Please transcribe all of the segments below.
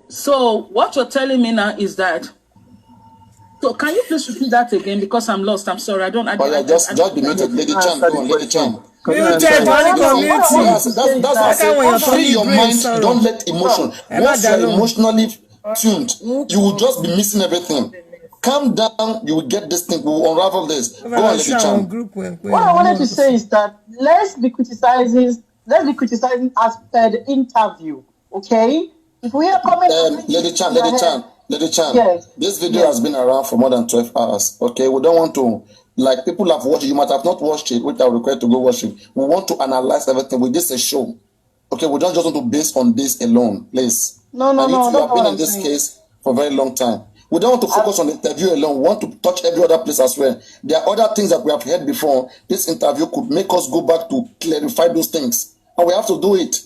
So what you're telling me now is that. So can you please repeat that again, because I'm lost? I'm sorry. I don't. Just be muted. Lady Chan, go on, Lady Chan. Muted, money community. Yes, that's what I said. Free your mind. Don't let emotion. Once you are emotionally tuned, you will just be missing everything. Calm down. You will get this thing. We will unravel this. Go on, Lady Chan. What I wanted to say is that let's be criticizing as per the interview. Okay. If we are coming, Lady Chan. Yes. This video has been around for more than 12 hours. Okay, we don't want to, like, people have watched it. You might have not watched it, which I will request to go watch it. We want to analyze everything. With this a show. Okay, we don't just want to base on this alone, please. No. You have been in this case for a very long time. We don't want to focus on the interview alone. We want to touch every other place as well. There are other things that we have heard before. This interview could make us go back to clarify those things, and we have to do it.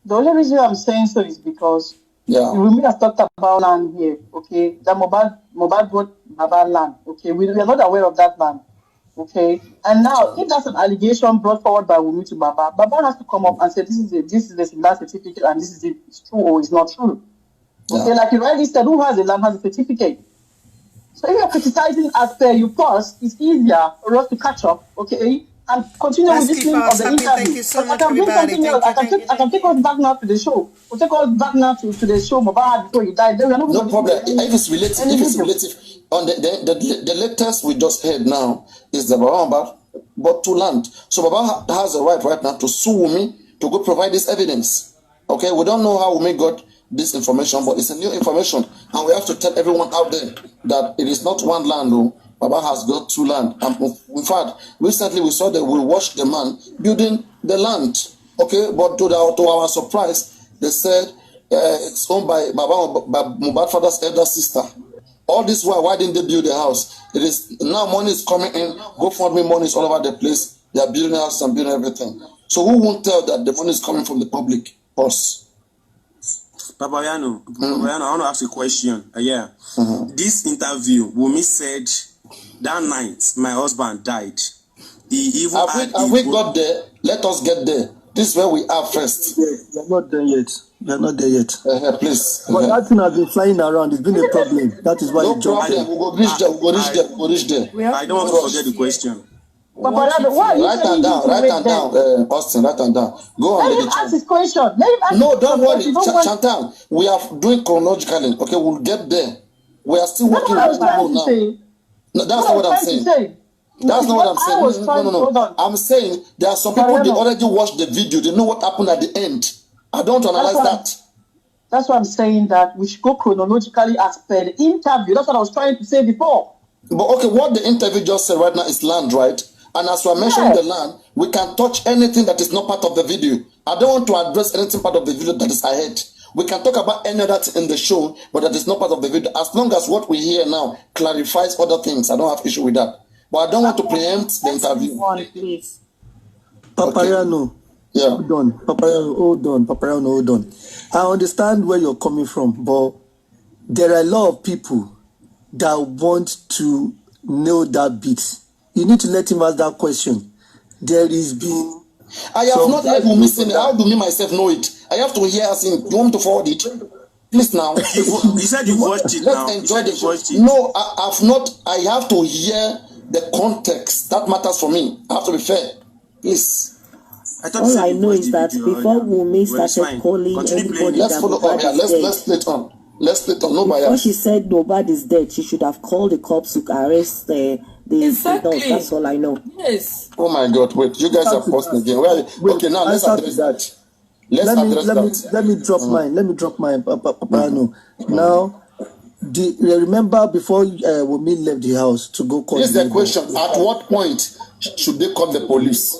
The only reason I'm saying so is because we have talked about land here, okay? The Mohbad bought Baba land, okay? We are not aware of that land, okay? And now, if that's an allegation brought forward by Wunmi to Baba, Baba has to come up and say, this is the certificate, and this is it's true or it's not true. Okay, like you rightly said, who has the land has a certificate. So if you're criticizing as per you pause, it's easier for us to catch up, okay? And continue with this thing of the interview. Thank you so much, I can bring something else. I can take us back now to the show. We'll take us back now to the show Mohbad before he died. No problem. If it's relative, on the latest we just heard now is the Baba bought 2 land. So Baba has a right now to sue Wunmi to go provide this evidence. Okay, we don't know how Wunmi got this information, but it's a new information, and we have to tell everyone out there that it is not 1 land though. Baba has got 2 land. And in fact, recently we saw that we watched the man building the land. Okay, but to our surprise, they said it's owned by Mohbad father's elder sister. All this while, why didn't they build the house? It is now money is coming in. GoFundMe money is all over the place. They are building houses and building everything. So who won't tell that the money is coming from the public? Us. Papayano, I want to ask a question. This interview, Wunmi said that night my husband died. He even have we got there? Let us get there. This is where we are first. We are not there yet. Please. But that thing has been flying around. It's been a problem. That is why no problem. We will reach there. I don't want to forget the question. Write them down, Austin. Write them down. Go on. Let him ask his question. No, don't worry, Chantal. We are doing chronologically. Okay, we'll get there. We are still working with people now. No, that's not what I'm saying. That's not what I'm saying. No. I'm saying there are some people, they already watched the video. They know what happened at the end. I don't analyze that. That's why I'm saying that we should go chronologically as per the interview. That's what I was trying to say before. But okay, what the interview just said right now is land, right? And as we are mentioning the land, we can touch anything that is not part of the video. I don't want to address anything part of the video that is ahead. We can talk about any other thing in the show, but that is not part of the video. As long as what we hear now clarifies other things, I don't have issue with that. But I don't want to preempt the interview. Papayano. Yeah. Hold on. I understand where you're coming from, but there are a lot of people that want to know that bit. You need to let him ask that question. There is been... I have not heard Wunmi saying it. How do me myself know it? I have to hear us in. You want me to forward it? Please now. You said you watched it now. Let's enjoy the show. No, I have not. I have to hear the context. That matters for me. I have to be fair. Please. All I know is that before Wunmi started calling anybody let's follow up here. Let's split on. No bias. Before she said nobody is dead, she should have called the cops to arrest the exactly. adults. That's all I know. Yes. Oh my God! Wait, you guys are posting again. Okay, now let's address that. Let me drop mine. Let me drop mine. Papayano. Now, remember before Wunmi left the house to go call. This is the question. At what point should they call the police?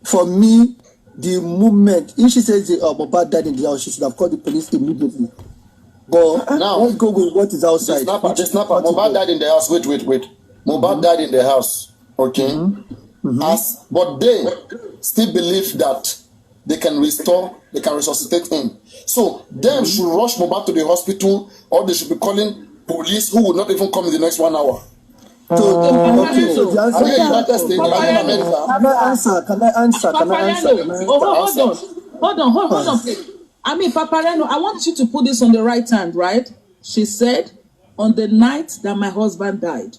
For me, the moment if she says Mohbad died in the house, she should have called the police immediately. But now let's go with what is outside. The snapper. Mohbad died in the house. Wait. Mohbad died in the house. Okay. But they still believe that they can resuscitate him. So them should rush Mohbad to the hospital, or they should be calling police who will not even come in the next 1 hour. Can I answer? Hold on, please. I mean, Paparano, I want you to put this on the right hand, right? She said, on the night that my husband died,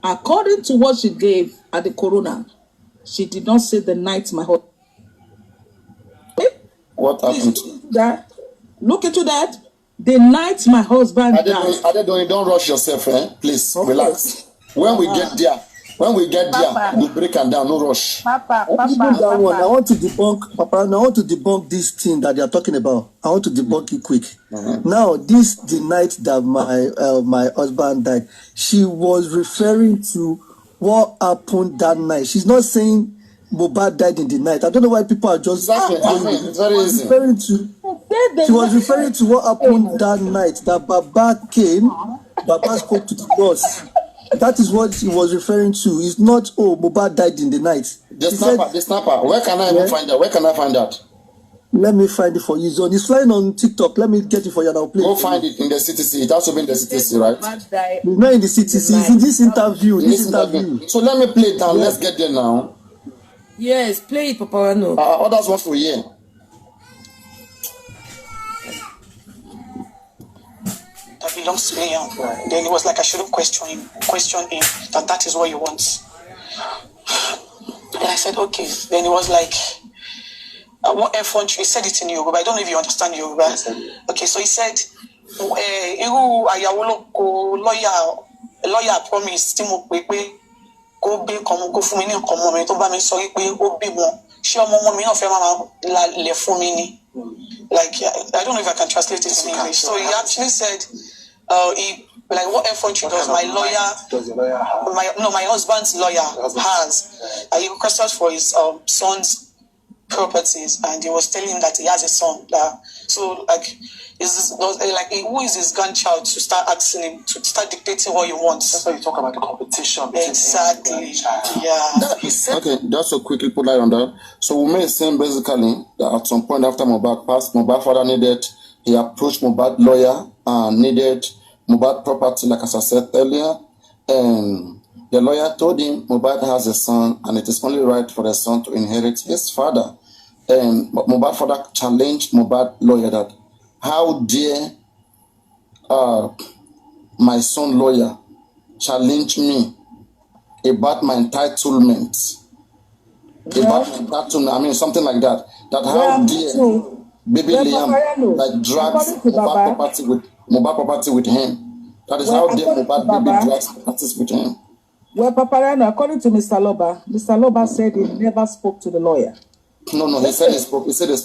according to what she gave at the corona, she did not say the night my husband. What happened? Look into that. The night my husband died. Don't rush yourself, please. Okay. Relax. When we get there, we break them down. No rush. Papa. I want to debunk, Papa. I want to debunk this thing that they are talking about. I want to debunk it quick. Now, the night that my husband died, she was referring to what happened that night. She's not saying Mohbad died in the night. I don't know why people are just it's very easy. She was referring to what happened that night, that Baba came, Baba spoke to the boss. That is what he was referring to. It's not, Mohbad died in the night. The snapper. Where can I even find that? Where can I find that? Let me find it for you, Zone. It's flying on TikTok. Let me get it for you and I'll play. Go find it in the CTC. It has to be in the CTC, right? It's not in the CTC. It's in this interview. So let me play it down. Let's get there now. Yes, play it, Papa. No. Others want to hear. That belongs to me. Then it was like I shouldn't question him that is what you want. And I said, okay. Then it was like, what F1, he said it in Yoruba. I don't know if you understand Yoruba. Okay, so he said, lawyer promised him go be go fún mi ní nǹkan mọ́ mi tó bá mi sọ pé ó bí wọn ṣé ọmọ mi náà fẹ́ máa lẹ̀ fún mi ni. Like, I don't know if I can translate it in English. So he actually said, like what effort does my lawyer, my husband's lawyer has. He requested for his son's properties, and he was telling him that he has a son. So like, who is his grandchild to start asking him to start dictating what he wants? That's why you talk about the competition. Exactly. Yeah. Okay, just to quickly put light on that. So we may say basically that at some point after Mohbad passed, Mohbad father he approached Mohbad lawyer and needed Mohbad property, like as I said earlier, and the lawyer told him Mohbad has a son and it is only right for the son to inherit his father. And Mohbad father challenged Mohbad lawyer that, how dare my son lawyer challenge me about my entitlement? I mean, something like that. That how dare baby Liam like drags Mohbad property with him? That is how dare Mohbad baby drags properties with him. Well, Paparano, according to Mr. Aloba said he never spoke to the lawyer. No, he said he spoke. He said he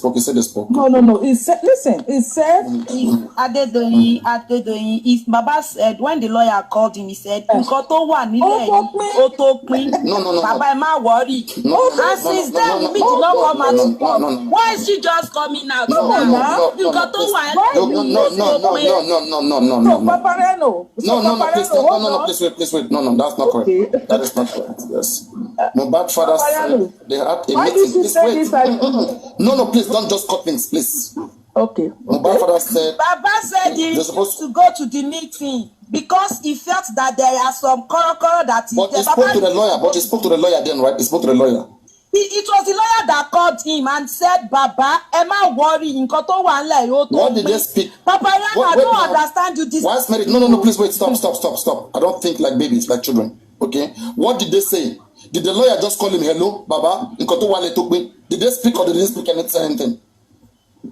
spoke. No. He said, listen, he said, Adedoyin, if Baba said, when the lawyer called him, he said, Nǹkan tó wà nílẹ̀ yìí, ó tó pín. No. Baba, ẹ má worry. And since then, we did not come out to talk. Why is she just coming out now? Nǹkan tó wà No, Paparano. No, please wait. No, that's not correct. That is not correct. Yes. Mohbad father said they had a meeting. No, please don't just cut things, please. Okay. Mohbad father said, Baba said he needs to go to the meeting because he felt that there are some korokoro that But he spoke to the lawyer. Then, right? He spoke to the lawyer. It was the lawyer that called him and said, Baba, am I worried? What did they speak? Papa, I don't understand you. This. No, please wait. Stop. I don't think like babies, like children. Okay? What did they say? Did the lawyer just call him, hello, Baba? Did they speak or did they speak anything?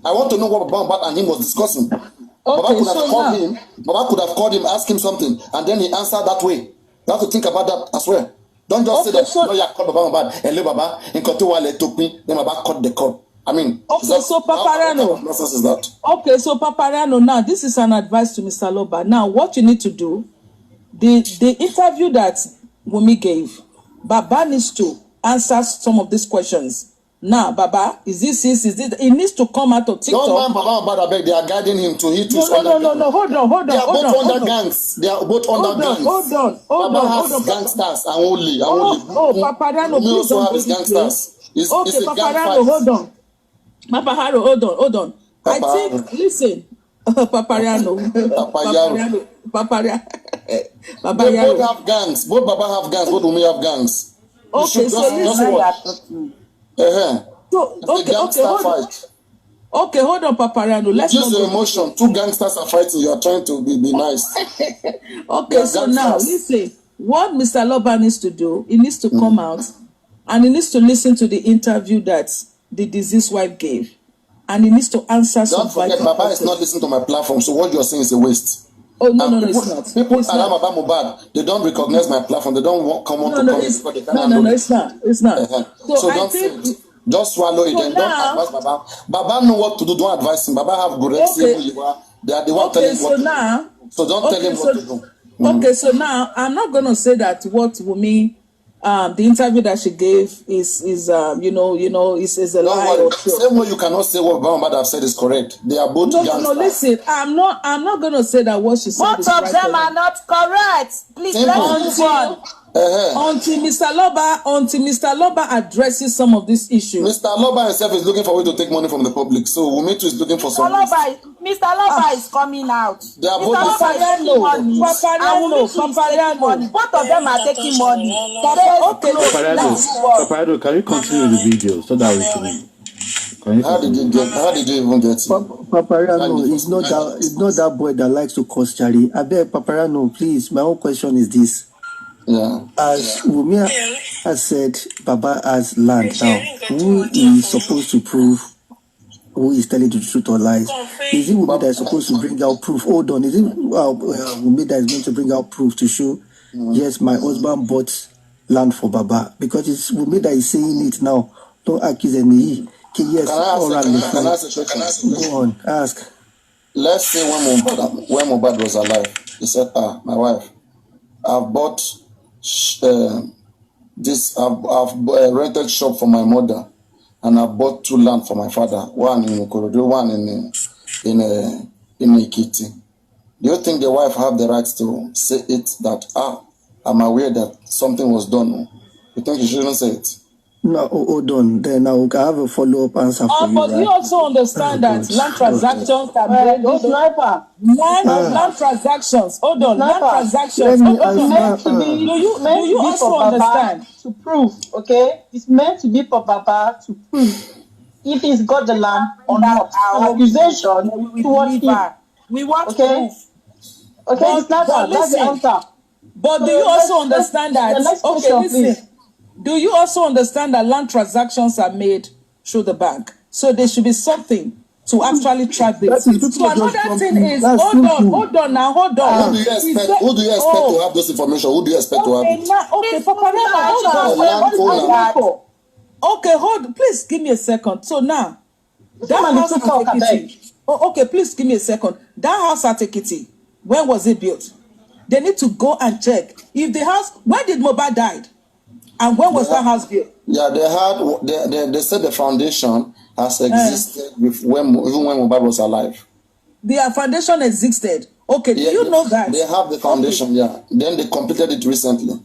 I want to know what Baba and him was discussing. Okay, Baba could have called him, asked him something, and then he answered that way. You have to think about that as well. Don't just say that lawyer called Baba, hello, Baba, then Baba cut the call. I mean, so Paparano. What is that? Okay, so Paparano, now this is an advice to Mr. Aloba. Now, what you need to do, the interview that Wunmi gave, Baba needs to answer some of these questions. Now, Baba, is this? He needs to come out of TikTok. Don't mind Baba, I beg. They are guiding him to hit his No. Hold on. They are both under gangs. They are both under gangs. Hold on. Gangsters and only. Paparano, please don't have gangsters. Okay, Paparano, hold on. Paparano, hold on. I think, listen, Paparano. They both have gangs. Both Baba have gangs. Both Wunmi have gangs. Okay, so listen. It's a gangster fight. Okay, hold on, Paparano. Let's use your emotion. Two gangsters are fighting. You are trying to be nice. Okay, so now listen. What Mr. Aloba needs to do, he needs to come out and he needs to listen to the interview that the deceased wife gave. And he needs to answer some questions. Don't forget, Baba is not listening to my platform, so what you're saying is a waste. Oh, no, it's not. People around about Mohbad, they don't recognize my platform. They don't come on to come. It's not. It's not. So don't say it. Just swallow it and don't advise Baba. Baba know what to do. Don't advise him. Baba have good experience. They are the one telling him what to do. So don't tell him what to do. Okay, so now I'm not going to say that what Wunmi, the interview that she gave is is a lie. Or so. Same way you cannot say what Mohbad have said is correct. They are both gangsters. No, listen. I'm not going to say that what she said both is right. Both of them are not correct. Please let's move on. Until Mr. Aloba addresses some of these issues. Mr. Aloba himself is looking for way to take money from the public. So Wunmi too is looking for some. Mr. Aloba is coming out. They are both Papariano. Both of them are taking money. Papariano, can you continue the video so that we can? How did you even get it? Papariano, it's not that boy that likes to cause Charlie. I beg Papariano, please. My own question is this. Yeah. As Wunmi has said, Baba has land now. Who is supposed to prove who is telling the truth or lies? Is it Wunmi that is supposed to bring out proof? Hold on. Is it Wunmi that is going to bring out proof to show, yes, my husband bought land for Baba? Because it's Wunmi that is saying it now. Don't accuse any. Yes, can I ask a question? Go on, ask. Let's say when Mohbad was alive, he said, my wife, I've bought I've rented shop for my mother, and I bought 2 land for my father, one in Ikorodu, one in Ikiti. Do you think the wife have the right to say it that I'm aware that something was done? You think you shouldn't say it? No, hold on. Then I will have a follow-up answer for you. But you also understand that land transactions are made. Land transactions. Hold on. Land transactions. Do you also understand? To prove, okay? It's meant to be for Baba to prove if he's got the land or not. Accusation towards him. We want proof. Okay, it's not that's the answer. But do you also understand that? Okay, listen. Do you also understand that land transactions are made through the bank? So there should be something to actually track this. So another thing is, hold on. Who do you expect to have this information? Who do you expect to have it? Okay, please give me a second. So now, that house at Ekiti. Okay, please give me a second. That house at Ekiti, when was it built? They need to go and check if the house. When did Mohbad died? And when was that house built? Yeah, they said the foundation has existed even when Mohbad was alive. The foundation existed. Okay, do you know that? They have the foundation, yeah. Then they completed it recently.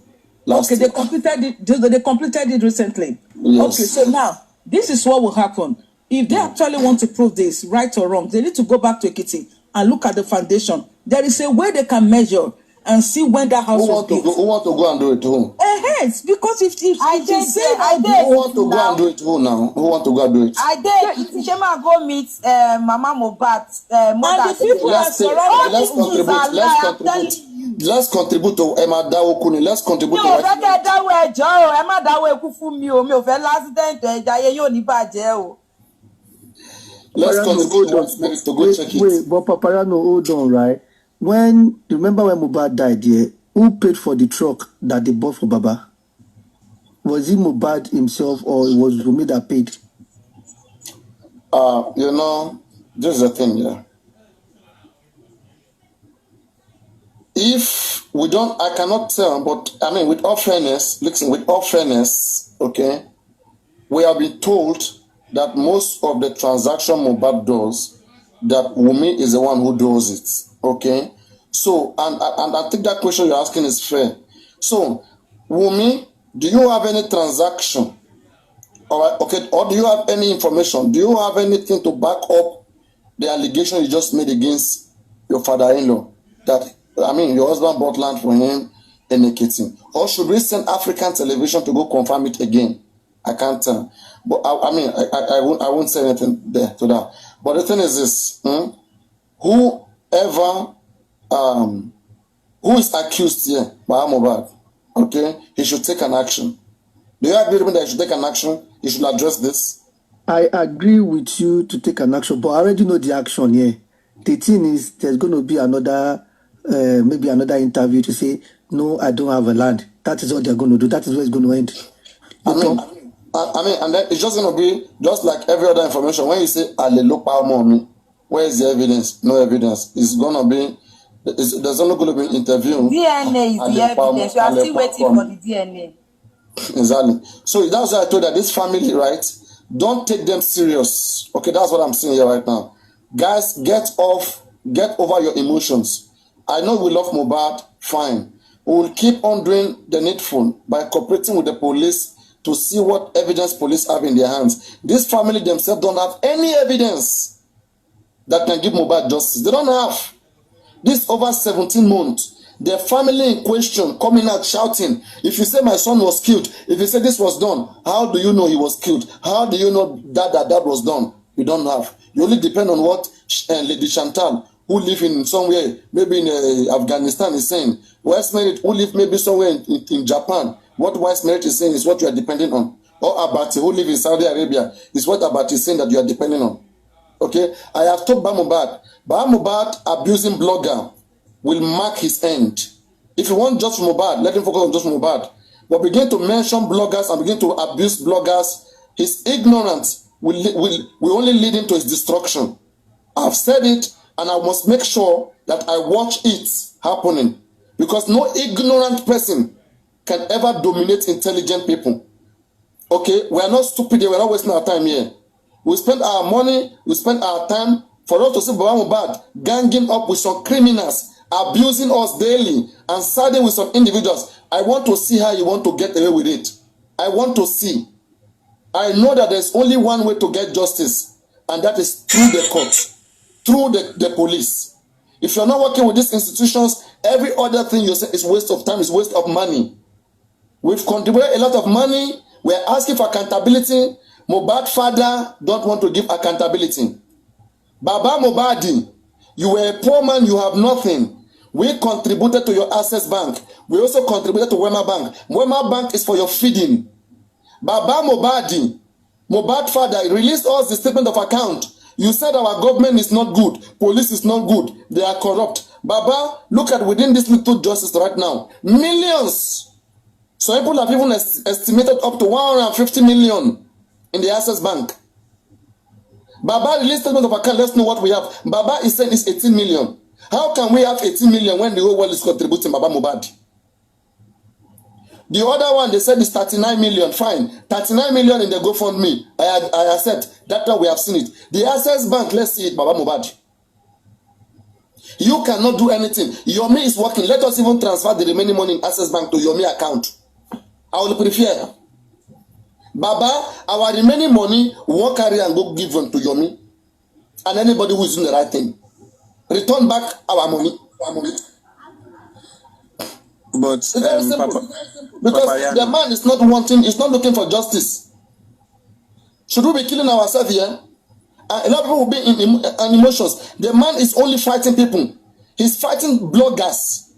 They completed it recently. Yes. Okay, so now, this is what will happen. If they actually want to prove this, right or wrong, they need to go back to Ekiti and look at the foundation. There is a way they can measure and see when that house was built. Who want to go and do it? Who? Yes, because if I did. Who want to go and do it? Who now? Who want to go and do it? I did. Shema go meet Mama Mohbad. Let's contribute to Emma Dawokuni. Let's contribute to Emma Let's contribute to go check it. Wait, but Papariano, hold on, right? Remember when Mohbad died here, who paid for the truck that they bought for Baba? Was it Mohbad himself or it was Wunmi that paid? This is the thing, yeah. If we don't, I cannot tell, but I mean, with all fairness, okay, we have been told that most of the transaction Mohbad does, that Wunmi is the one who does it. Okay, so and I think that question you're asking is fair. So, Wunmi, do you have any transaction? Or do you have any information? Do you have anything to back up the allegation you just made against your father-in-law? That your husband bought land for him in Ekiti. Or should we send African television to go confirm it again? I can't tell. But I mean, I won't say anything there to that. But the thing is this: whoever who is accused here by Mohbad, okay, he should take an action. Do you agree with me that he should take an action? He should address this. I agree with you to take an action, but I already know the action here. The thing is, there's going to be another, maybe another interview to say, no, I don't have a land. That is what they're going to do. That is where it's going to end. I mean, and then it's just going to be just like every other information. When you say Aloba Omowunmi, where is the evidence? No evidence. It's going to be, there's only going to be interview. DNA is the evidence. You are still waiting for the DNA. Exactly. So that's why I told that this family, right? Don't take them serious. Okay, that's what I'm saying here right now. Guys, get over your emotions. I know we love Mohbad, fine. We will keep on doing the needful by cooperating with the police to see what evidence police have in their hands. This family themselves don't have any evidence that can give Mohbad justice. They don't have. This over 17 months. The family in question coming out shouting, if you say my son was killed, if you say this was done, how do you know he was killed? How do you know that was done? You don't have. You only depend on what Lady Chantal, who live in somewhere, maybe in Afghanistan, is saying. West Merit, who live maybe somewhere in Japan, what West Merit is saying is what you are depending on. Or Abati, who live in Saudi Arabia, is what Abati is saying that you are depending on. Okay? I have told Mohbad abusing blogger will mark his end. If you want just Mohbad, let him focus on just Mohbad. But begin to mention bloggers and begin to abuse bloggers, his ignorance will only lead him to his destruction. I've said it, and I must make sure that I watch it happening. Because no ignorant person can ever dominate intelligent people. Okay? We are not stupid here. We are not wasting our time here. We spend our money, we spend our time for us to see Mohbad ganging up with some criminals, abusing us daily, and siding with some individuals. I want to see how you want to get away with it. I want to see. I know that there's only one way to get justice, and that is through the courts, through the police. If you're not working with these institutions, every other thing you say is waste of time, is waste of money. We've contributed a lot of money. We're asking for accountability. Mohbad father don't want to give accountability. Baba Mohbad, you were a poor man, you have nothing. We contributed to your Access Bank. We also contributed to Wema Bank. Wema Bank is for your feeding. Baba Mohbad father, released us the statement of account. You said our government is not good. Police is not good. They are corrupt. Baba, look at within this little justice right now. Millions. So people have even estimated up to 150 million in the Access Bank. Baba released statement of account. Let's know what we have. Baba is saying it's 18 million. How can we have 18 million when the whole world is contributing Baba Mohbad? The other one, they said is 39 million. Fine. 39 million in the GoFundMe. I accept. That one we have seen it. The Access Bank, let's see it, Baba Mohbad. You cannot do anything. Yomi is working. Let us even transfer the remaining money in Access Bank to Yomi account. I will prefer. Baba, our remaining money, we won't carry and go give them to Yomi. And anybody who is doing the right thing. Return back our money. But because the man is not wanting, he's not looking for justice. Should we be killing ourselves here? A lot of people will be in emotions. The man is only fighting people. He's fighting bloggers.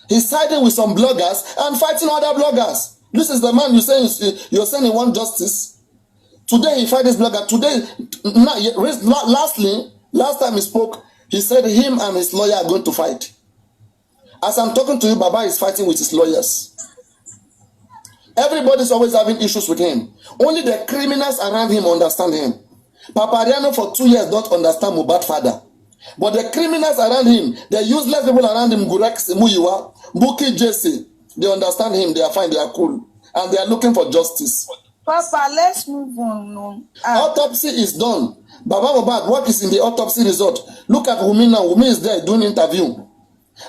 He's siding with some bloggers and fighting other bloggers. This is the man you're saying he wants justice. Today he fight this blogger. Today, last time he spoke, he said him and his lawyer are going to fight. As I'm talking to you, Baba is fighting with his lawyers. Everybody's always having issues with him. Only the criminals around him understand him. Papariano for 2 years don't understand Mohbad father. But the criminals around him, the useless people around him, Gurex, Muyiwa, Buki, Jesse, they understand him, they are fine, they are cool. And they are looking for justice. Papa, let's move on. Autopsy is done. Baba Mohbad, what is in the autopsy result? Look at Wumi now. Wumi is there doing interview.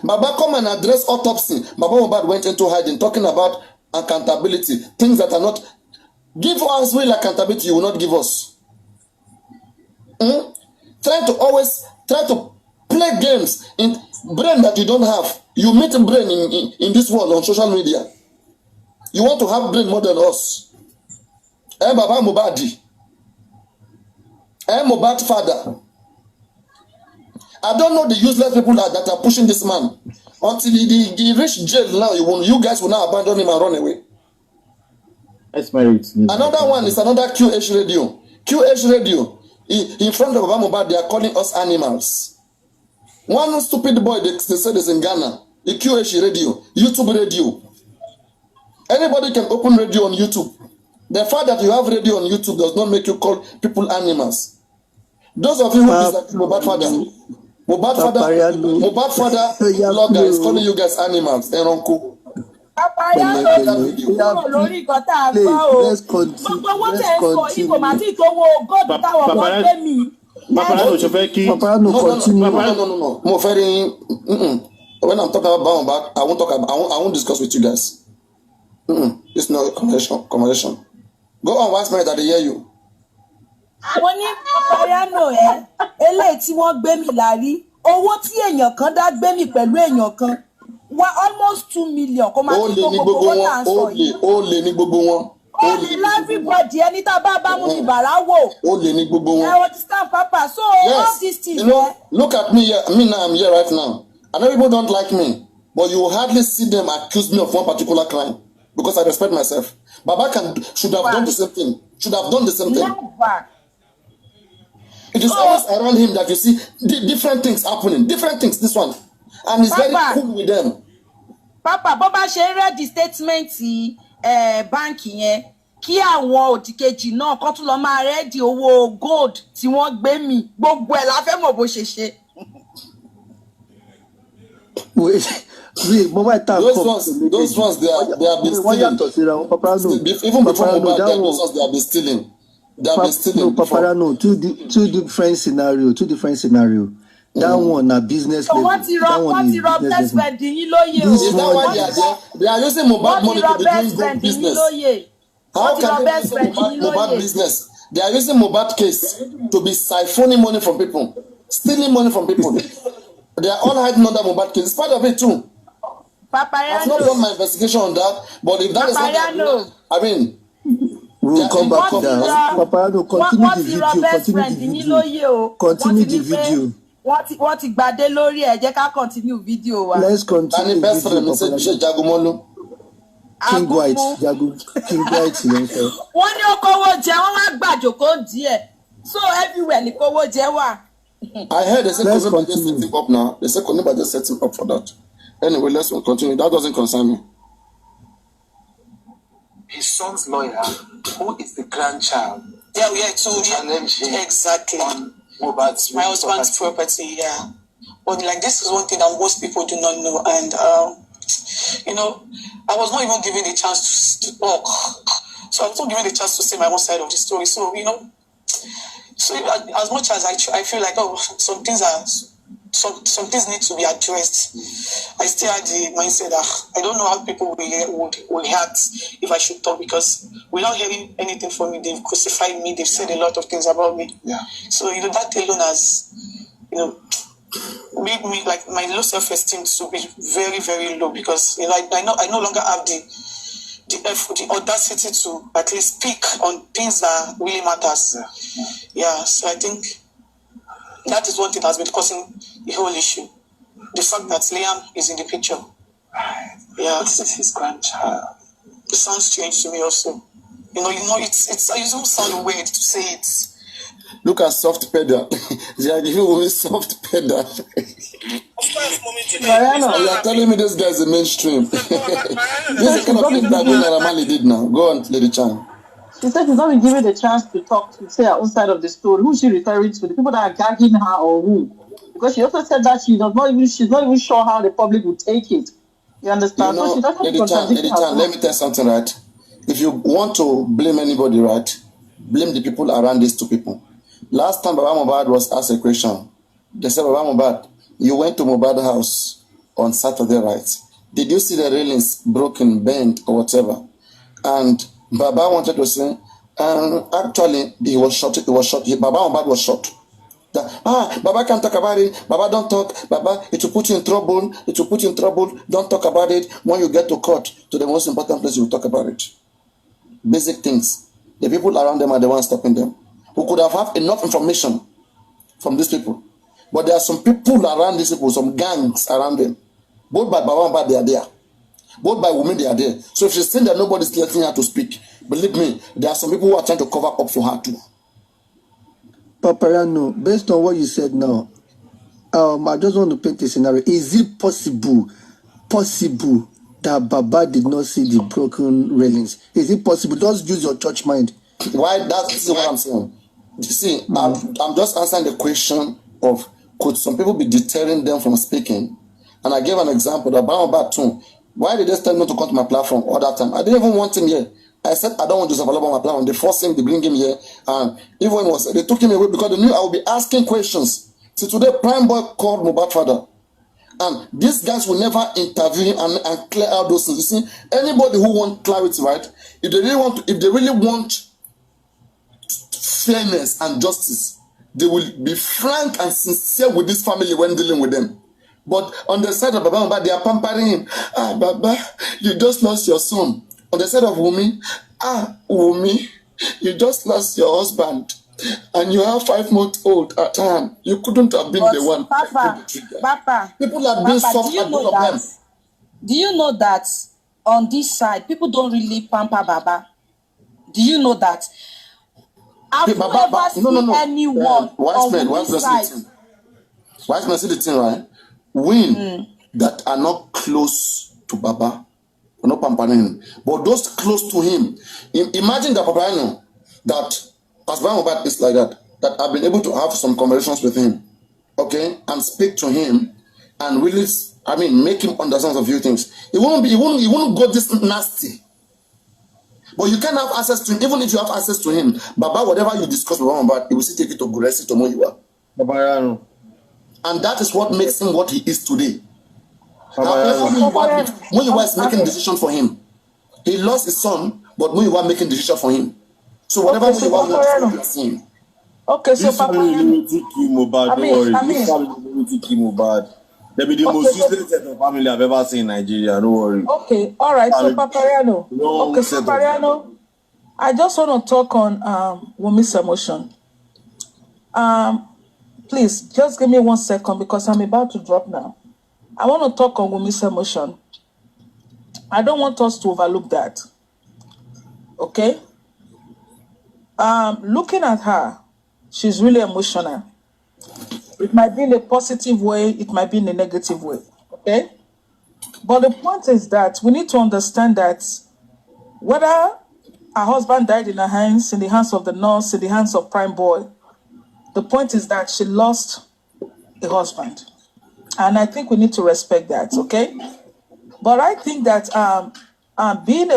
Baba, come and address autopsy. Baba Mohbad went into hiding, talking about accountability, things that are not. Give us real accountability, you will not give us. Try to play games in brain that you don't have. You meet a brain in this world on social media. You want to have brain more than us. Baba Mohbad. Mohbad father. I don't know the useless people that are pushing this man. Until he reach jail now, you guys will now abandon him and run away. Another one is another QH radio. QH radio. In front of Baba Mohbad, they are calling us animals. One stupid boy they said is in Ghana. The QH radio, YouTube radio. Anybody can open radio on YouTube. The fact that you have radio on YouTube does not make you call people animals. Those of you who dislike Mohbad father, Mohbad father blogger is calling you guys animals. Eronko. Let's continue. No. When I'm talking about Mohbad, I won't discuss with you guys. It's not a conversation. Go on, once minute, I hear you. Wọ́n ní Papariano eléyìí tí wọ́n gbé mi lárí owó tí èèyàn kan dá gbé mi pẹ̀lú èèyàn kan wá almost 2 million kó máa ti tó gbogbo wọn tá à ń sọ yìí. Ó lè ní gbogbo wọn. Ó lè everybody ẹni tá a bá mú ní bàrà wò. Ó lè ní gbogbo wọn. I understand Papa, so all these things. Look at me here. Me now, I'm here right now. I know people don't like me, but you will hardly see them accuse me of one particular crime because I respect myself. Baba should have done the same thing. Never. It is always around him that you see different things happening. Different things, this one. And he's very cool with them. Papa, Baba ṣe read statement báǹkì yẹn kí àwọn òdìkejì náà kó tún lọ máa rẹ́dì owó gold tí wọ́n gbé mi gbogbo ẹ̀ la fẹ́ mọ̀ bó ṣe ṣe. Those ones they have been stealing. Even before Mohbad, those ones they have been stealing. Paparano, two different scenario. That one na business level. That one is business level. Is that why they are using Mohbad money to be doing good business? How can they use Mohbad business? They are using Mohbad case to be siphoning money from people, stealing money from people. They are all hiding under Mohbad case. It's part of it too. I've not done my investigation on that, but if that is not, I mean. We will come back to that. Paparano, continue the video. Wọ́n ti gbadé lórí ẹ̀ jẹ́ ká continue video wa. Let's continue the video. King White ló ń sọ. Wọ́n ní ó kówó jẹ, wọ́n wá gbàjòkó díẹ̀. So everywhere ni kówó jẹ wà. I heard they say Koneba just setting up now. They say Koneba just setting up for that. Anyway, let's continue. That doesn't concern me. His son's lawyer, who is the grandchild, to challenge him exactly on Mohbad's my husband's property, But like this is one thing that most people do not know, and I was not even given the chance to talk, so I was not given the chance to say my own side of the story. So so as much as I feel like some things need to be addressed, I still had the mindset that I don't know how people would react if I should talk, because without hearing anything from me, they've crucified me, they've said a lot of things about me. Yeah. So that alone has made me, like, my low self-esteem to be very, very low, because I no longer have the audacity to at least speak on things that really matters. So I think that is one thing that has been causing the whole issue. The fact that Liam is in the picture. This is his grandchild. It sounds strange to me also. It don't sound weird to say it. Look at soft pedal. They are giving away soft pedal. You are telling me this guy is a mainstream. This is the kind of thing that Naramali did now. Go on, Lady Chan. She said she's not been given the chance to talk, to say her own side of the story. Who is she referring to? The people that are gagging her, or who? Because she also said that she's not even sure how the public will take it. You understand? So she doesn't Lady Chan, let me tell you something, right? If you want to blame anybody, right, blame the people around these two people. Last time Baba Mohbad was asked a question, they said, Baba Mohbad, you went to Mohbad house on Saturday, right? Did you see the railings broken, bent, or whatever? And Baba wanted to say, actually, he was shot. Baba Mohbad was shot. Baba can't talk about it. Baba don't talk. Baba, it will put you in trouble. It will put you in trouble. Don't talk about it. When you get to court, to the most important place, you will talk about it. Basic things. The people around them are the ones stopping them. Who could have enough information from these people. But there are some people around these people, some gangs around them. Both by Baba and Baba, they are there. Both by women, they are there. So if she's saying that nobody's letting her to speak, believe me, there are some people who are trying to cover up for her too. Paparano, based on what you said now, I just want to paint a scenario. Is it possible that Baba did not see the broken railings? Is it possible? Just use your church mind. Why? That's what I'm saying. You see, I'm just answering the question of could some people be deterring them from speaking? And I gave an example that Baba too. Why did they tell me to come to my platform all that time? I didn't even want him here. I said I don't want Joseph Aloba on my platform. They forced him, they bring him here, and even they took him away because they knew I would be asking questions. See, today Prime Boy called Mohbad father, and these guys will never intervene and clear out those things. You see, anybody who wants clarity, right? If they really want fairness and justice, they will be frank and sincere with this family when dealing with them. But on the side of Baba, they are pampering him. Baba, you just lost your son. On the side of Wunmi, Wunmi, you just lost your husband. And you have 5-month-old at hand. You couldn't have been the one. Papa, people are being soft at both of them. Do you know that on this side, people don't really pamper Baba? Do you know that? I've never seen anyone on this side. Wise man, see the thing, right? Women that are not close to Baba are not pampering him. But those close to him, imagine that Papa that as Mohbad is like that I've been able to have some conversations with him, okay, and speak to him and really, make him understand a few things. He won't go this nasty. But you can have access to him, even if you have access to him. Baba, whatever you discuss with Mohbad, he will still take it to Guresi to Moyiwa. And that is what makes him what he is today. Moyiwa is making decisions for him. He lost his son, but Moyiwa making decisions for him. So whatever Moyiwa wants to see him. Okay, so Papa, They'll be the most useless set of family I've ever seen in Nigeria. Don't worry. Okay, all right. So Papariano. Okay, so Papariano, I just want to talk on Wunmi's emotion. Please, just give me 1 second because I'm about to drop now. I want to talk on Wunmi's emotion. I don't want us to overlook that. Okay? Looking at her, she's really emotional. It might be in a positive way, it might be in a negative way. Okay? But the point is that we need to understand that whether her husband died in her hands, in the hands of the nurse, in the hands of Prime Boy, the point is that she lost a husband. And I think we need to respect that, okay? But I think that being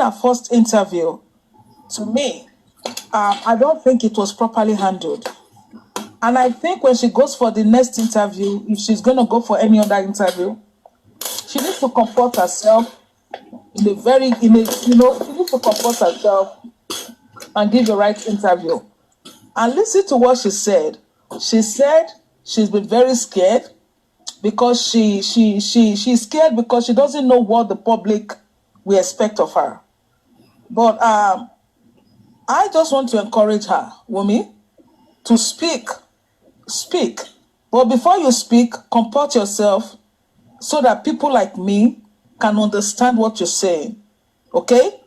a first interview, to me, I don't think it was properly handled. And I think when she goes for the next interview, if she's going to go for any other interview, she needs to comport herself she needs to comport herself and give the right interview. And listen to what she said. She said she's been very scared because she's scared because she doesn't know what the public will expect of her. But I just want to encourage her, Wunmi, to speak. But before you speak, comport yourself so that people like me can understand what you're saying. Okay?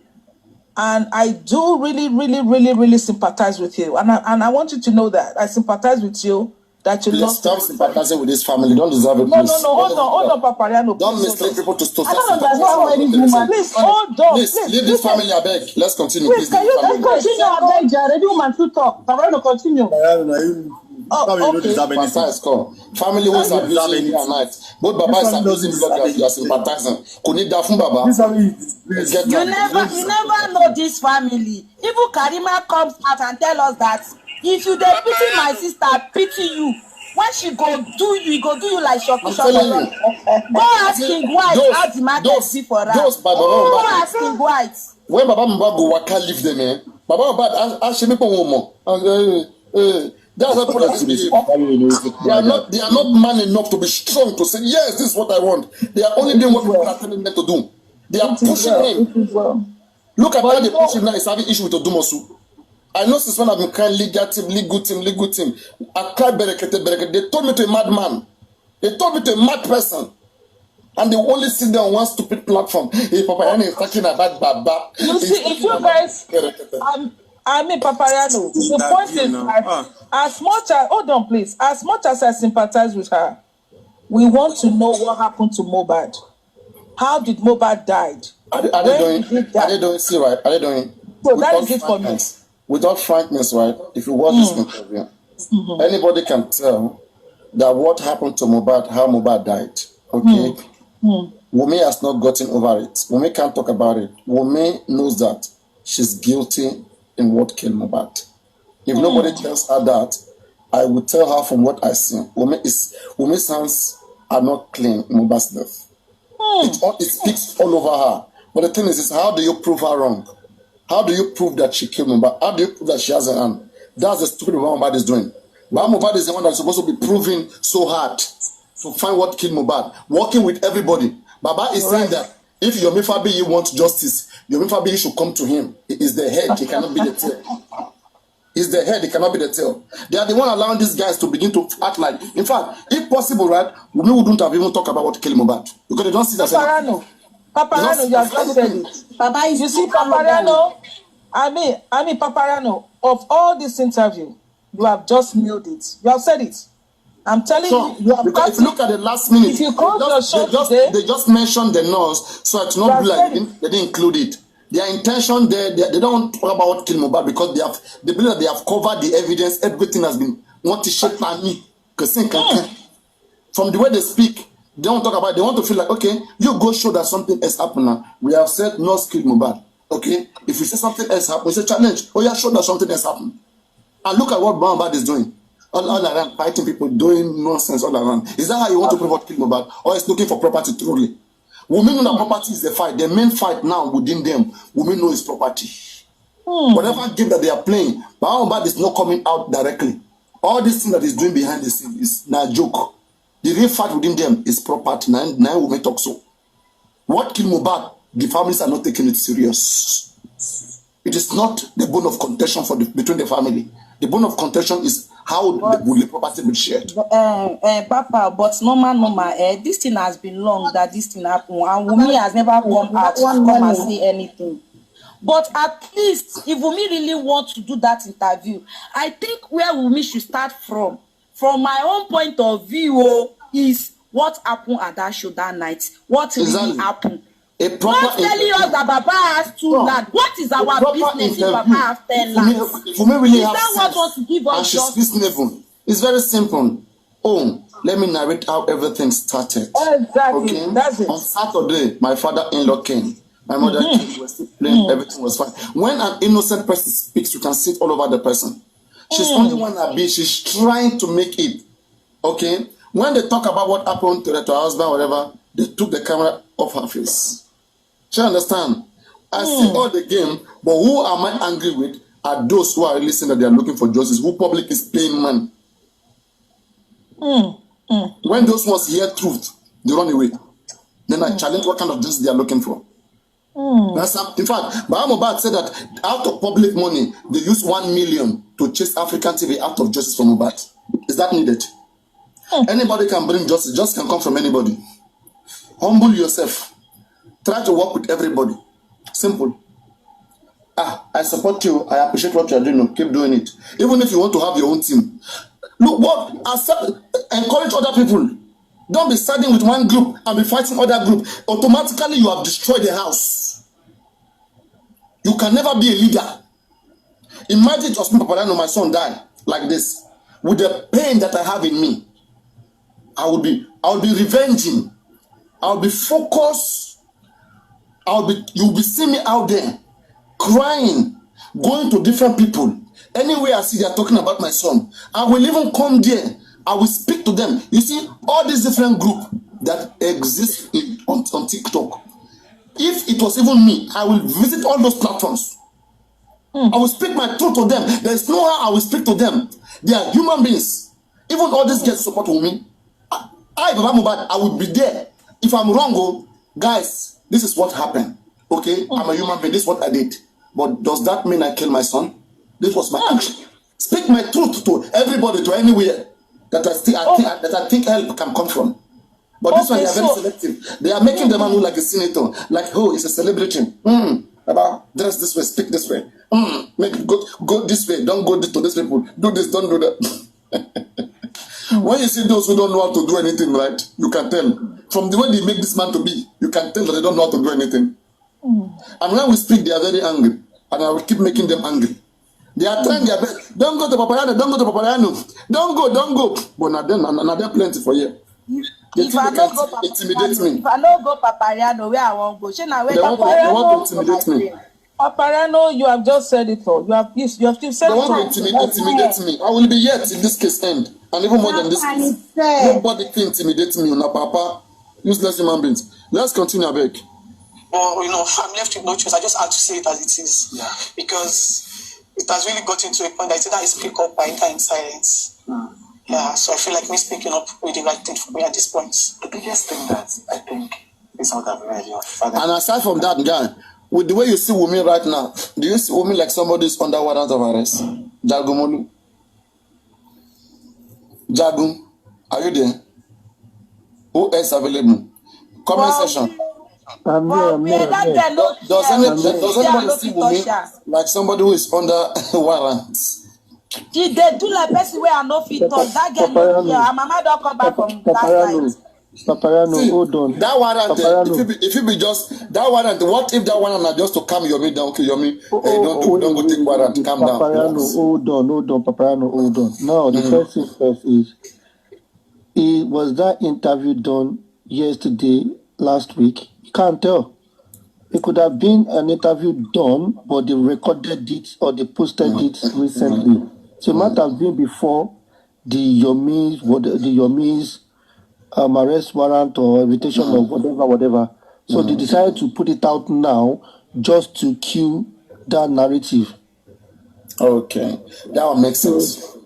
And I do really sympathize with you. And I want you to know that. I sympathize with you that you lost. Stop sympathizing with this family. Don't deserve it. No, hold on, Papariano. Don't mislead people to stop. I don't understand. Please, hold on. Please, leave this family, I beg. Let's continue. Please, can you continue? I beg, Jared. You man to talk. Papariano, continue. Okay. Family who is abusing day and night. Both Baba is abusing because you are sympathizing. Baba. You never know this family. Even Karima comes out and tell us that if you dey pity my sister, pity you. When she go do you like shocky. Go ask King White how the market be for her. Go ask King White. When Baba Mohbad go waka leave them, Baba Mohbad ask me more. That's what people are they are not man enough to be strong to say, yes, this is what I want. They are only doing what people are telling them to do. They are pushing him. Look at how the person now is having issue with Odumosu. I know since when I've been crying legal team. I cried berekete. They told me to a madman. They told me to a mad person. And they only sit there on one stupid platform. Hey, Papayano is talking about Baba. You see, if you guys, Papayano, the point is that as much as, hold on please, as much as I sympathize with her, we want to know what happened to Mohbad. How did Mohbad died? Are they doing? See, right? Are they doing? So that is it for me. With all frankness, right? If you watch this interview, anybody can tell that what happened to Mohbad, how Mohbad died. Okay? Wunmi has not gotten over it. Wunmi can't talk about it. Wunmi knows that she's guilty in what killed Mohbad. If nobody tells her that, I will tell her from what I see. Wunmi's hands are not clean in Mohbad's death. It speaks all over her. But the thing is how do you prove her wrong? How do you prove that she killed Mohbad? How do you prove that she has an hand? That's the stupid what Mohbad is doing. But Mohbad is the one that's supposed to be proving so hard to find what killed Mohbad. Working with everybody. Baba is saying that if Yomi Fabiyi wants justice, Yomi Fabiyi should come to him. He is the head, he cannot be the tail. He's the head, he cannot be the tail. They are the one allowing these guys to begin to act like. In fact, if possible, right, we wouldn't have even talked about what killed Mohbad. Because they don't see that. Paparano, you have just said it. Papa, you see, Paparano, Paparano, of all this interview, you have just nailed it. You have said it. I'm telling you have because if you look at the last minute, if you close your show they just mentioned the nurse, so it's not like they didn't include it. Their intention there, they don't talk about what killed Mohbad because they believe that they have covered the evidence. Everything has been what to shape by me. From the way they speak, they don't talk about it. They want to feel like, okay, you go show that something else happened now. We have said nurse killed Mohbad. Okay, if we say something else happened, it's a challenge. Oh yeah, show that something else happened. And look at what Mohbad is doing. All around, fighting people, doing nonsense all around. Is that how you want to prove what killed Mohbad? Or is looking for property truly? Women know that property is the fight. The main fight now within them, women know is property. Whatever game that they are playing, Mohbad is not coming out directly. All this thing that he's doing behind the scene is not a joke. The real fight within them is property. Now women talk so. What killed Mohbad? The families are not taking it serious. It is not the bone of contention between the family. The bone of contention is how will the property be shared? Papa, but normal, this thing has been long that this thing happened, and Wunmi has never come out to come and say anything. But at least, if Wunmi really wants to do that interview, I think where Wunmi should start from my own point of view, is what happened at that show that night. What really happened? Not telling us that Baba has 2 land. What is our business if Baba has 10 lands? Is that what wants to give us justice? It's very simple. Let me narrate how everything started. Exactly. Okay? That's it. On Saturday, my father-in-law came. My mother came. We were still playing. Everything was fine. When an innocent person speaks, you can sit all over the person. She's only one Abi. She's trying to make it. Okay? When they talk about what happened to her husband, whatever, they took the camera off her face. She understand? I see all the game, but who am I angry with are those who are listening that they are looking for justice, who public is playing man. When those ones hear truth, they run away. Then I challenge what kind of justice they are looking for. In fact, Mohbad said that out of public money, they use 1 million to chase African TV out of justice for Mohbad. Is that needed? Anybody can bring justice. Justice can come from anybody. Humble yourself. Try to work with everybody. Simple. I support you. I appreciate what you are doing. Keep doing it. Even if you want to have your own team. Look, encourage other people. Don't be siding with one group and be fighting other group. Automatically, you have destroyed the house. You can never be a leader. Imagine just me, Papa, my son died like this. With the pain that I have in me, I will be revenging. I'll be focused. You'll be seeing me out there crying, going to different people. Anywhere I see they are talking about my son, I will even come there. I will speak to them. You see, all these different groups that exist on TikTok. If it was even me, I will visit all those platforms. I will speak my truth to them. There is no how I will speak to them. They are human beings. Even all these guys support me. Baba Mohbad, I will be there. If I'm wrong, guys, this is what happened. Okay, I'm a human being. This is what I did. But does that mean I killed my son? This was my action. Speak my truth to everybody, to anywhere that I think help can come from. But this one, they are very selective. They are making the man look like a senator, like, oh, he's a celebrity. About dress this way, speak this way. Make it go this way. Don't go to this people. Do this, don't do that. When you see those who don't know how to do anything right, you can tell. From the way they make this man to be, you can tell that they don't know how to do anything. And when we speak, they are very angry. And I will keep making them angry. They are trying their best. Don't go to Papayano, don't go to Papayano. Don't go. But now they're plenty for you. If I don't go Papayano, where I won't go. They want to intimidate me. Papayano, you have just said it all. You have still said it all. They want to intimidate me. I will be yet in this case end. And even more than this case. Nobody can intimidate me. Now, Papa, useless human beings. Let's continue, Abeg. Well, I'm left with no choice. I just have to say it as it is. Yeah. Because it has really gotten to a point that it's either I speak up or I enter in silence. Yeah, so I feel like me speaking up with the right thing for me at this point. The biggest thing that I think is what I've read your father. And aside from that, guy, with the way you see Wunmi right now, do you see Wunmi like somebody who's under warrant of arrest? Jagumolu. Jagum, are you there? Who else available? Comment section. Does anybody see Wunmi like somebody who is under warrant? They do like person where I know fit touch. That girl, yeah, mama don't come back from that night. Papayano, hold on. That warrant, if you be just that warrant, what if that warrant are just to calm Yomi down? Okay, Yomi, don't go take warrant, calm down. Papayano, hold on, Papayano, hold on. Now the first thing first is, was that interview done yesterday, last week? You can't tell. It could have been an interview done, but they recorded it or they posted it recently. So it might have been before the Yomi's arrest warrant or invitation or whatever. So they decided to put it out now just to kill that narrative. Okay, that one makes sense.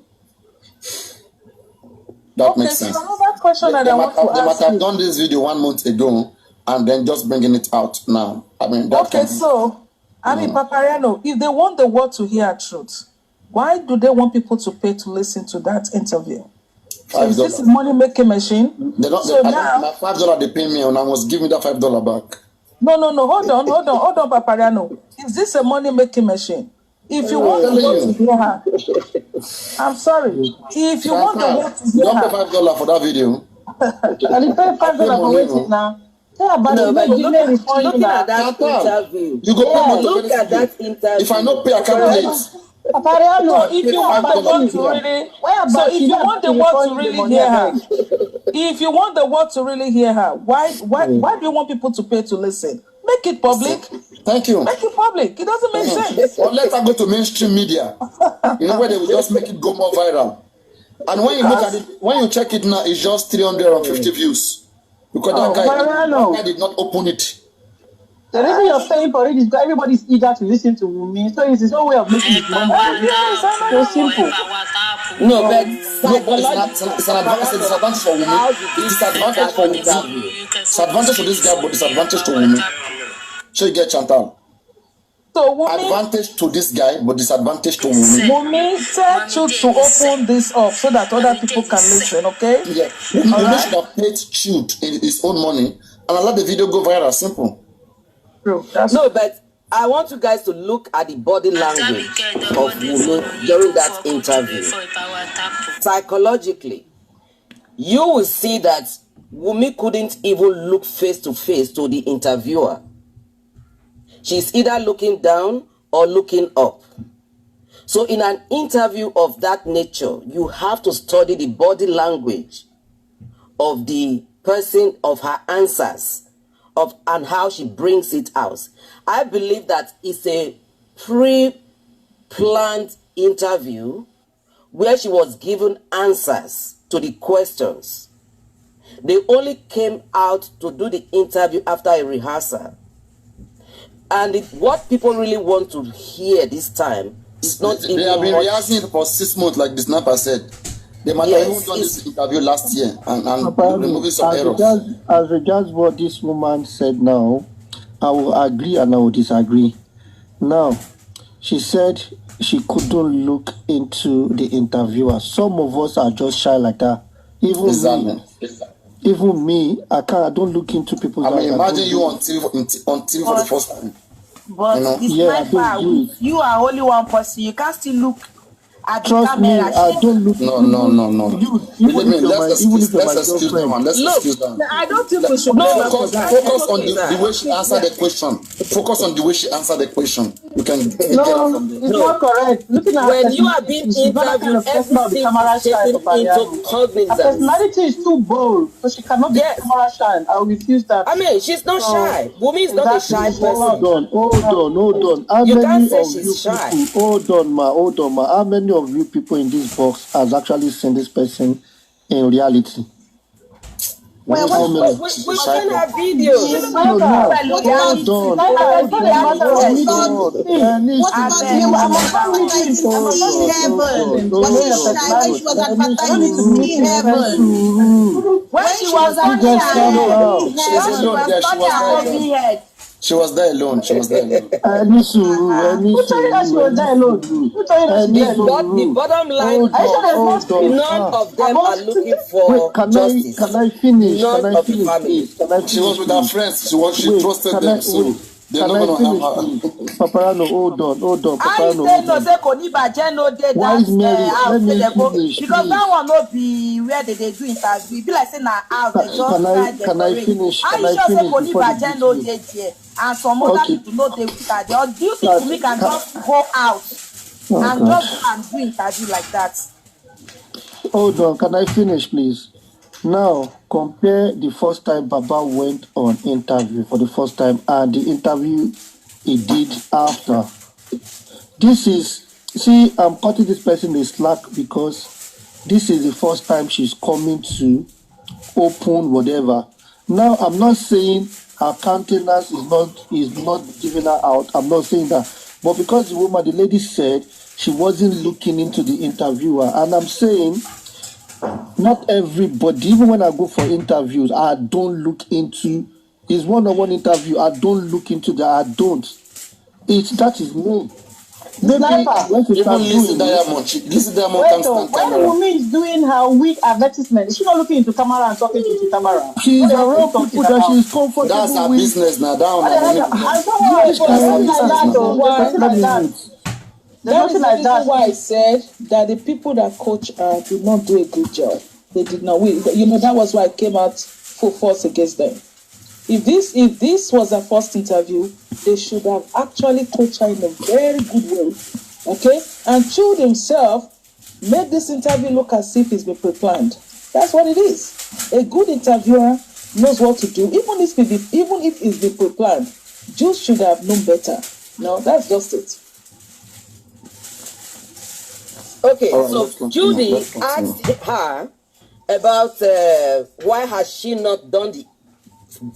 That makes sense. Another question that I want to ask they might have done this video 1 month ago and then just bringing it out now. I mean, that Papayano, if they want the world to hear truth, why do they want people to pay to listen to that interview? So is this a money-making machine? Now $5 they pay me and I must give me that $5 back. No. Hold on, Papayano. Is this a money-making machine? If you want the world to hear her, I'm sorry. If you want the world to hear her, don't pay $5 for that video. And you pay $5 for waiting now. Looking at that interview. You go pay look at that interview. If I not pay, I can't relate. If you want the world to really hear her, if you want the world to really hear her, why do you want people to pay to listen? Make it public. Thank you. Make it public. It doesn't make sense. Or let her go to mainstream media. Where they will just make it go more viral. And when you look at it, when you check it now, it's just 350 views. Because that guy did not open it. The reason you're paying for it is because everybody's eager to listen to Wunmi. So it's his own way of making his money. So simple. No, but it's an advantage for Wunmi. It's disadvantage for Wunmi. It's advantage for this guy, but disadvantage to Wunmi. So you get Chantal. So Wunmi, advantage to this guy, but disadvantage to Wunmi. Wunmi said to open this up so that other people can listen, okay? Yeah. Wunmi should have paid Chute in his own money and let the video go viral. Simple. No, but I want you guys to look at the body language of Wunmi during that interview. Psychologically, you will see that Wunmi couldn't even look face to face to the interviewer. She's either looking down or looking up. So in an interview of that nature, you have to study the body language of the person, of her answers, and how she brings it out. I believe that it's a pre-planned interview where she was given answers to the questions. They only came out to do the interview after a rehearsal. And what people really want to hear this time is not They have been rehearsing for 6 months, like the snapper said. They might have even done this interview last year and removing some errors. As regards what this woman said now, I will agree and I will disagree. Now, she said she couldn't look into the interviewer. Some of us are just shy like that. Even me, I don't look into people's eyes. I mean, imagine you on TV for the first time. But you are only one person. You can't still look at the camera. Me, I don't look. No. Let's excuse them. I don't think we should focus on the way she answered the question. Focus on the way she answered the question. You can get no, it's not correct. Looking at when you are being interviewed, everything is taken into cognizance. Her personality is too bold, so she cannot be camera shy. I will refuse that. I mean, she's not shy. Wunmi is not a shy person. Hold on. You can't say she's shy. Hold on, ma. How many of you people in this box has actually seen this person in reality? We send her videos. Hold on. She was there alone. The bottom line, none of them are looking for justice. Can I finish? None of the family. She was with her friends. She trusted them. So they're not going to have her. Paparano, hold on. Wise Mary, let me finish. Because that one not be where they do interview. Be like saying na house they just can I finish? How you sure say Konibaje no dey there and some other people no dey with her? Or do you think we can just go out and just do interview like that? Hold on, can I finish, please? Now, compare the first time Baba went on interview for the first time and the interview he did after. I'm cutting this person a slack because this is the first time she's coming to open whatever. Now, I'm not saying her countenance is not giving her out. I'm not saying that. But because the lady said she wasn't looking into the interviewer, and I'm saying not everybody, even when I go for interviews, I don't look into, it's one-on-one interview, I don't look into that, I don't. That is me. Even Lizzie Diamond can stand camera. When Wunmi is doing her week advertisement, is she not looking into camera and talking to the camera? She's around people that she's comfortable That's her with. business now. That is the reason why I said that the people that coach her did not do a good job. They did not. That was why I came out full force against them. If this was a first interview, they should have actually coached her in a very good way, okay? And Chu himself made this interview look as if it's been pre-planned. That's what it is. A good interviewer knows what to do, even if it's been pre-planned. Chu should have known better. No, that's just it. Okay, so Judy asked her about why has she not done the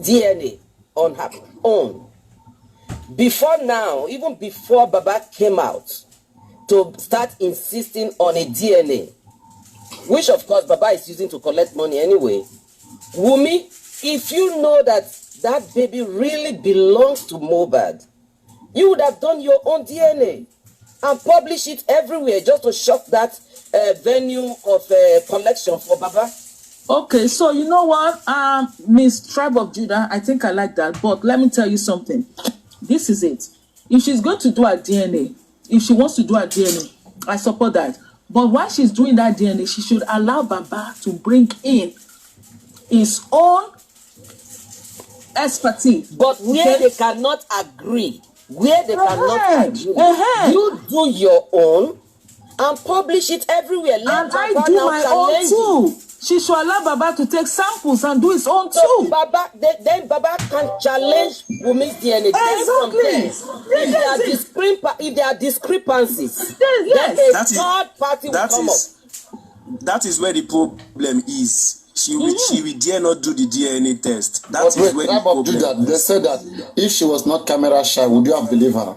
DNA on her own. Before now, even before Baba came out to start insisting on a DNA, which of course Baba is using to collect money anyway. Wunmi, if you know that baby really belongs to Mohbad, you would have done your own DNA and publish it everywhere just to shock that venue of collection for Baba. Okay, so you know what, Miss Tribe of Judah, I think I like that, but let me tell you something. This is it. If she's going to do her DNA, if she wants to do her DNA, I support that. But while she's doing that DNA, she should allow Baba to bring in his own expertise. But where they cannot agree, you do your own and publish it everywhere. Let and I do my own too. She should allow Baba to take samples and do his own too. Then Baba can challenge Wunmi's DNA. Exactly. If there are discrepancies, yes. then a third party will come up. That is where the problem is. She will dare not do the DNA test. That is where the problem is. They said that if she was not camera shy, would you have believed her?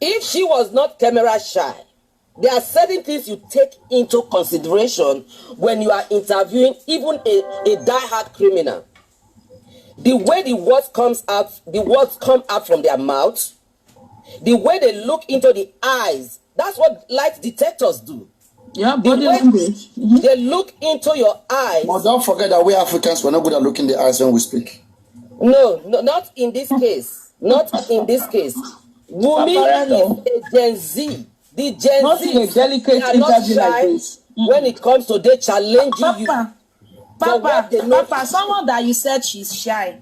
If she was not camera shy, there are certain things you take into consideration when you are interviewing even a die-hard criminal. The way the words come out from their mouth, the way they look into the eyes, that's what lie detectors do. Yeah, body language. They look into your eyes. But don't forget that we Africans, we're not good at looking the eyes when we speak. No, not in this case. Not in this case. Wunmi is a Gen Z. The Gen not Z in a delicate are not interview shy like this. when it comes to they challenging you. Papa, someone that you said she's shy.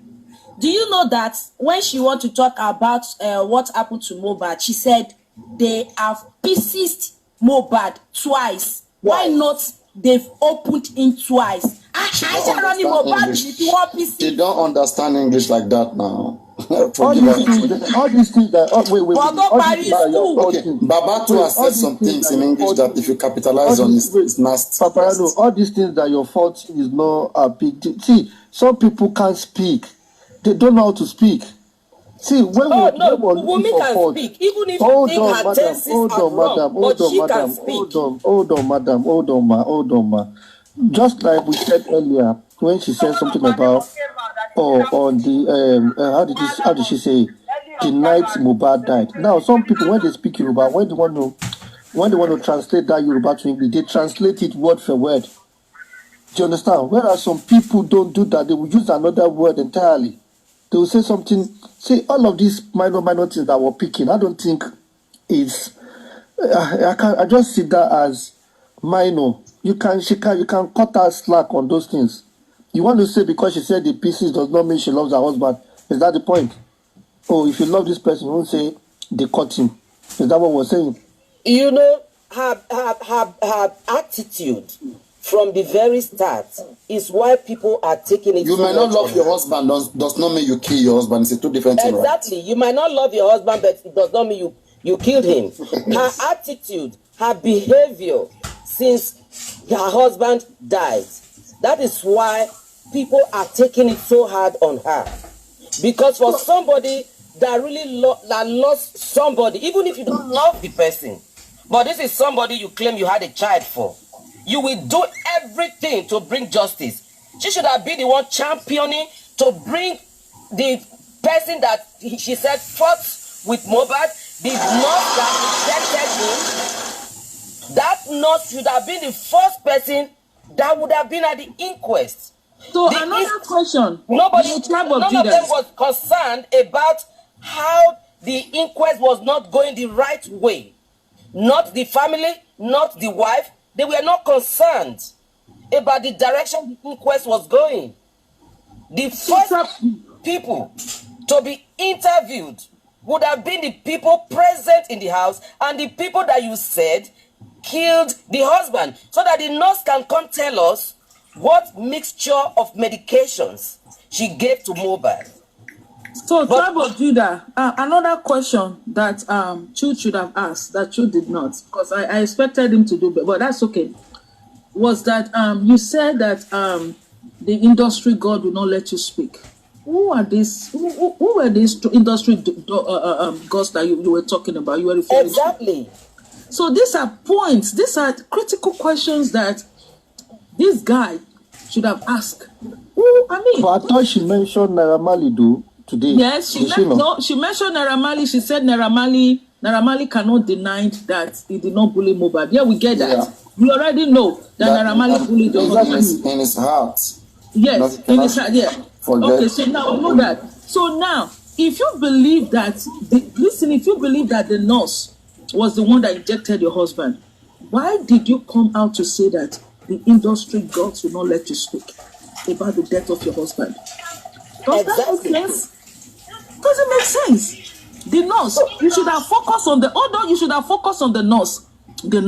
Do you know that when she want to talk about what happened to Mohbad, she said they have pieces Mohbad twice. Why not they've opened in twice? They don't understand English like that now. all these things that okay, Baba too has said some things in English that if you capitalize on it's nasty. Paparano, all these things that your fault is not a big deal. See, some people can't speak. They don't know how to speak. See, when Wunmi can speak, even if you think her tenses are wrong, but she can speak. Hold on, ma. Just like we said earlier, when she said something about on the how did she say the night Mohbad died. Now some people when they speak Yoruba, when they want to translate that Yoruba to English, they translate it word for word. Do you understand? Whereas some people don't do that, they will use another word entirely. They will say something. See, all of these minor things that we're picking, I don't think it's. I just see that as minor. You can cut her slack on those things. You want to say because she said the pieces does not mean she loves her husband. Is that the point? Oh, if you love this person, you won't say they cut him. Is that what we're saying? You know, her attitude from the very start is why people are taking it. You might not love your husband, does not mean you kill your husband. It's two different things. Exactly. Right? You might not love your husband, but it does not mean you killed him. Her attitude, her behavior since her husband died, that is why people are taking it so hard on her. Because for somebody that really lost somebody, even if you don't love the person, but this is somebody you claim you had a child for, you will do everything to bring justice. She should have been the one championing to bring the person that she said fought with Mohbad, the nurse that injected him. That nurse should have been the first person that would have been at the inquest. So another question. None of them was concerned about how the inquest was not going the right way. Not the family, not the wife. They were not concerned about the direction the inquest was going. The first people to be interviewed would have been the people present in the house and the people that you said killed the husband, so that the nurse can come tell us what mixture of medications she gave to Mohbad. So, Tribe of Judah, another question that Chu should have asked that Chu did not, because I expected him to do, but that's okay, was that you said that the industry god will not let you speak. Who are these? Who were these industry gods that you were talking about? You were referring exactly. To? So these are points. These are critical questions that this guy should have asked. Who? I mean, but I thought she mentioned Naira Marley today. Yes, she mentioned Naira Marley. She said Naira Marley cannot deny that he did not bully Mohbad. Yeah, we get that. Yeah. We already know that Naira Marley bullied the husband. In his heart. Yes, in his heart. Yeah. Okay, so now we know that. So now, if you believe that, if you believe that the nurse was the one that injected your husband, why did you come out to say that the industry gods will not let you speak about the death of your husband? Does that make sense? Does it make sense? The nurse, you should have focused on the nurse. The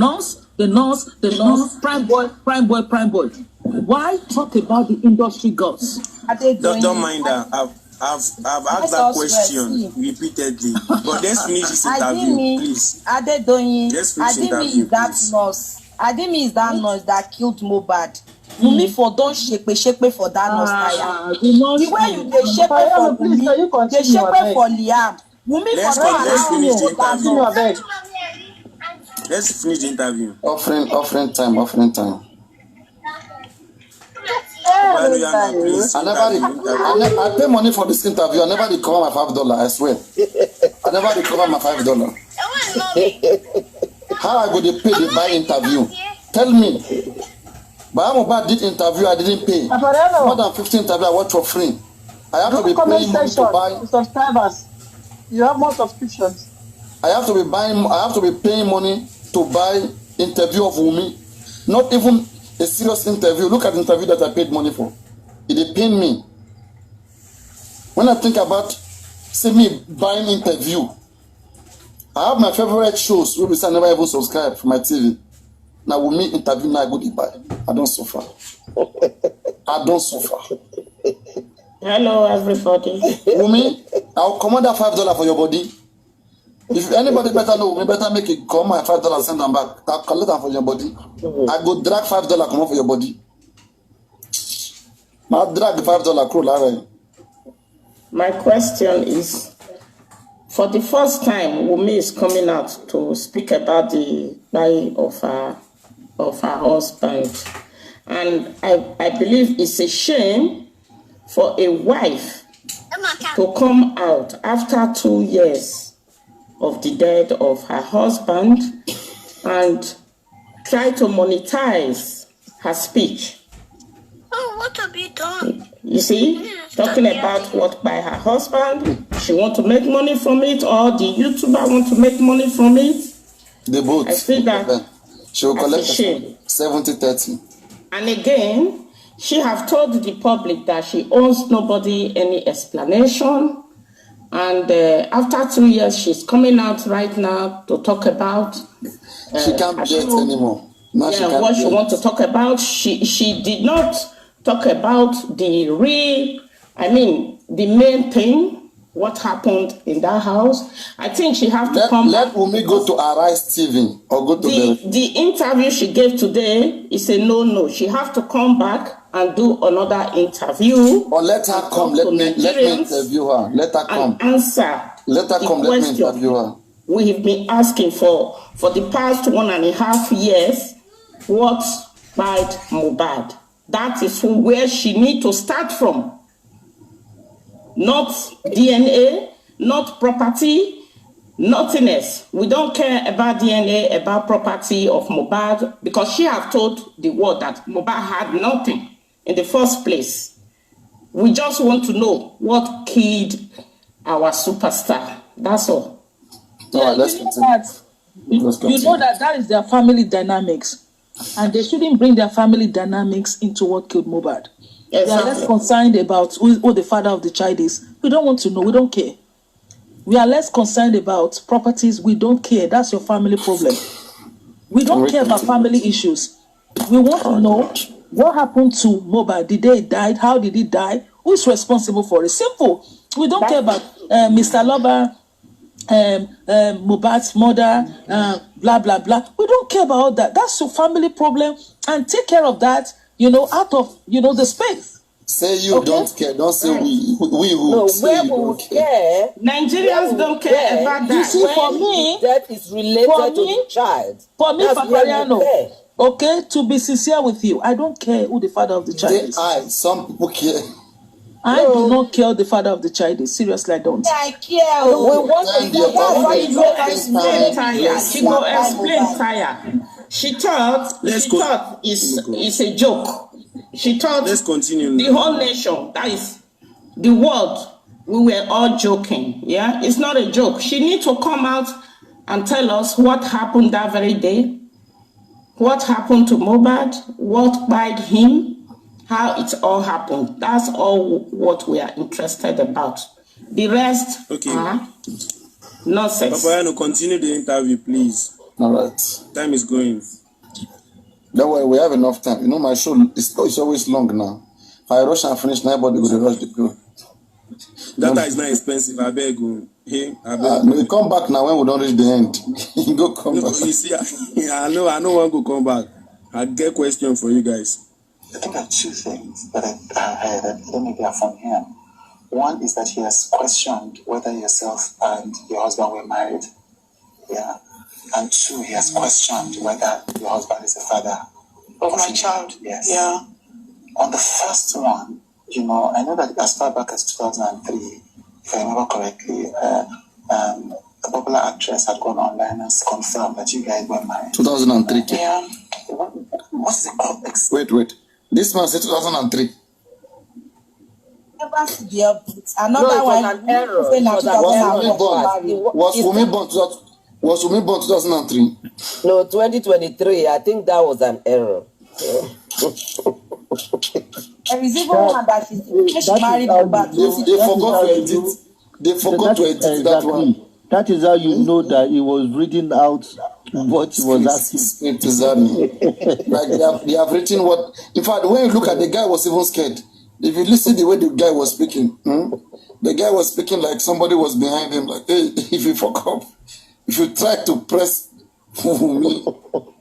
nurse, prime boy. Why talk about the industry gods? Don't mind that. I've asked that question repeatedly. But let's finish this interview, please. Let's finish the interview, please. Ademi is that nurse that killed Mohbad. Wunmi for don shepe for that nurse. The way you dey shepe for Wunmi, dey shepe for Liam. Wunmi for don allow you. Let's finish the interview. Offering time. Please. I pay money for this interview. I never recover my $5. I swear. I never recover my $5. How I go to pay the buy interview? Tell me. But Mohbad did interview, I didn't pay. More than 15 interview I watch for free. I have to be paying money to buy subscribers. You have more subscriptions. I have to be paying money to buy interview of Wunmi. Not even a serious interview. Look at the interview that I paid money for. It pained me. When I think about me buying interview, I have my favorite shows which I never even subscribe for my TV. Now Wunmi interview, now I go to buy. I don't suffer. I don't suffer. Hello, everybody. Wunmi, I'll command that $5 for your body. If anybody better know, we better make it come my $5 and send them back. I'll collect them for your body. I go drag $5 come on for your body. I'll drag the $5 crew. My question is, for the first time, Wunmi is coming out to speak about the dying of her husband. And I believe it's a shame for a wife to come out after 2 years of the death of her husband and try to monetize her speech. Oh, what have you done? You see, talking about what by her husband, she want to make money from it, or the YouTuber want to make money from it. They both. I see that she will collect 70-30. And again, she have told the public that she owes nobody any explanation. And after 2 years, she's coming out right now to talk about. She can't get anymore. Now what she wants to talk about. She did not talk about the main thing, what happened in that house. I think she have to come. Let Wunmi go to Arise TV or go to the interview she gave today is a no. She have to come back and do another interview. Or let her come. Let me interview her. Let her come. And answer. Let her come. Let me interview her. We have been asking for the past 1.5 years. What bite Mohbad? That is where she need to start from. Not DNA, not property, nothing else. We don't care about DNA, about property of Mohbad, because she have told the world that Mohbad had nothing in the first place. We just want to know what killed our superstar. That's all. Yeah, you know that is their family dynamics. And they shouldn't bring their family dynamics into what killed Mohbad. Exactly. They are less concerned about who the father of the child is. We don't want to know. We don't care. We are less concerned about properties. We don't care. That's your family problem. We don't care about family issues. We want to know what happened to Mohbad. The day he died, how did he die? Who is responsible for it? Simple. We don't care about Mr. Aloba, Mohbad's mother, blah, blah, blah. We don't care about all that. That's your family problem. And take care of that, out of, the space. Say you don't care. Don't say we who. No, say where you we don't care. Nigerians don't care about that. You see, for me, that is related to the child. For me, Papariano, okay, to be sincere with you, I don't care who the father of the child is. Some people care. I do not care who the father of the child is. Seriously, I don't. I care. We want to explain Taya. She go explain Taya. She thought it's a joke. She thought let's continue the whole nation, that is the world, we were all joking. Yeah, it's not a joke. She needs to come out and tell us what happened that very day, what happened to Mohbad, what bite him, how it all happened. That's all what we are interested about. The rest nonsense. Papa, continue the interview, please. All right. Time is going. Don't worry, we have enough time. My show is always long now. If I rush and finish, nobody will rush the crew. Data is not expensive. I beg you. We come back now when we don't reach the end. You go come back. You see, I know one go come back. I get question for you guys. I think I have two things that I heard, and maybe are from him. One is that he has questioned whether yourself and your husband were married. Yeah. And two, he has questioned whether your husband is the father of my child. Yes. Yeah. On the first one, you know, I know that as far back as 2003, if I remember correctly, a popular actress had gone online and confirmed that you guys were married. 2003. Yeah. What's the context? Wait. This man said 2003. Another one. Was Wunmi born 2003? No, 2023. I think that was an error. There is even one that she married Mohbad. They forgot to edit that one. That is how you know that he was reading out what he was asking. Like they have written what. In fact, when you look at the guy was even scared. If you listen the way the guy was speaking, the guy was speaking like somebody was behind him. Like, hey, if you fuck up, if you try to press me,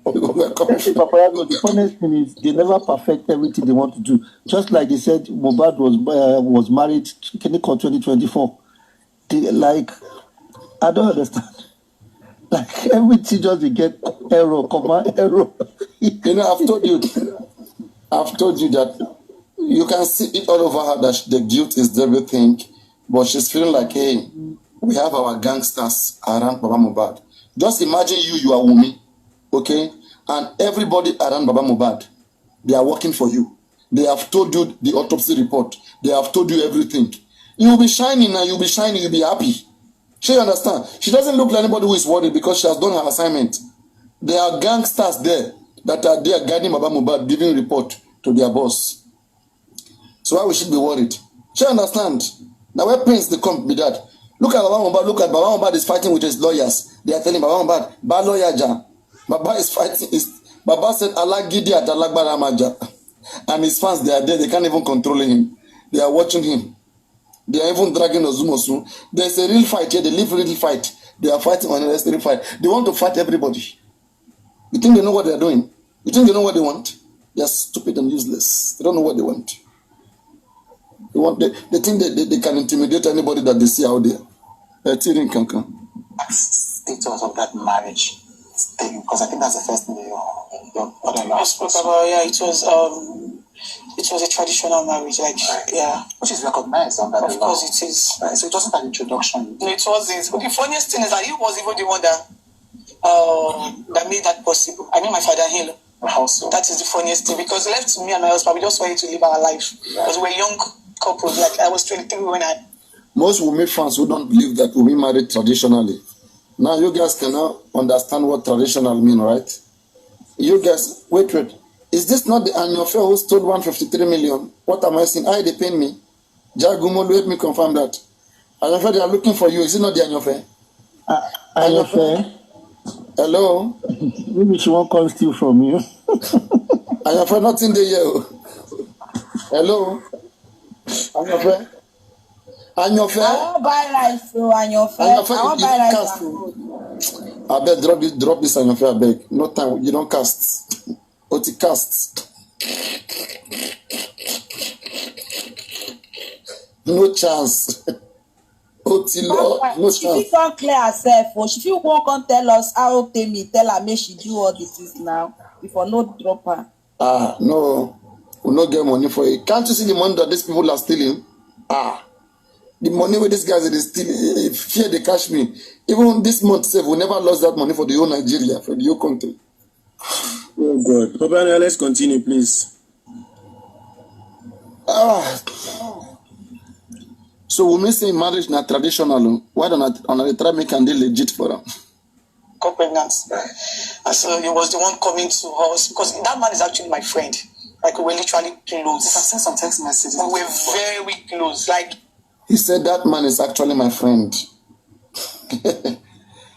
the funniest thing is they never perfect everything they want to do. Just like they said, Mohbad was married. Can you call 2024? Like, I don't understand. Like everything just they get error, error. You know, I've told you that you can see it all over her that the guilt is everything, but she's feeling like, hey, we have our gangsters around Baba Mohbad. Just imagine you are Wunmi, okay, and everybody around Baba Mohbad, they are working for you. They have told you the autopsy report. They have told you everything. You will be shining and you'll be shining. You'll be happy. She understand. She doesn't look like anybody who is worried because she has done her assignment. There are gangsters there that are there guiding Baba Mohbad, giving report to their boss. So why we should be worried? She understand. Now where Prince they come with that? Look at Baba Mohbad. Look at Baba Mohbad is fighting with his lawyers. They are telling Baba Mohbad, bad lawyer ja. Baba is fighting. Baba said Allah Gidi at Alagbara Maja. And his fans, they are there. They can't even control him. They are watching him. They are even dragging Ozumosu. There's a real fight here. They live real fight. They are fighting on a real fight. They want to fight everybody. You think they know what they are doing? You think they know what they want? They are stupid and useless. They don't know what they want. They think they can intimidate anybody that they see out there. Status of that marriage thing, because I think that's the first thing your it was a traditional marriage, like yeah, which is recognized under the law. Of course, it is. Right. So it wasn't an introduction. No, it wasn't. But the funniest thing is that he was even the one that made that possible. I mean, my father-in-law. How so? That is the funniest thing, because left me and my husband, we just wanted to live our life because we were young couples. Like I was 23 when I. Most Wunmi fans who don't believe that Wunmi married traditionally. Now you guys cannot understand what traditional mean, right? You guys, wait. Is this not the Anyofe who stole 153 million? What am I saying? They pay me. Jagumo, let me confirm that. Anyofe, they are looking for you. Is it not the Anyofe? Anyofe? Hello? Maybe she won't come steal from you. Anyofe, not in the year. Hello? Anyofe? Anyofe? I won't buy rice, so Anyofe. I won't buy rice. I beg, drop this Anyofe, I beg. No time, you don't cast. Oti cast. No chance. Oti law, no chance. She can't clear herself. She feel won't tell us how tell her make she do all this is now before no drop her. No. We no get money for it. Can't you see the money that these people are stealing? The money where these guys are stealing, fear they catch me. Even this month, we never lost that money for the whole Nigeria, for the whole country. Oh God. Papa, let's continue, please. So Wunmi say marriage not traditional. Why don't I try make and legit for them? Got pregnant. And so he was the one coming to us because that man is actually my friend. Like we were literally close. I've seen some text messages. We were very close. Like he said that man is actually my friend.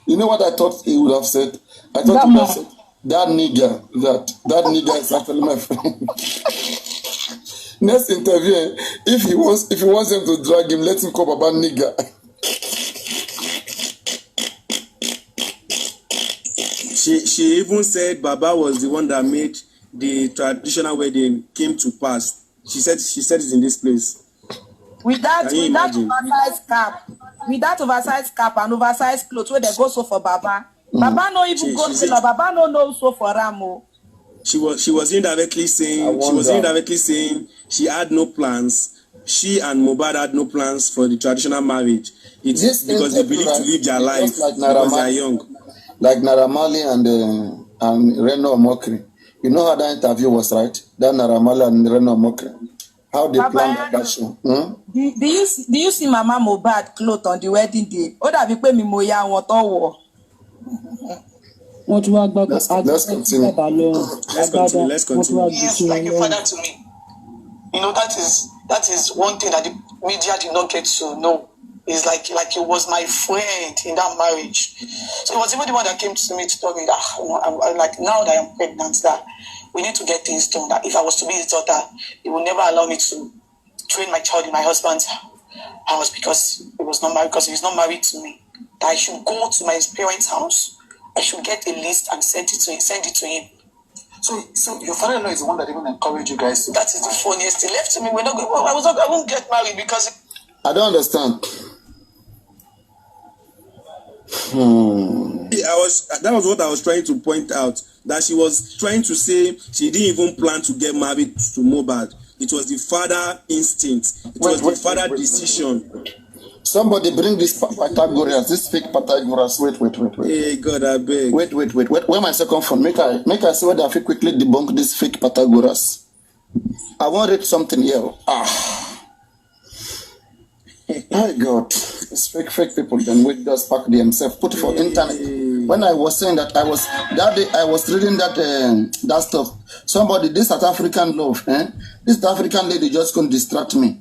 You know what I thought he would have said? I thought he would have said that nigga is actually my friend. Next interview, if he wants them to drag him, let him call Baba nigga. She even said Baba was the one that made the traditional wedding came to pass. She said it in this place. With that oversized cap and oversized clothes where they go so for Baba. Baba no even go to Baba no so for Ramo. she was indirectly saying she had no plans. She and Mohbad had no plans for the traditional marriage. It's because they believe to live their life because they are young. Like Naira Marley and Reno Omokri. You know how that interview was, right? That Naira Marley and Reno Omokri. How they planned that show. Do you see Mama Mohbad clothes on the wedding day? Ó dàbí pé mi mo ya wọn tó wọ̀. Let's continue. Let's continue. He is like a father to me. You know, that is one thing that the media did not get to know. It's like he was my friend in that marriage. So it was even the one that came to me to tell me that I'm like, now that I'm pregnant, that we need to get things done. That if I was to be his daughter, he would never allow me to train my child in my husband's house because he was not married, because he's not married to me. That I should go to my parents' house, I should get a list and send it to him. So your father-in-law is the one that even encouraged you guys to. That is the funniest. He left to me. I won't get married because. I don't understand. That was what I was trying to point out. That she was trying to say she didn't even plan to get married to Mohbad. It was the father instinct. It was the father decision. Somebody bring this Pythagoras, this fake Pythagoras. Wait. Hey God, I beg. Wait. Where my second phone? Make I see whether I feel quickly debunk this fake Pythagoras. I want to read something here. My God, it's fake people. Then we just pack themselves, put it for internet. When I was saying that, I was reading that stuff. Somebody, this South African love, this South African lady just couldn't distract me.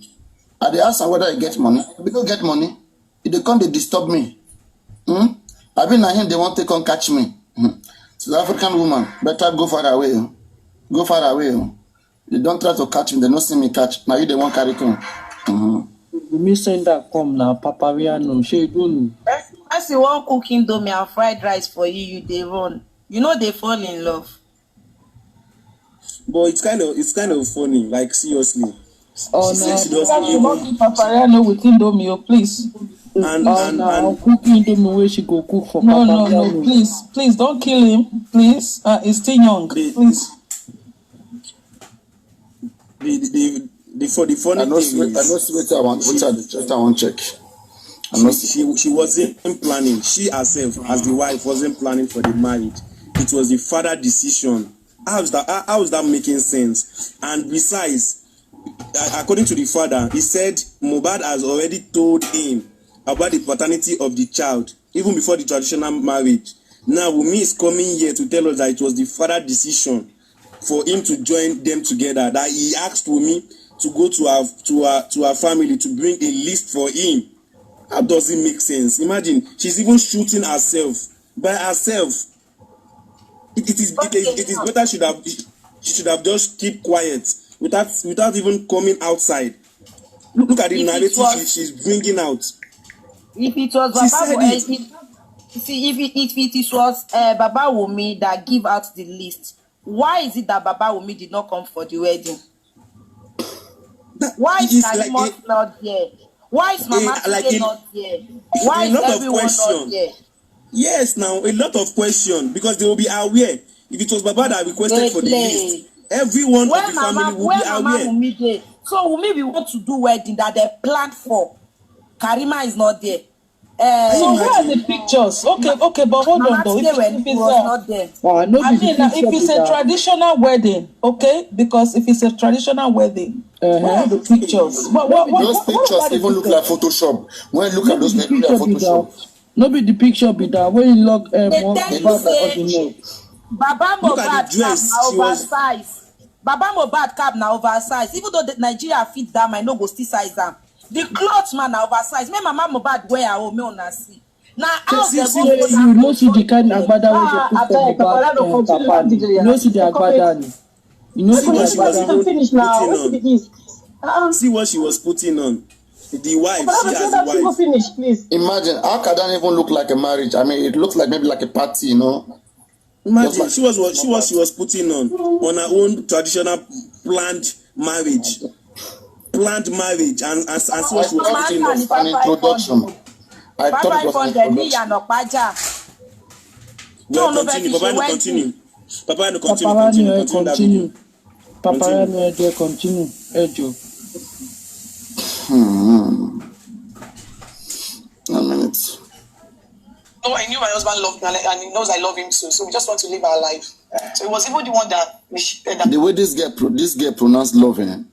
I they ask her whether I get money. We don't get money. If they come, they disturb me. I been him, they won't take on catch me. South African woman, better go far away. Go far away. They don't try to catch me. They don't see me catch. Now you they won't carry come. Me send that come now, Papariano. She don't. As you want cooking indomie and fried rice for you they run. You know they fall in love. But it's kind of funny. Like seriously. Oh she no! She doesn't even Papariano with indomie, please. And cooking indomie where she go cook for Papariano. No, please don't kill him, please. He's still young, please. The funny thing is, I want check. She wasn't planning. She herself, as the wife, wasn't planning for the marriage. It was the father decision. How is that making sense? And besides, according to the father, he said Mohbad has already told him about the paternity of the child even before the traditional marriage. Now Wunmi is coming here to tell us that it was the father decision for him to join them together. That he asked Wunmi to go to her family to bring a list for him. How does it make sense? Imagine she's even shooting herself by herself. It is better she should have just keep quiet without even coming outside. Look at the narrative she's bringing out. If it was if it was Baba Wunmi that give out the list, why is it that Baba Wunmi did not come for the wedding? Why is Karimo not here? Why is Mama Tunde not here? Why is everyone not here? Yes, now a lot of questions because they will be aware. If it was Baba that requested for the list, everyone of the family will be aware. So Wunmi we want to do wedding that they planned for. Karima is not there. So where are the pictures? Okay, but hold on though. If it's a traditional wedding, okay, because if it's a traditional wedding, where are the pictures? Those pictures even look like Photoshop. When you look at those pictures, like Photoshop. Nobody the picture be that when you log Baba Mohbad cap na oversize. Baba Mohbad cap na oversize. Even though the Nigeria fit that, I no go still size them. The clothes man na oversize. Me Mama Mohbad wear her own, me una see. Now how they go? You no see the kind agbada wey they put for Mohbad papa. You no see the agbada. You no see the agbada. Finish now. See what she was putting on. The wife, she has a wife. Finish, please. Imagine how can that even look like a marriage? I mean, it looks like maybe like a party, you know. Imagine she was putting on her own traditional planned marriage, and see what she was putting on. An introduction. I thought it was an introduction. Continue. Papa, no continue that video. Papa, no continue. A minute. No, I knew my husband loved me and he knows I love him too. So we just want to live our life. So it was even the one that the way this girl pronounced loving.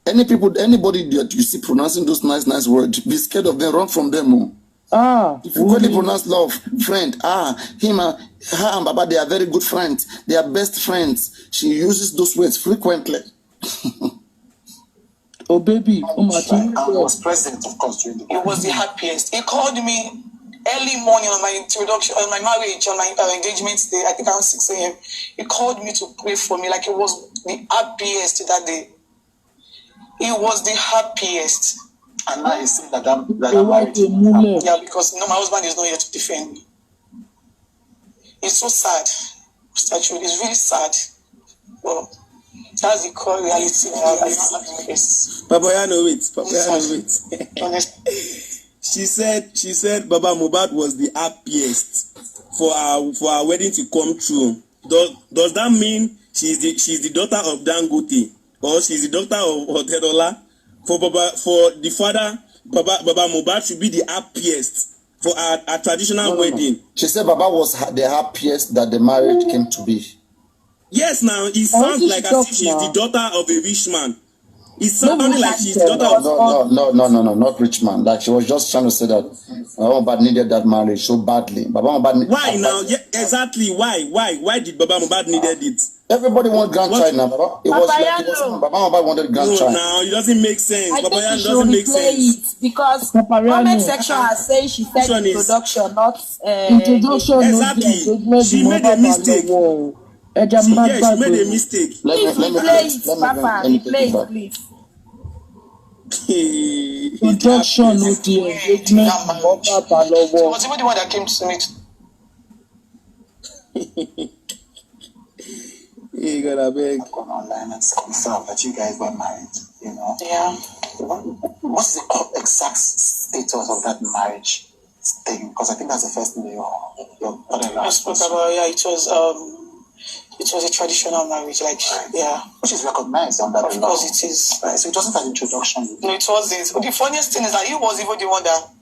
Anybody that you see pronouncing those nice words, be scared of them, run from them. If you really pronounce love, friend, him, her and Baba, they are very good friends. They are best friends. She uses those words frequently. Oh baby, I was present, of course, during the It was the happiest. He called me early morning on my introduction, on my marriage, on my engagement day, I think around 6 a.m. He called me to pray for me, like it was the happiest that day. He was the happiest. And now you see that marriage. Yeah, because my husband is not here to defend me. It's so sad. It's really sad. Well, that's the core reality of our life. Papa, no wait. She said Baba Mohbad was the happiest for our wedding to come true. Does that mean she's the daughter of Dangote or she's the daughter of Otedola? For the father, Baba Mohbad should be the happiest for a traditional wedding. No. She said Baba was the happiest that the marriage came to be. Yes, now it sounds like as if she's the daughter of a rich man. It's sounding like she's the daughter of... No, not rich man. Like she was just trying to say that Baba Mohbad needed that marriage so badly. Why now? Yeah, exactly. Why did Baba Mohbad needed it? Everybody wants grandchild now, Baba. Baba Mohbad wanted grandchild. No, it doesn't make sense. I think she should replay it because comment section has said she said introduction, not introduction. Exactly. She made a mistake. She made a mistake. Let me play it, Papa. Replay it, please. Introduction, no the engagement. It was even the one that came to meet. You gotta beg. I've gone online and confirmed that you guys were married, you know? Yeah. What's the exact status of that marriage thing? Because I think that's the first thing your brother-in-law spoke about. Yeah, it was a traditional marriage, like, yeah. Which is recognized on that Of course it is. Right, so it wasn't an introduction. No, it wasn't. The funniest thing is that he was even the one that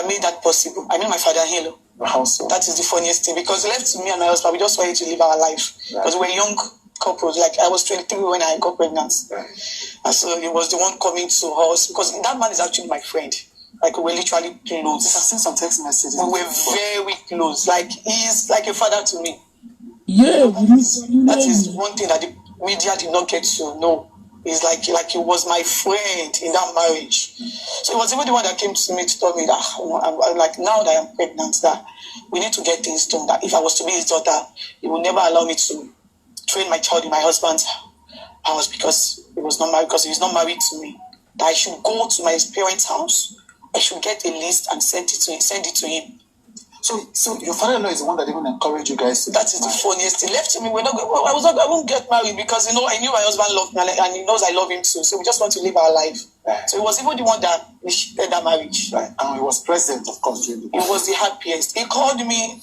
made that possible. I mean, my father-in-law. How so? That is the funniest thing, because left to me and my husband, we just wanted to live our life. Because we're young couples. Like, I was 23 when I got pregnant. Right. And so he was the one coming to us, because that man is actually my friend. Like, we were literally close. I've seen some text messages. We were very close. Like, he's like a father to me. Yeah, that is one thing that the media did not get to know. It's like he was my friend in that marriage. So it was even the one that came to me to tell me that I'm like, now that I'm pregnant, that we need to get things done. That if I was to be his daughter, he would never allow me to train my child in my husband's house because he was not married, because he's not married to me. That I should go to my parents' house, I should get a list and send it to him. So your father-in-law is the one that even encouraged you guys to That is the funniest thing. Left to me, I won't get married because I knew my husband loved me and he knows I love him too. So we just want to live our life. Right. So it was even the one that initiated that marriage. Right. And he was present, of course, during the He was the happiest. He called me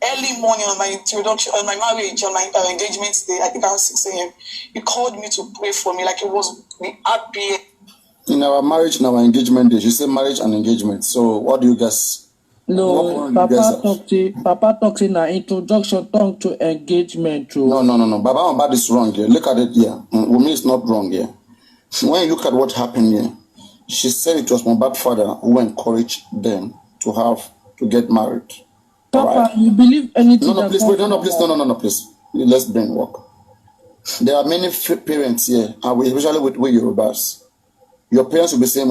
early morning on my introduction, on my marriage, on my engagement day, I think around 6 a.m. He called me to pray for me, like it was the happiest. In our marriage, in our engagement day, she said marriage and engagement. So what do you guys? No, Papa talks in an introduction tongue to engagement. Too. No. Baba Mohbad is wrong here. Look at it here. Wunmi is not wrong here. When you look at what happened here, she said it was Mohbad's father who encouraged them to get married. Papa, right? You believe anything? No, please wait. No, please. Let's brain work. There are many parents here, especially with Yorubas. Your parents will be saying,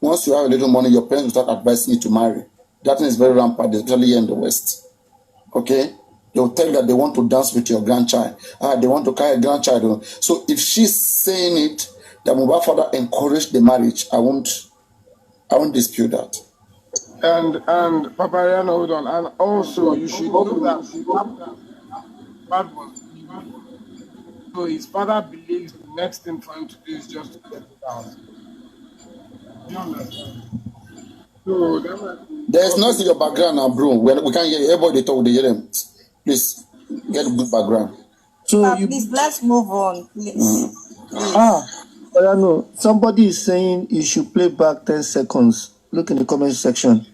once you have a little money, your parents will start advising you to marry. That is very rampant, especially here in the West. Okay? They will tell you that they want to dance with your grandchild. They want to carry a grandchild. So if she's saying it, that Mohbad's father encouraged the marriage, I won't dispute that. And Papa Riano, hold on. And also, you should know that Mohbad was leaving. So his father believes the next thing for him to do is just to get it out. You understand? There's noise in your background now, bro. We can't hear you. Everybody talk, they hear them. Please, get a good background. So please, let's move on, please. But I know somebody is saying you should play back 10 seconds. Look in the comment section.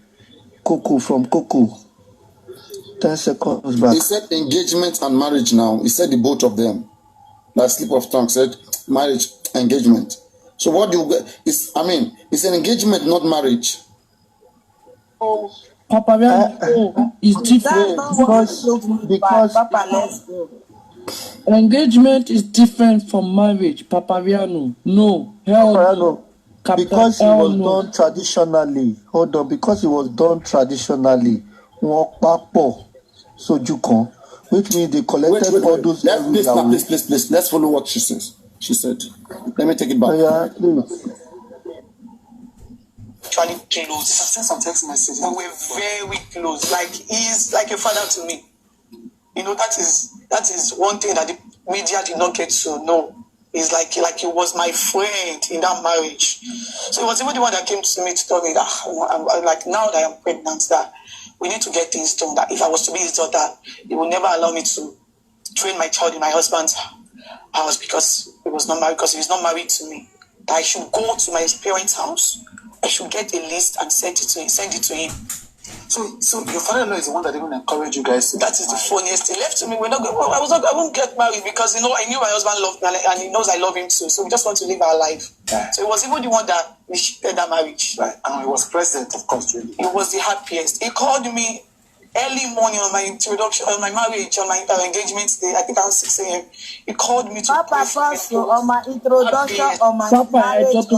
Coco from Coco. 10 seconds back. He said engagement and marriage now. He said the both of them. That slip of tongue said marriage, engagement. So what do you get? It's an engagement, not marriage. Papa, is different because Papa, let's go. Engagement is different from marriage. Papaviano, no. Papaviano, because it was done traditionally. Hold on, because it was done traditionally. Which means they collected all those. Please. Let's follow what she says. She said, let me take it back. Yeah, please. Actually close. I sent some text messages. We were very close. Like he's like a father to me. You know, that is one thing that the media did not get to know. It's like he was my friend in that marriage. So it was even the one that came to me to tell me that I'm like, now that I'm pregnant, that we need to get things done. That if I was to be his daughter, he would never allow me to train my child in my husband's house because he was not married, because he's not married to me. That I should go to my parents' house. I should get a list and send it to him. So your father-in-law is the one that even encouraged you guys to. That is the funniest thing. Left to me, I won't get married because I knew my husband loved me and he knows I love him too. So we just want to live our life. Yeah. So it was even the one that initiated that marriage. Right, and he was present, of course. Really. He was the happiest. He called me early morning on my introduction, on my marriage, on my engagement day. I think around 6 a.m. He called me to Papa first on my introduction, on my Papa, marriage. He said it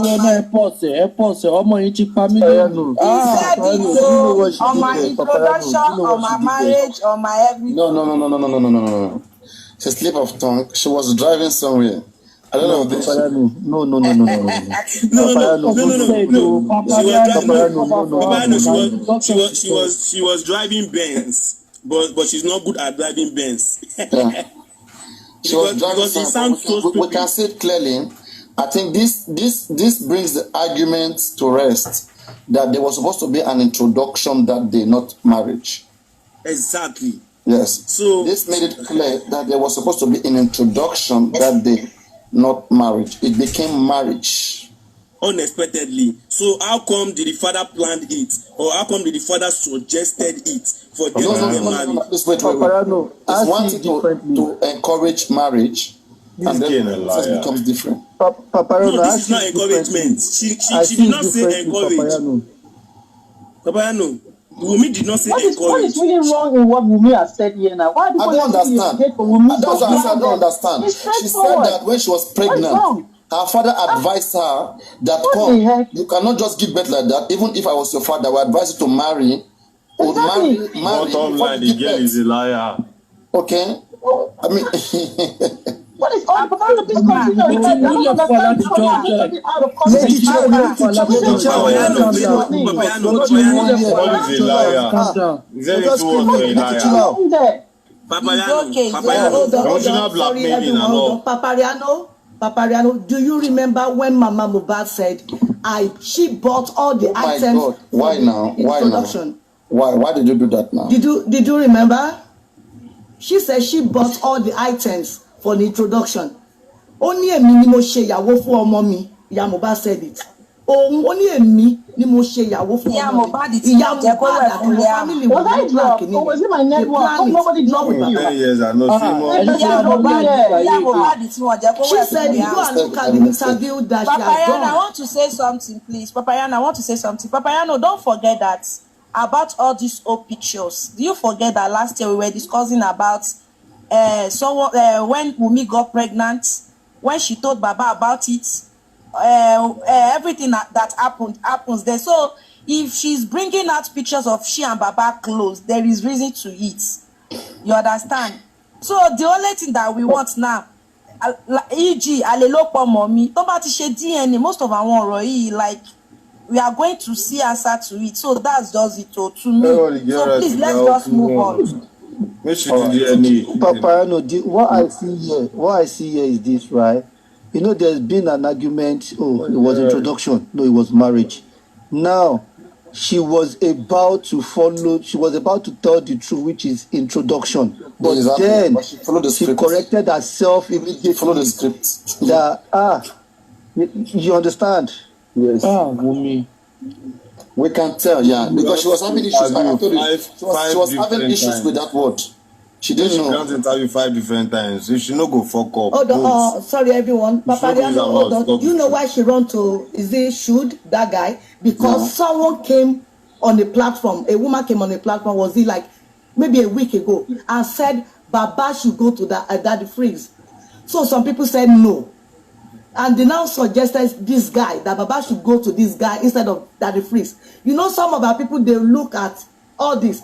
on my introduction, on my marriage, on my everything. No. It's a slip of tongue. She was driving somewhere. I don't know this. She was driving Benz, but she's not good at driving Benz. Yeah. She was driving. We can say it clearly. I think this brings the argument to rest that there was supposed to be an introduction that day, not marriage. Exactly. Yes. So this made it clear that there was supposed to be an introduction that day, not marriage. It became marriage. Unexpectedly. So how come did the father plan it? Or how come did the father suggested it for them to get married? Wait. It's one thing to encourage marriage, and then it becomes different. This is not encouragement. She did not say encourage. Papayano, Wunmi did not say encourage. What is really wrong in what Wunmi has said here now? Why I don't understand. That's what I said. I don't understand. She said that when she was pregnant, her father advised her that you cannot just give birth like that. Even if I was your father, I would advise you to marry. Marry. The girl is a liar. Okay. I mean, what is all about? Please continue. Papariano, do you remember when Mama Mohbad said she bought all the items? God. Why now? Why did you do that now? Did you remember? She said she bought all the items for the introduction. Only a minimum ìyàwó fún ọmọ mi. Ìyá Mohbad said it. Only a minimum ìyàwó fún ọmọ mi. Ìyá Mohbad and the family was I drunk? Or was it my network? Nobody dropped me. 10 years I not see more. She said you go and look at the interview that she has done. I want to say something, please. Papayana, I want to say something. Papayano, don't forget that about all these old pictures. Do you forget that last year we were discussing about when Wunmi got pregnant, when she told Baba about it, everything that happens there. So if she's bringing out pictures of she and Baba close, there is reason to it. You understand? So the only thing that we want now, e.g. Alelopo mommy, tó bá ti ṣe DNA, most of our ọ̀rọ̀ like we are going to see answer to it. So that's just it to me. So please let's just move on. Papa, what I see here is this, right? You know, there's been an argument. Oh, it was introduction. No, it was marriage. Now, she was about to tell the truth, which is introduction. But exactly. then But she corrected herself immediately. Follow the script. That you understand? Yes. Wunmi. We can tell, because she was having issues. I told you, she was having issues with that word. She didn't know. She grant interview 5 different times. If she no go fuck up. Hold on, sorry everyone. Papariano, hold on. Do you know why she run to, is it Should, that guy? Because someone came on a platform, a woman came on a platform, was it like maybe a week ago, and said Baba should go to that Daddy Freeze. So some people said no. And they now suggested this guy, that Baba should go to this guy instead of Daddy Freeze. You know, some of our people, they look at all this.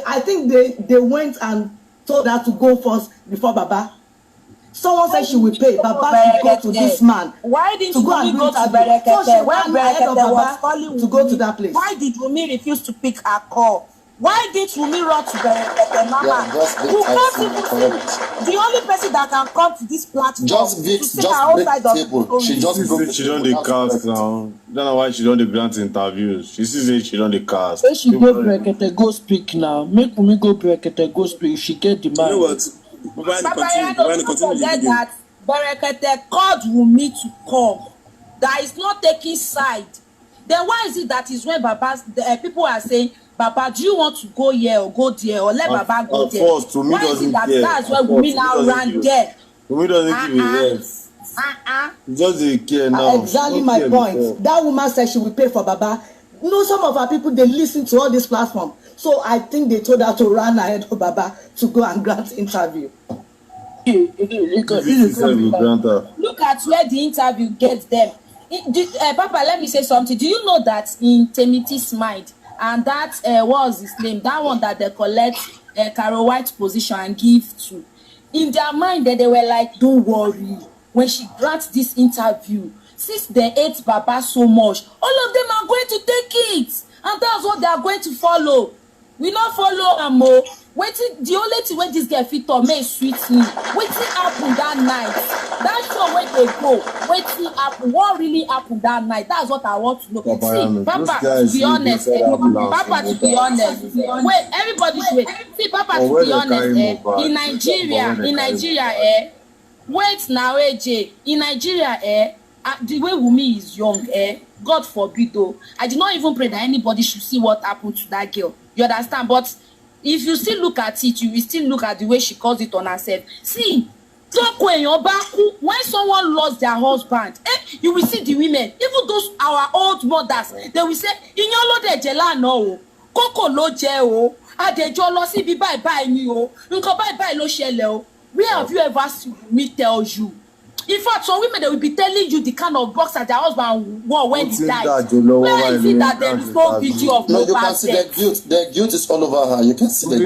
I think they went and told her to go first before Baba. Someone said she will pay. Baba should go to this man. Why didn't Wumi go to Berekete? So When Berekete was calling to go to that place. Why did Wumi refuse to pick her call? Why did Wumi run to Berekete, Mama? The only person that can come to this platform to say her own side of the story. She don't the cast now. Don't know why she don't the grant interviews. She says she don't the cast. When she go Berekete, go speak now. Make Wumi go Berekete, go speak. She get the man. You know what? Don't forget that Berekete called Wumi to come. That is not taking side. Then why is it that is when people are saying, Baba, do you want to go here or go there or let Baba go there? First, to me, why is it that's why Wumi now ran there? Wumi doesn't give a yes. Just they care now. Exactly my point. Before. That woman said she will pay for Baba. You know, some of our people, they listen to all this platform. So I think they told her to run ahead of Baba to go and grant interview. Look at where the interview gets them. Papa, let me say something. Do you know that in Temiti's mind, and that what was his name, that one that they collect Carol White position and give to, in their mind that they were like, don't worry, when she grants this interview, since they hate Baba so much, all of them are going to take it, and that's what they are going to follow. We not follow Amo. Waiting, the only thing when this girl fit on me sweet me. Waiting happen that night. That's sure when they go. Waiting happen. What really happened that night? That's what I want to know. See, Papa, to be honest, Papa, to be honest. Wait, everybody wait. See, Papa, to be honest, in Nigeria, wait now, AJ. In Nigeria, the way Wumi is young, God forbid though. I did not even pray that anybody should see what happened to that girl. You understand? But if you still look at it, you will still look at the way she calls it on herself. See, when someone lost their husband, you will see the women, even those our old mothers, they will say, "Inyolo de jela no, koko lo je o, adejo lo si bi bye bye ni o, nko bye bye lo shele o." Where have you ever seen me tell you? In fact, some women, they will be telling you the kind of box that their husband wore when he died. Where is it that there is no video of no, you can see the guilt. The guilt is all over her. You can see the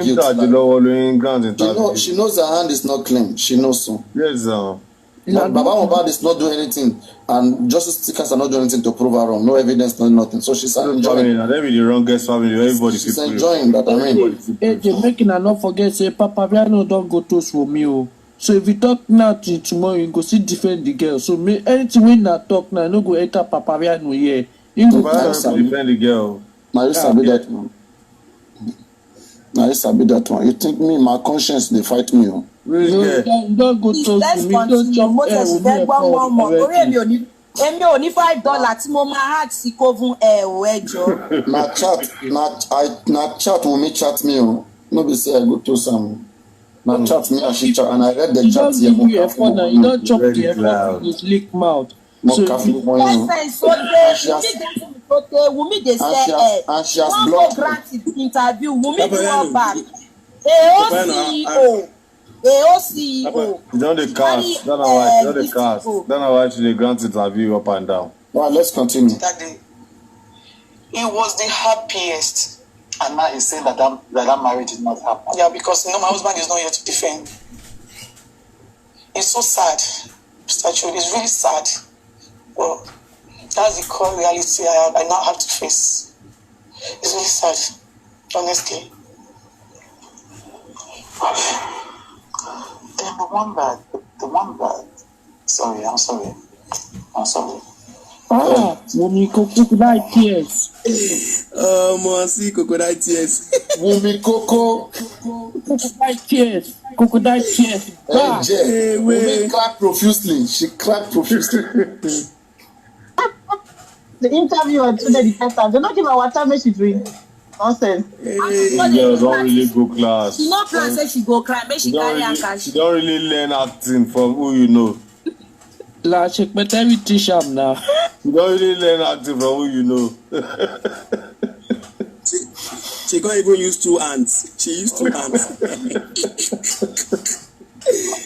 guilt. She knows her hand is not clean. She knows so. Yes, Baba Mohbad is not doing anything, and justice seekers are not doing anything to prove her wrong. No evidence, no nothing. So she's enjoying. The wrongest family. Everybody. She's enjoying that. AJ, making her not forget. Say, Papa Viano don't go toast for me. Oh. So if you talk now to tomorrow, you go see defend the girl. So anything when that talk now, no go enter Papa Viano here. You go defend the girl. Now you sabi that one. Now you sabi that one. You think me, my conscience, they fight me? Oh. No, don't go toast me. Don't chop air with me. Èmi ò ní $5 tí mo máa hard sí coven o ẹjọ́. Na chat will me chat me o. No be say I go to some. Na chat me and she chat and I read the chat here. You don't chop the effort with lick mouth. So Wumi dey say and she has blocked interview. Wumi go back. CEO. CEO. You don't the cast. Don't know why. Don't the cast. Don't know why she grant interview up and down. Well, let's continue. That day, he was the happiest. And now he's saying that marriage is not happening. Yeah, because my husband is not here to defend. It's so sad, Mr. Chud. It's really sad. Well, that's the core reality I now have to face. It's really sad, honestly. Then the one that, sorry, I'm sorry. Wumi crocodile tears. See crocodile tears. Wumi Coco. Crocodile tears. Wumi cried profusely. She cried profusely. The interviewer today, the first time. They don't give her water, make she drink. Nonsense. Girls don't really go class. She no plan say she go cry, make she carry her cash. She don't really learn acting from who you know. La check but every t-shirt now. She don't really learn acting from who you know. She can't even use 2 hands. She used 2 hands.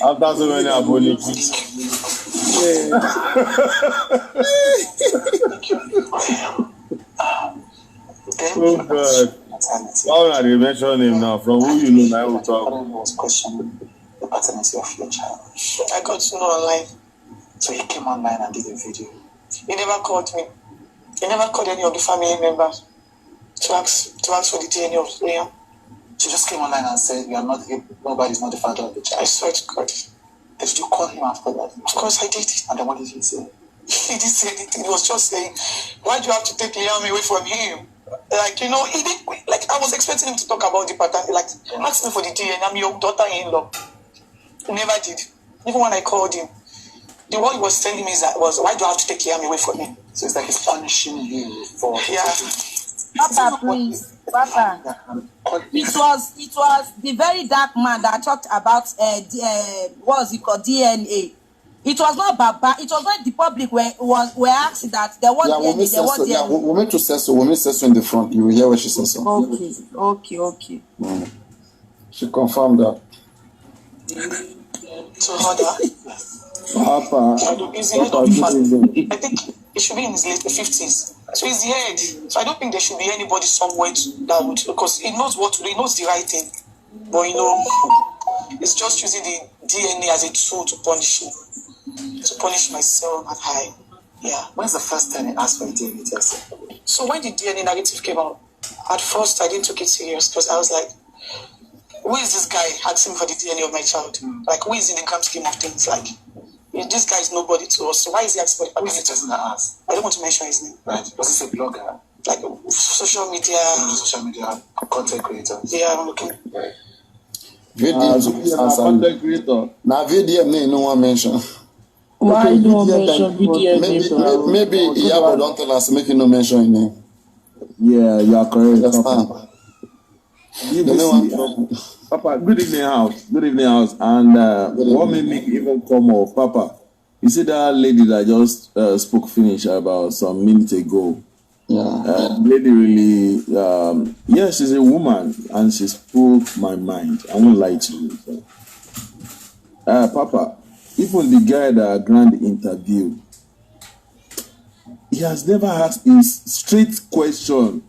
After so many apologies. Oh God. Why would I mention him now? From who you know now we'll talk. Was questioning the paternity of your child. I got to know online. So he came online and did a video. He never called me. He never called any of the family members to ask for the DNA of Liam. She just came online and said, nobody's not the father of the child. I swear to God. Did you call him after that? Of course I did. And then what did he say? He didn't say anything. He was just saying, why do you have to take Liam away from him? Like, he didn't, like, I was expecting him to talk about the pattern. Like, ask me for the DNA. I'm your daughter-in-law. He never did. Even when I called him, the word he was telling me was, why do I have to take Liam away from him? So it's like he's punishing you for... Yeah. Papa, please. Papa. It was the very dark man that talked about what was it called, DNA. It was not Baba. It was not the public were asking that there was DNA. There was DNA. Women to say so. Women say so in the front. You will hear what she says. So. Okay. She confirmed that. So how that? Papa. He's the head of the family. I think he should be in his late 50s. So he's the head. So I don't think there should be anybody somewhere that would, because he knows what to do. He knows the right thing. But it's just using the DNA as a tool to punish me. To punish myself and I. Yeah. When's the first time he asked for a DNA test? So when the DNA negative came out, at first I didn't take it serious because I was like, who is this guy asking for the DNA of my child? Like, who is in the grand scheme of things? Like, this guy is nobody to us. So why is he asking for the paternity? Who is the person that asked? I don't want to mention his name. Right. Was this a blogger? Like social media. Content creator. Yeah, I'm looking. Content creator. Now VDM name no one mention. Why no mention VDM name? Maybe Iyabo don't tell us make you no mention his name. Yeah, you are correct. Papa, good evening, house. Good evening, house. And what made me even come off, Papa? You see that lady that just spoke Finnish about some minutes ago? Yeah. Lady really, she's a woman and she spoke my mind. I won't lie to you. So. Papa, even the guy that grant the interview, he has never asked a straight question.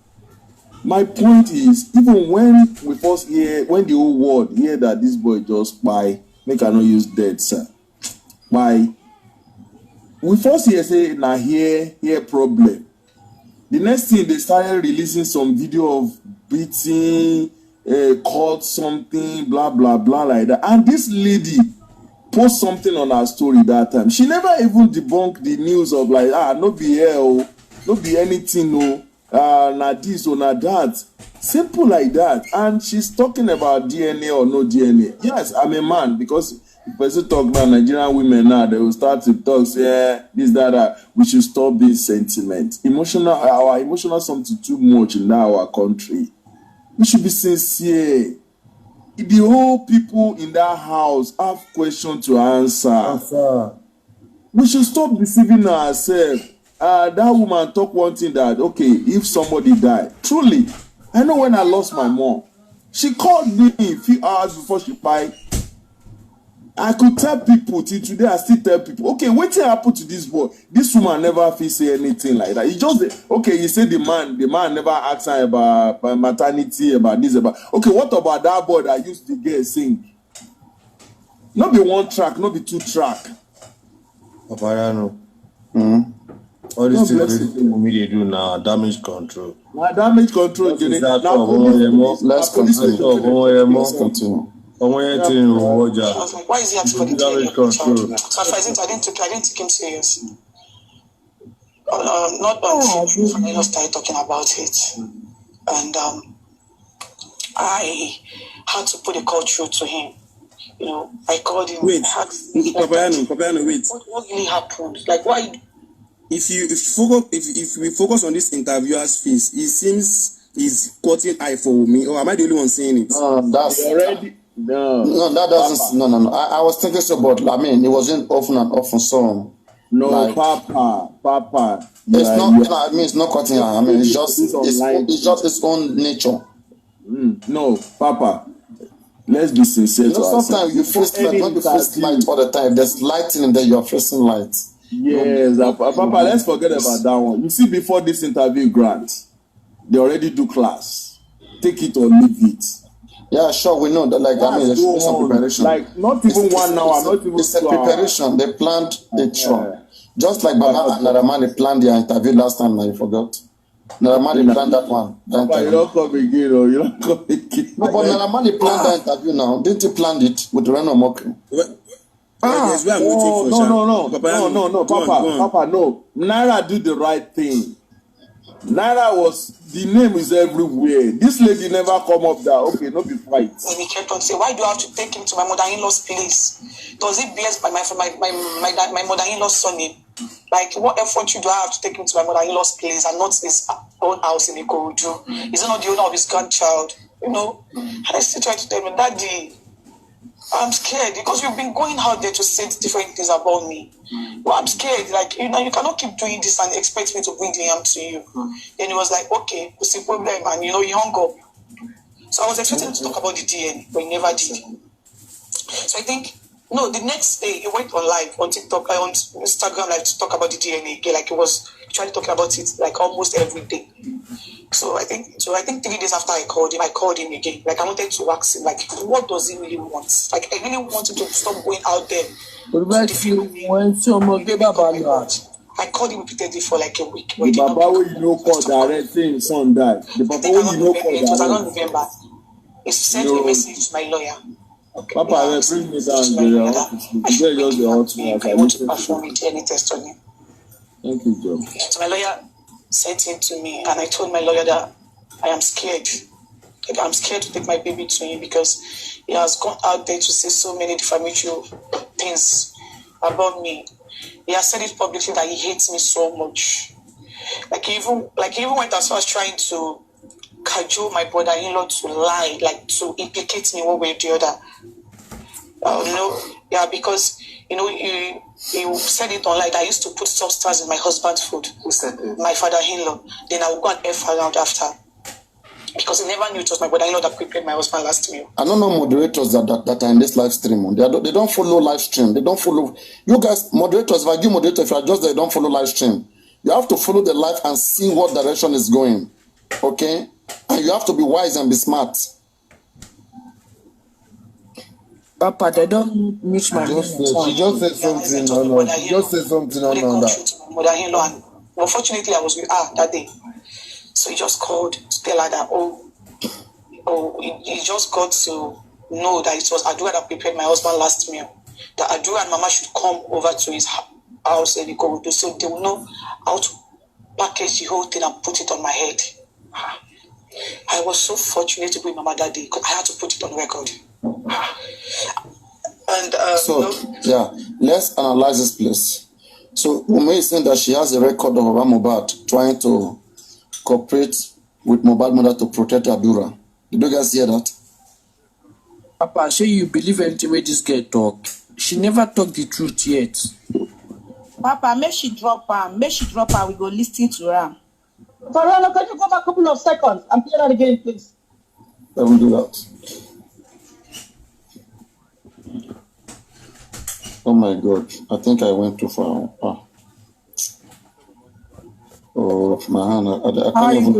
My point is, even when we first hear, when the whole world hear that this boy just spy, make I not use dead, sir. Why? We first hear say, now here problem. The next thing, they started releasing some video of beating, caught something, blah, blah, blah, like that. And this lady post something on her story that time. She never even debunked the news of like, no be here, oh, no be anything, no. Na this or na that. Simple like that. And she's talking about DNA or no DNA. Yes, I'm a man, because if person talk about Nigerian women now, they will start to talk, say, this, that. We should stop this sentiment. Our emotional something too much in our country. We should be sincere. The whole people in that house have questions to answer. We should stop deceiving ourselves. That woman talk one thing that, okay, if somebody died, truly, I know when I lost my mom, she called me a few hours before she died. I could tell people, till today I still tell people, okay, what happened to this boy? This woman never feel say anything like that. You just, okay, you say the man never asked her about maternity, about this, about, okay, what about that boy that used the girl sing? Not be one track, not be two track. Papayano. All these things they do now, damage control. Damage control. Let's continue. I was like, why is he asking for the damage control? So I didn't take him serious. Not until Fanilo started talking about it. And I had to put a call through to him. You know, I called him. Wait, Papiano, wait. What really happened? Like, why? If we focus on this interviewer's face, it seems he's cutting eye for me. Or am I the only one saying it? That's already that doesn't. No. I was thinking so, but I mean, it wasn't often and often. So no, like, Papa. It's not. I mean, it's not cutting eye. I mean, it's just its own nature. No, Papa. Let's be sincere. You know, sometimes you face light, not you face light all the time. There's lighting and then you're facing light. Yes, Papa, let's forget about that one. You see, before this interview, Grant, they already do class. Take it or leave it. Yeah, sure, we know that. Like, I mean, there's some preparation. Like, not even 1 hour, not even 2 hours. It's a preparation. They planned it, sure. Just like Baba and Naramani planned their interview last time, now you forgot. Naramani planned that one. Papa, you don't come again, or you don't come again. No, but Naramani planned that interview now. Didn't he plan it with Reno Mokri? Yes, I'm waiting for no, Papa, no. Naira do the right thing. Naira the name is everywhere. This lady never come up there. Okay, no be fight. And he kept on saying, why do I have to take him to my mother-in-law's place? Does it bears by my mother-in-law's surname? Like, what effort do I have to take him to my mother-in-law's place and not his own house in Ikorodu? Is he not the owner of his grandchild? You know? And I still try to tell him, Daddy, I'm scared because you've been going out there to say different things about me. Well, I'm scared. Like, you know, you cannot keep doing this and expect me to bring the yam to you. Then he was like, okay, what's the problem? And, you know, he hung up. So I was expecting him to talk about the DNA, but he never did. So I think, no, the next day he went on live on TikTok, on Instagram live to talk about the DNA again. Like, he was trying to talk about it like almost every day. So I think 3 days after I called him again. Like, I wanted to ask him, like, what does he really want? Like, I really wanted to stop going out there. I called him repeatedly for like a week. The Baba you know called direct saying son died. The Papa you know called direct. It was around November. He sent a message to my lawyer. Okay, Papa, bring me down to your office. I want to perform a DNA test on him. Thank you, Joe. So my lawyer sent him to me, and I told my lawyer that I am scared. Like, I'm scared to take my baby to him because he has gone out there to say so many defamatory things about me. He has said it publicly that he hates me so much. Like he even went as far as trying to cajole my brother-in-law to lie, like to implicate me one way or the other. Because he said it online that I used to put substance in my husband's food. Who said it? My father-in-law. Then I would go and F around after. Because he never knew it was my brother-in-law that prepared my husband's last meal. I don't know moderators that are in this live stream. They don't follow live stream. They don't follow. You guys, moderators, if I give moderator, if you are just there, don't follow live stream. You have to follow the live and see what direction is going. Okay? And you have to be wise and be smart. Papa, they don't mix my She just said something. Just said something on that. Mother-in-law, and unfortunately, I was with her that day. So he just called to tell her that, he just got to know that it was Adura that prepared my husband's last meal. That Adura and Mama should come over to his house and go so they will know how to package the whole thing and put it on my head. I was so fortunate to be with Mama that day because I had to put it on record. And let's analyze this place. So Ume is saying that she has a record of Mohbad trying to cooperate with Mohbad mother to protect Adura. Did you guys hear that? Papa, say you believe anything where this girl talk. She never talked the truth yet. Papa, make she drop her. We go listen to her. Farana, can you go back a couple of seconds and play that again, please? I will do that. Oh my God, I think I went too far. Oh, my hand, I can't even.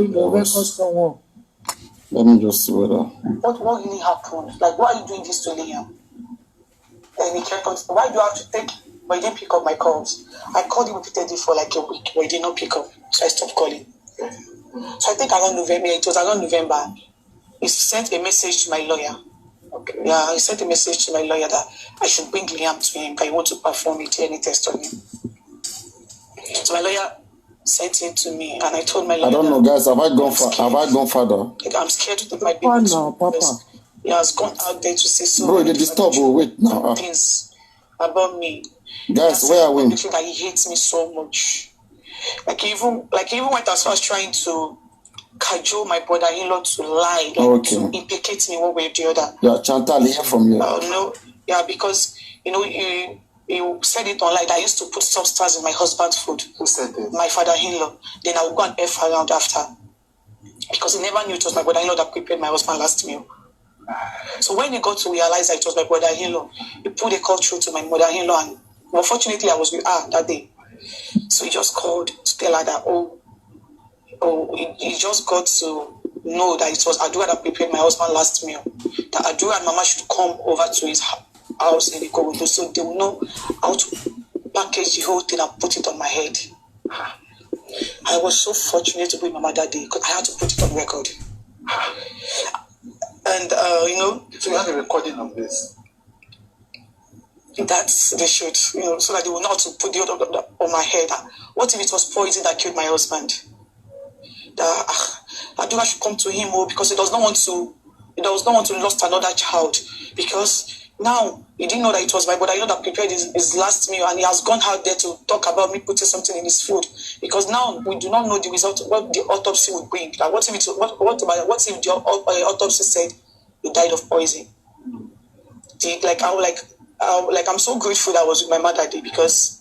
Let me just see whether. What really happened? Like, why are you doing this to Liam? And he kept on, why do you have to take? But he didn't pick up my calls. I called him repeatedly for like a week, but he did not pick up. So I stopped calling. So I think it was around November, he sent a message to my lawyer. Okay. Yeah, he sent a message to my lawyer that I should bring Liam to him, but he wants to perform a DNA test on him. So my lawyer sent it to me, and I told my lawyer. I don't know, guys. Have I gone further? Like, I'm scared to take my baby because he has gone out there to say so. Bro, they disturb. Wait now. Things about me. Guys, where are we? That he hates me so much. Like he even went as far as trying to cajole my brother-in-law to lie, to implicate me one way or the other. Yeah, Chantal, hear from you. No, yeah, because you said it online that I used to put substance in my husband's food. Who said this? My father-in-law. Then I would go and F around after. Because he never knew it was my brother-in-law that prepared my husband's last meal. So when he got to realize that it was my brother-in-law, he put a call through to my mother-in-law, and unfortunately I was with her that day. So he just called to tell her that, he just got to know that it was Adura that prepared my husband's last meal. That Adura and Mama should come over to his house in the Kogodo, so they will know how to package the whole thing and put it on my head. I was so fortunate to be with Mama that day because I had to put it on record. And so you have a recording of this. That's they should, so that they will not to put the other on my head. What if it was poison that killed my husband? Adura should come to him because he does not want to lose another child, because now he didn't know that it was my brother that prepared his last meal, and he has gone out there to talk about me putting something in his food, because now we do not know the result, what the autopsy would bring. Like what if the autopsy said he died of poison? I'm so grateful that I was with my mother that day, because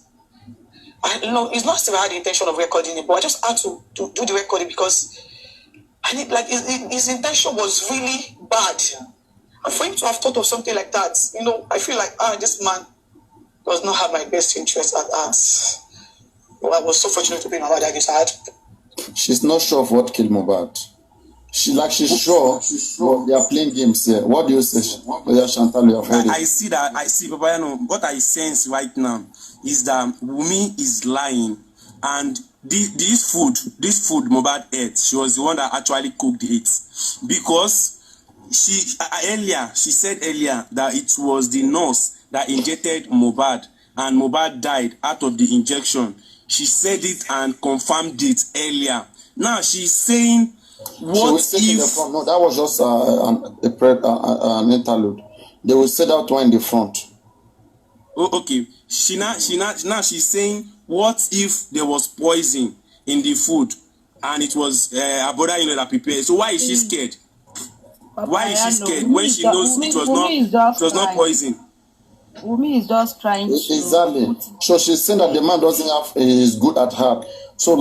it's not still I had the intention of recording it, but I just had to do the recording because his intention was really bad. And for him to have thought of something like that, I feel like this man does not have my best interest at heart. Well, I was so fortunate to be in my mother that day. She's not sure of what killed Mohbad. She's sure, but they are playing games here. What do you say? Chantal, you have heard it. I see, Papa, what I sense right now is that Wunmi is lying, and this food Mohbad ate, she was the one that actually cooked it, because she said earlier that it was the nurse that injected Mohbad, and Mohbad died out of the injection. She said it and confirmed it earlier. Now she's saying, what if? No, that was just an interlude. They will say that one in the front. Oh, okay. Now she's saying, what if there was poison in the food and it was her brother-in-law that prepared? So why is she scared? Why is she scared when she knows it was not poison? Wunmi is just trying to... Exactly. So she's saying that the man doesn't have is good at heart. So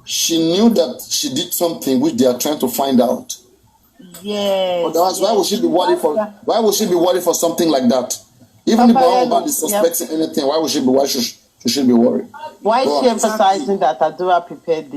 she knew that she did something which they are trying to find out. Yes. Otherwise, why would she be worried for? Why would she be worried for something like that? Even if Mohbad is suspecting anything, why would she be? Why should be worried? Why is she emphasizing that Adura prepared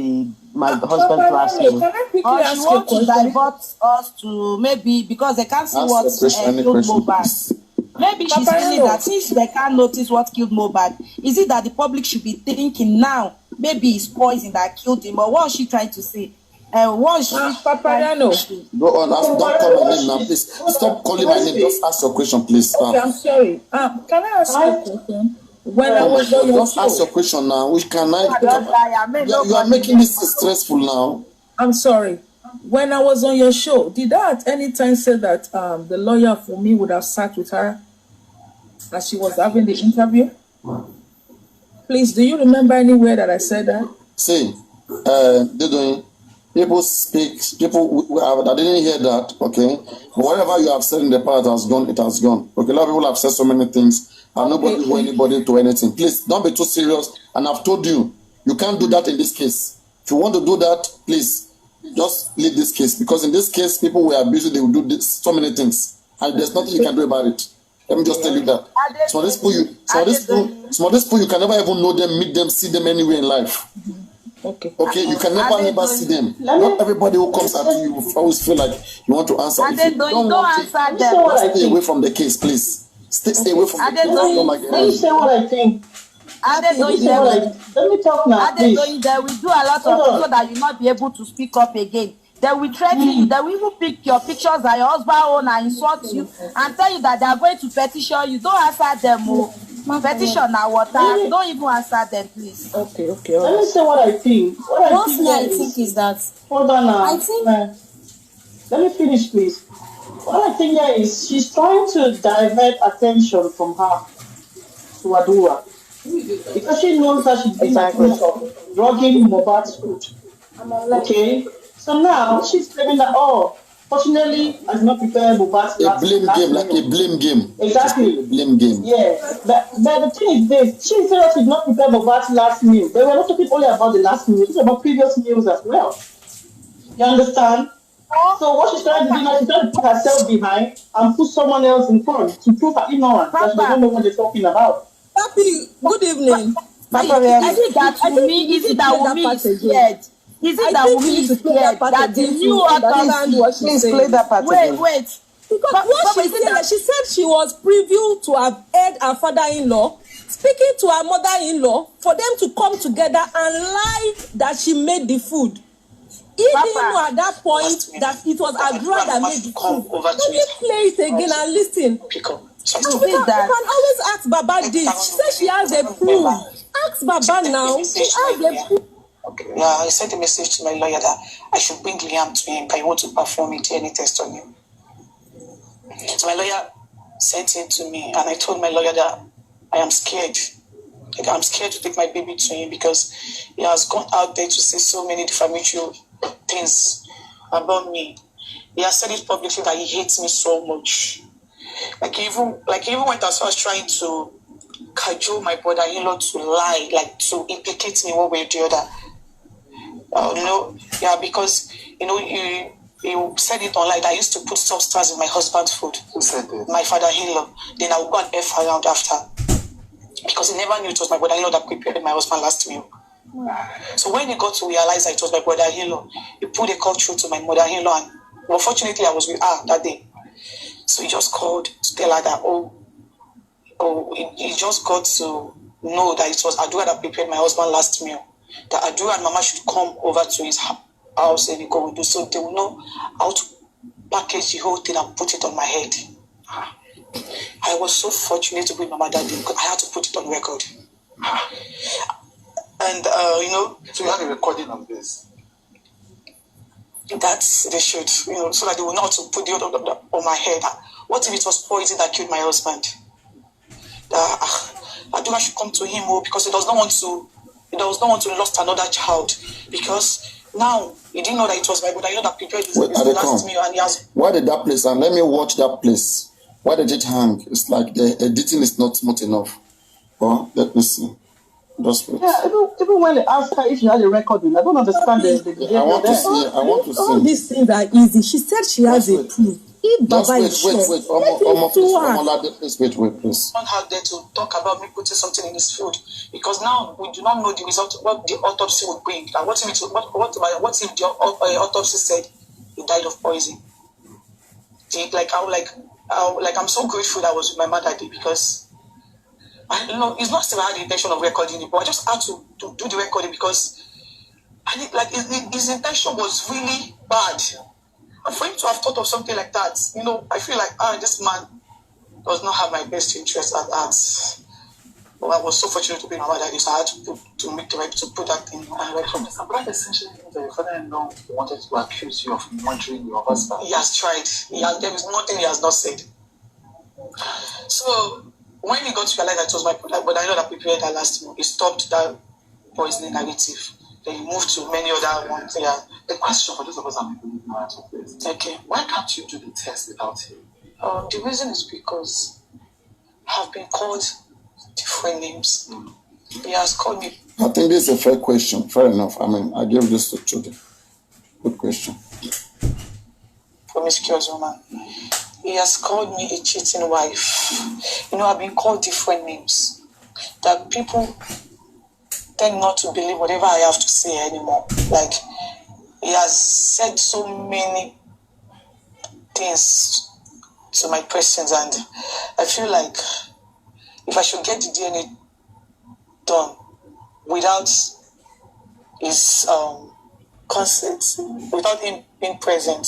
my husband's last meal? She wants to divert us to maybe because they can't see what killed Mohbad. Maybe she's feeling that since they can't notice what killed Mohbad, is it that the public should be thinking now maybe it's poison that killed him, or what is she trying to say? What is she Papariano? Go on, don't call my name now, please. Stop calling my name. Just ask your question, please. Okay, I'm sorry. Can I ask you a question? When I was on your just ask your question now. Which can you are making this stressful now. I'm sorry. When I was on your show, did I at any time say that the lawyer for me would have sat with her as she was having the interview? Please, do you remember anywhere that I said that? See, people speak, I didn't hear that, okay? But whatever you have said in the past has gone, it has gone. Okay, a lot of people have said so many things, and nobody will anybody to anything. Please, don't be too serious, and I've told you, you can't do that in this case. If you want to do that, please, just leave this case, because in this case, people will abuse it, they will do so many things, and there's nothing you can do about it. Let me just tell you that. Some of these people, you can never even know them, meet them, see them anywhere in life. Okay, you can never see them. Not everybody who comes at you always feel like you want to answer. If you don't want to, stay away from the case, please. Stay away from the case. Let me say what I think. Let me talk now, please. They will do a lot of things so that you not be able to speak up again. They will threaten you. They will even pick your pictures that your husband own and insult you and tell you that they are going to petition you. Don't answer them. Petition now water. Don't even answer them, please. Okay. Let me say what I think. What I think is that. Hold on now. I think. Let me finish, please. What I think here is she's trying to divert attention from her to Adua. Because she knows that she's been accused of drugging Mohbad's food. Okay? So now she's claiming that, fortunately, I did not prepare Mohbad's last game, last like meal. a blame game. Exactly. A blame game. Yeah. But the thing is this, she said that she did not prepare Mohbad's last meal. They were not talking only about the last meal, it's about previous meals as well. You understand? So what she's trying to do now, she's trying to put herself behind and put someone else in front to prove her ignorance that she doesn't know what they're talking about. Papi, good evening. Is it that Wunmi is scared? Is it that Wunmi is scared that the new autopsy? Please play that part again. Wait. Because what she said she was privy to have heard her father-in-law speaking to her mother-in-law for them to come together and lie that she made the food. He didn't know at that point that it was Adura that made the food. Let me play it again and listen. You can always ask Baba this. She said she has a proof. Ask Baba now. She has a proof. Okay. Yeah, I sent a message to my lawyer that I should bring Liam to him, but he wants to perform a DNA test on him. So my lawyer sent it to me, and I told my lawyer that I am scared. Like, I'm scared to take my baby to him because he has gone out there to say so many defamatory things about me. He has said it publicly that he hates me so much. Like he even went as far as trying to cajole my brother-in-law to lie, like to implicate me one way or the other. Because you said it online that I used to put substance in my husband's food. Who said that? My father-in-law. Then I would go and F around after. Because he never knew it was my brother-in-law that prepared my husband's last meal. So when he got to realize that it was my brother-in-law, he put a call through to my mother-in-law, and unfortunately I was with her that day. So he just called to tell her that he just got to know that it was Adura that prepared my husband's last meal. That Adura and Mama should come over to his house and go do so they will know how to package the whole thing and put it on my head. I was so fortunate to be Mama that day because I had to put it on record. And so you have a recording of this. That's they should, so that they will know how to put the other on my head. What if it was poison that killed my husband? Adura should come to him because he does not want to lose another child, because now he didn't know that it was my brother that prepared his last meal, and he has. Why did that place? And let me watch that place. Why did it hang? It's like the editing is not smooth enough. Well, let me see. Just wait. Yeah, even when they ask her if she had a recording, I don't understand the behavior. I want to see. All these things are easy. She said she has a proof. If Baba is sure, wait. Wait, please. Not out there to talk about me putting something in his food, because now we do not know the result, what the autopsy would bring. And what if the autopsy said he died of poison? I'm so grateful that I was with my mother that day, because it's not still I had the intention of recording it, but I just had to do the recording because his intention was really bad. And for him to have thought of something like that, I feel like this man does not have my best interest at heart. But I was so fortunate to be in my mother, so I had to make the right to put that thing on record. But essentially means that your father-in-law wanted to accuse you of murdering your husband. He has tried. There is nothing he has not said. So when he got to realize that it was my brother, but I know that prepared that last meal, he stopped that poisoning narrative. Then he moved to many other ones. Yeah. The question for those of us that are ignorant of this. Okay. Why can't you do the test without him? The reason is because I've been called different names. He has called me. I think this is a fair question. Fair enough. I mean, I gave this to Trudy. Good question. Promiscuous woman. He has called me a cheating wife. I've been called different names. That people tend not to believe whatever I have to say anymore. Like, he has said so many things to my questions, and I feel like if I should get the DNA done without his consent, without him being present,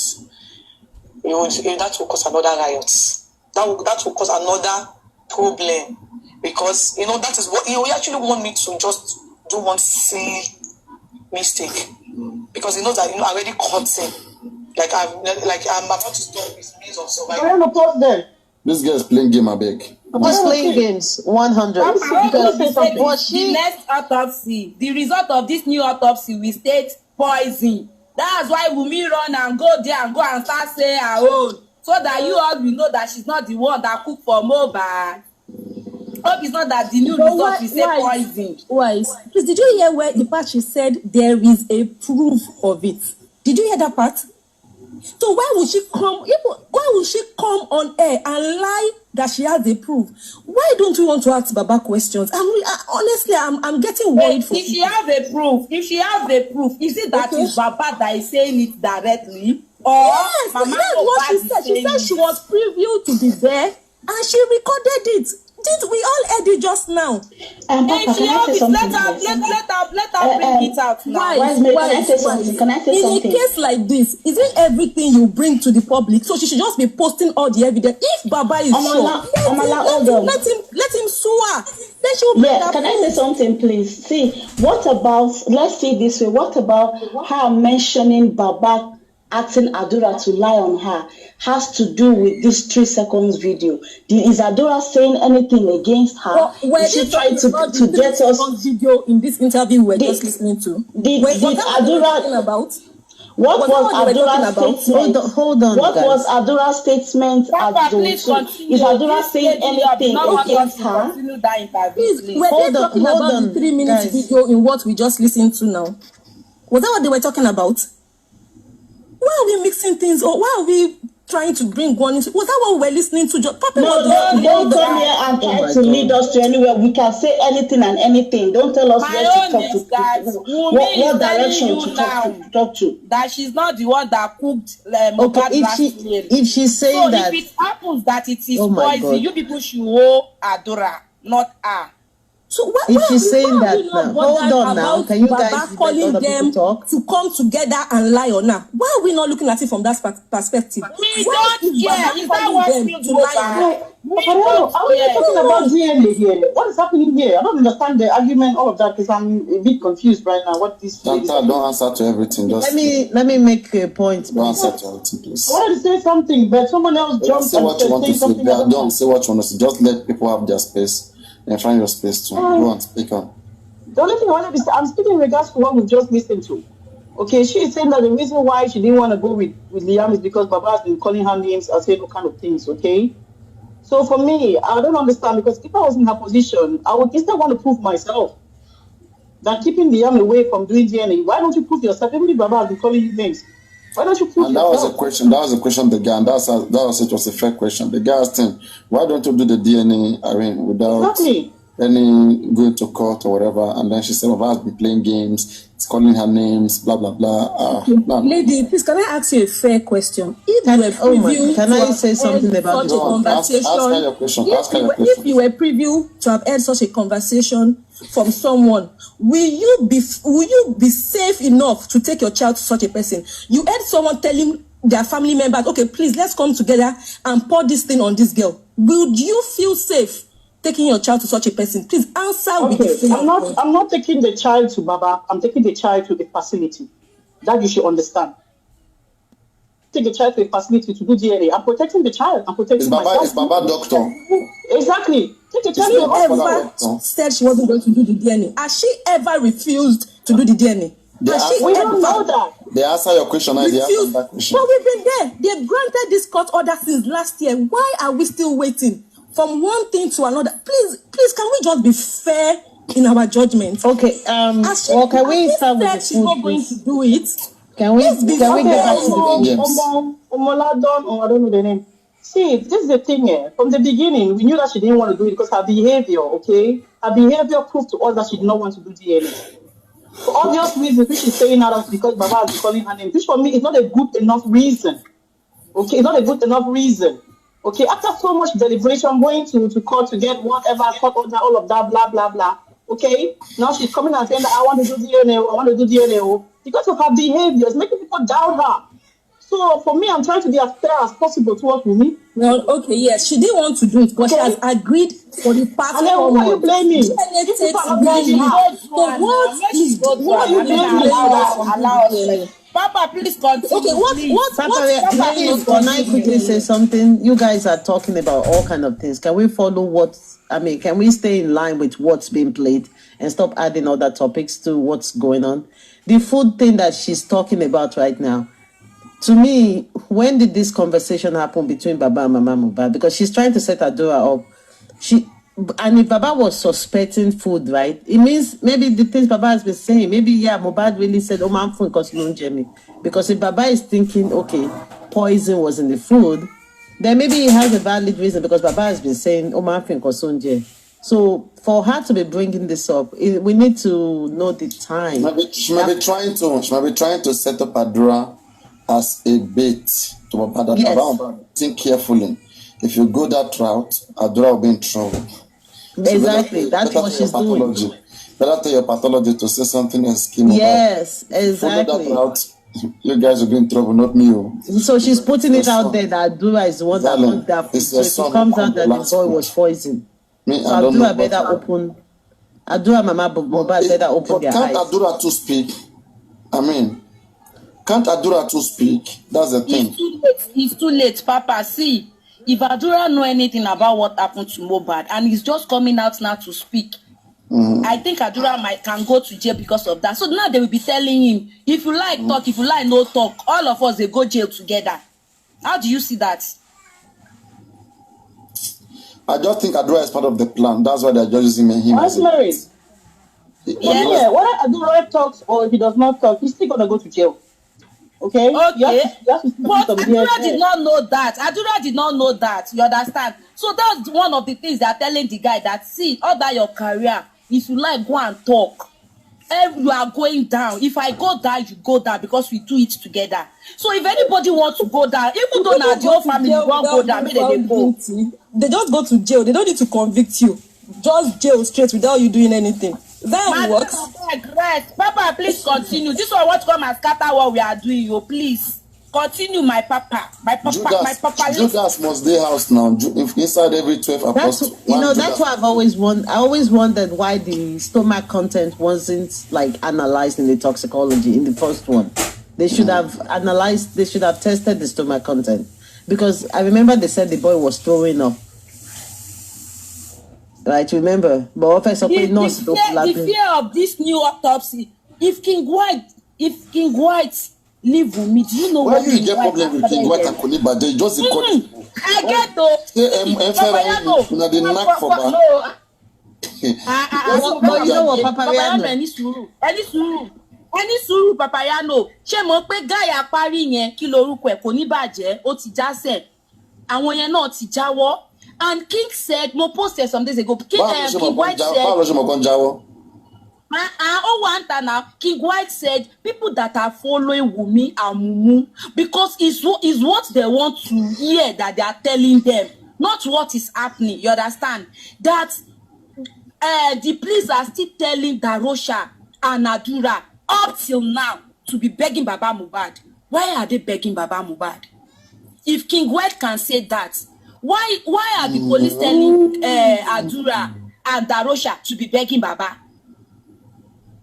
that will cause another riot. That will cause another problem. because that is what he actually want me to just do one silly mistake, because he knows that I already caught him. I'm about to stop his means of survival. This girl is playing game, I beg. He's playing games 100. The next autopsy, the result of this new autopsy will state poison. That's why Wunmi run and go there and start saying her own, so that you all will know that she's not the one that cooked for Mohbad. Hope it's not that the new result will say poison. Why? Please, did you hear where the part she said there is a proof of it? Did you hear that part? So why would she come on air and lie that she has the proof? Why don't you want to ask Baba questions? Honestly, I'm getting worried for if she has a proof, is it that it's Baba that is saying it directly? Or yes, that's what she said. She said she was previewed to be there and she recorded it. We all heard it just now. Papa, let her bring it out now. Why? In a case like this, isn't everything you bring to the public? So she should just be posting all the evidence. If Baba is sure, let him sue her. Then she will bring that can proof. I say something, please? See, let's see this way. What about her mentioning Baba asking Adura to lie on her has to do with this 3 seconds video? Is Adura saying anything against her? Is she trying to get us video in this interview we're just listening to? What was Adura's statement? Hold on. What was Adura's statement? Is Adura saying anything against her? Please, were they talking about the 3 minute video in what we just listened to now? Was that what they were talking about? Why are we mixing things, or why are we trying to bring one into? Was that what we were listening to? Don't come here and try to lead us to anywhere. We can say anything and anything. Don't tell us where to talk to. What direction to talk to. That she's not the one that cooked Mohbad last year. If she's saying that, if it happens that it is poison, you people should owe Adura, not her. So if she's saying that now, hold on now. Can you guys calling them to come together and lie on her? Why are we not looking at it from that perspective? We don't care. Is that what we do? Are we talking about DNA here? What is happening here? I don't understand the argument, all of that, because I'm a bit confused right now. What this? Don't answer to everything. Just let me make a point. Don't answer to everything, please. I wanted to say something, but someone else jumped say what you want to say. Don't say what you want to say. Just let people have their space. And find your space to go and speak on. The only thing I want to say, I'm speaking in regards to what we've just listened to. Okay, she is saying that the reason why she didn't want to go with Liam is because Baba has been calling her names and saying all kind of things, okay? So for me, I don't understand, because if I was in her position, I would instead want to prove myself that keeping Liam away from doing DNA. Why don't you prove yourself? Even if Baba has been calling you names, why don't you prove yourself? That was a question the guy, and it was a fair question. The guy asked him, why don't you do the DNA without any going to court or whatever? And then she said, Baba has been playing games, it's calling her names, blah blah blah. Lady, please, can I ask you a fair question? Can I say something about such a conversation? Ask your question. If you were privy to have heard such a conversation from someone, will you be safe enough to take your child to such a person? You heard someone telling their family members, okay, please, let's come together and pour this thing on this girl. Would you feel safe taking your child to such a person? Please answer with the fear. I'm not taking the child to Baba. I'm taking the child to a facility. That you should understand. Take the child to a facility to do DNA. I'm protecting the child. I'm protecting myself. Is Baba doctor? Exactly. Take the child to a hospital. Said she wasn't going to do the DNA. Has she ever refused to do the DNA? We don't know that. They answer your question. They answer that question. But we've been there. They've granted this court order since last year. Why are we still waiting from one thing to another? Please, can we just be fair in our judgment? Okay. Can we start with the she's not going to do it? Can we get back to the games? Omoladon, or I don't know the name. See, this is the thing here. From the beginning, we knew that she didn't want to do it because her behavior, okay? Her behavior proved to us that she did not want to do DNA. For obvious reasons, which is saying that because Baba has been calling her name. This for me is not a good enough reason. Okay, it's not a good enough reason. Okay, after so much deliberation, going to court to get whatever, court order, all of that, blah, blah, blah. Okay, now she's coming and saying that I want to do DNA, because of her behaviors, making people doubt her. So for me, I'm trying to be as fair as possible towards Wunmi. Well, okay, yes, she didn't want to do it, but she has agreed for the past And then 4 who are you months. blaming? DNA You people takes are not 1 blaming month. her. So what? Please, Who are you blaming? Allow us. Papa, please continue. Okay, Let me, can I quickly say something? You guys are talking about all kind of things. Can we follow can we stay in line with what's being played and stop adding other topics to what's going on? The food thing that she's talking about right now, to me, when did this conversation happen between Baba and Mama Mohbad? Because she's trying to set Adora up. And if Baba was suspecting food, right? It means maybe the things Baba has been saying, maybe Mohbad really said, "Oh, man, food because no Jamie." Because if Baba is thinking, okay, poison was in the food, then maybe he has a valid reason because Baba has been saying, "Oh, man, food because no Jamie." So for her to be bringing this up, we need to know the time. She might be trying to set up Adora as a bait to Mohbad. Yes. Think carefully. If you go that route, Adora will be in trouble. Exactly, that's what she's doing. Better tell your pathology to say something else. Yes, exactly. Follow that route, you guys will be in trouble, not me. So she's putting it out there that Adora is the one that put that food. So if it comes out that the boy was poisoned, so Adora better open. Adora Mama Mohbad better open their eyes. Can't Adora to speak? Can't Adora to speak? That's the thing. It's too late, Papa. See. If Adora know anything about what happened to Mohbad and he's just coming out now to speak, I think Adora can go to jail because of that. So now they will be telling him, if you like talk, if you like no talk, all of us they go jail together. How do you see that? I just think Adora is part of the plan. That's why they're just using him. Why is married? Yeah, whether Adora talks or he does not talk, he's still gonna go to jail. Okay. But Adora did not know that. Adora did not know that. You understand? So that's one of the things they're telling the guy that, see, all that your career, if you like, go and talk. You are going down. If I go down, you go down because we do it together. So if anybody wants to go down, even though now your family won't go down, maybe they go. They just go to jail. They don't need to convict you. Just jail straight without you doing anything. That works. Papa, please continue. This one want to come and scatter what we are doing. You please continue, my papa. My papa. Judas must stay house now. If inside every 12 apostles. That's why I always wondered why the stomach content wasn't like analyzed in the toxicology in the first one. They should have analyzed. They should have tested the stomach content because I remember they said the boy was throwing up. Right, remember? But the fear of this new autopsy. If King White leave Wunmi, do you know why you get problem with King White and Koniba? They just the court. I get though. The knack for that. But you know what, Papariano? Ẹni sùúrù Papariano. Ṣé mo pé guy apárí yẹn kí lorúkọ ẹ̀ kò ní bàjẹ́ ó ti jásẹ̀. Àwọn yẹn náà ti jáwọ́. And King said, Mo posted some days ago. King White said, King White said, people that are following Wunmi are mumu because it's what they want to hear that they are telling them, not what is happening. You understand? That the police are still telling Darosha and Adura up till now to be begging Baba Mohbad. Why are they begging Baba Mohbad? If King White can say that, why are the police telling Adura and Darosha to be begging Baba?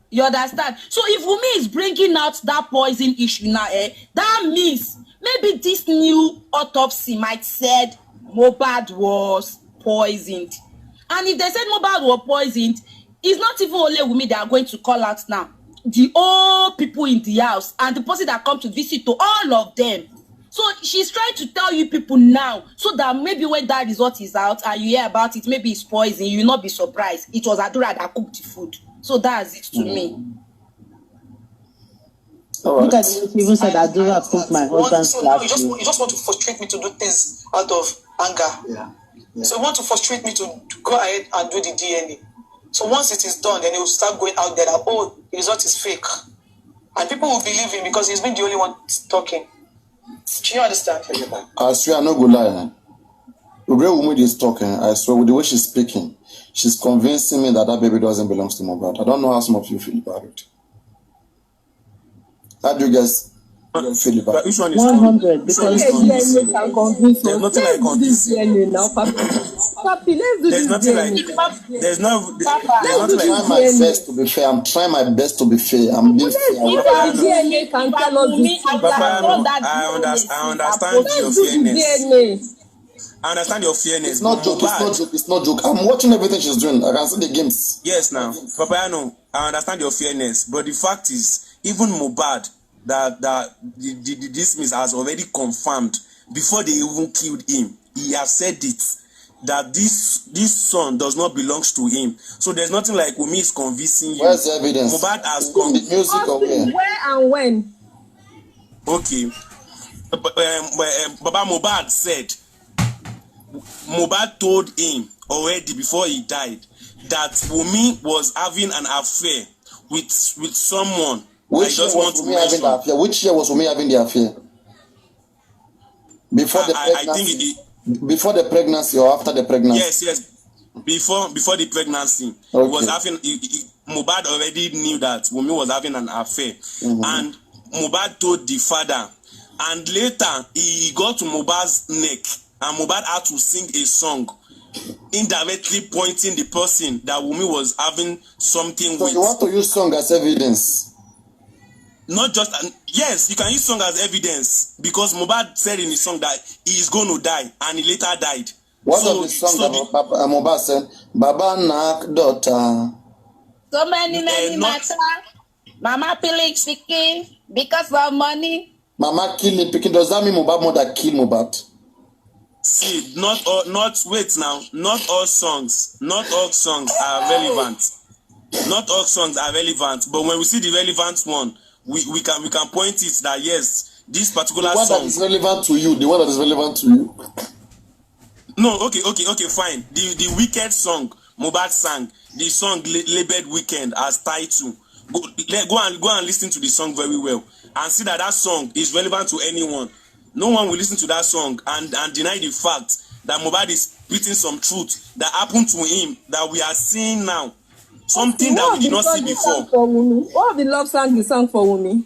You understand? So if Wunmi is bringing out that poison issue now, that means maybe this new autopsy might said Mohbad was poisoned. And if they said Mohbad was poisoned, it's not even only Wunmi they are going to call out now. The old people in the house and the person that come to visit to all of them. So she's trying to tell you people now, so that maybe when that result is out and you hear about it, maybe it's poison, you will not be surprised. It was Adura that cooked the food. So that's it to me. Look at it, even said Adura cooked my husband's last you just want to frustrate me to do things out of anger. Yeah. So you want to frustrate me to go ahead and do the DNA. So once it is done, then it will start going out there that, oh, the result is fake. And people will believe him because he's been the only one talking. Do you understand? I swear I'm not gonna lie. The way Wunmi is talking, I swear with the way she's speaking, she's convincing me that baby doesn't belong to Mohbad. I don't know how some of you feel about it. How do you guys Which one is 100 because DNA can convince us. There's nothing like convincing. DNA now, Papi, let's do There's this nothing DNA. like there's nothing like I'm trying my best to be fair. I'm trying my best to be fair. I'm being fair. If the DNA can tell us this, I understand your fairness. I understand your fairness. It's not joke. It's not joke. It's not joke. I'm watching everything she's doing. I can see the games. Yes, now, Papayano, I understand your fairness, but the fact is, even Mohbad, that the dismiss has already confirmed before they even killed him. He has said it that this son does not belong to him. So there's nothing like Wunmi is convincing you. Where's the evidence? Mohbad has music or where and when? Okay, Baba Mohbad said. Mohbad told him already before he died that Wunmi was having an affair with someone. Which year was Wunmi having the affair? Which year was Wunmi having the affair? Before the pregnancy. Before the pregnancy or after the pregnancy? Yes. Before the pregnancy, okay. Was having. Mohbad already knew that Wunmi was having an affair, and Mohbad told the father. And later he got to Mohbad's neck. And Mohbad had to sing a song indirectly pointing the person that Wunmi was having something with. So you want to use song as evidence? Not just, yes, you can use song as evidence because Mohbad said in his song that he is going to die and he later died. What of the song that Mohbad said? Baba nak daughter. So many matter. Mama peeling chicken because of money. Mama killing picking. Does that mean Mohbad mother kill Mohbad? See, not all songs are relevant. Not all songs are relevant, but when we see the relevant one, we can point it that yes, this particular song. The one that is relevant to you. The one that is relevant to you. No, okay, fine. The Wicked song Mohbad sang, the song labeled Weekend as title. Go and listen to the song very well and see that song is relevant to anyone. No one will listen to that song and deny the fact that Mohbad is spitting some truth that happened to him that we are seeing now. Something that we did not see before. What of the love song you sang for Wunmi?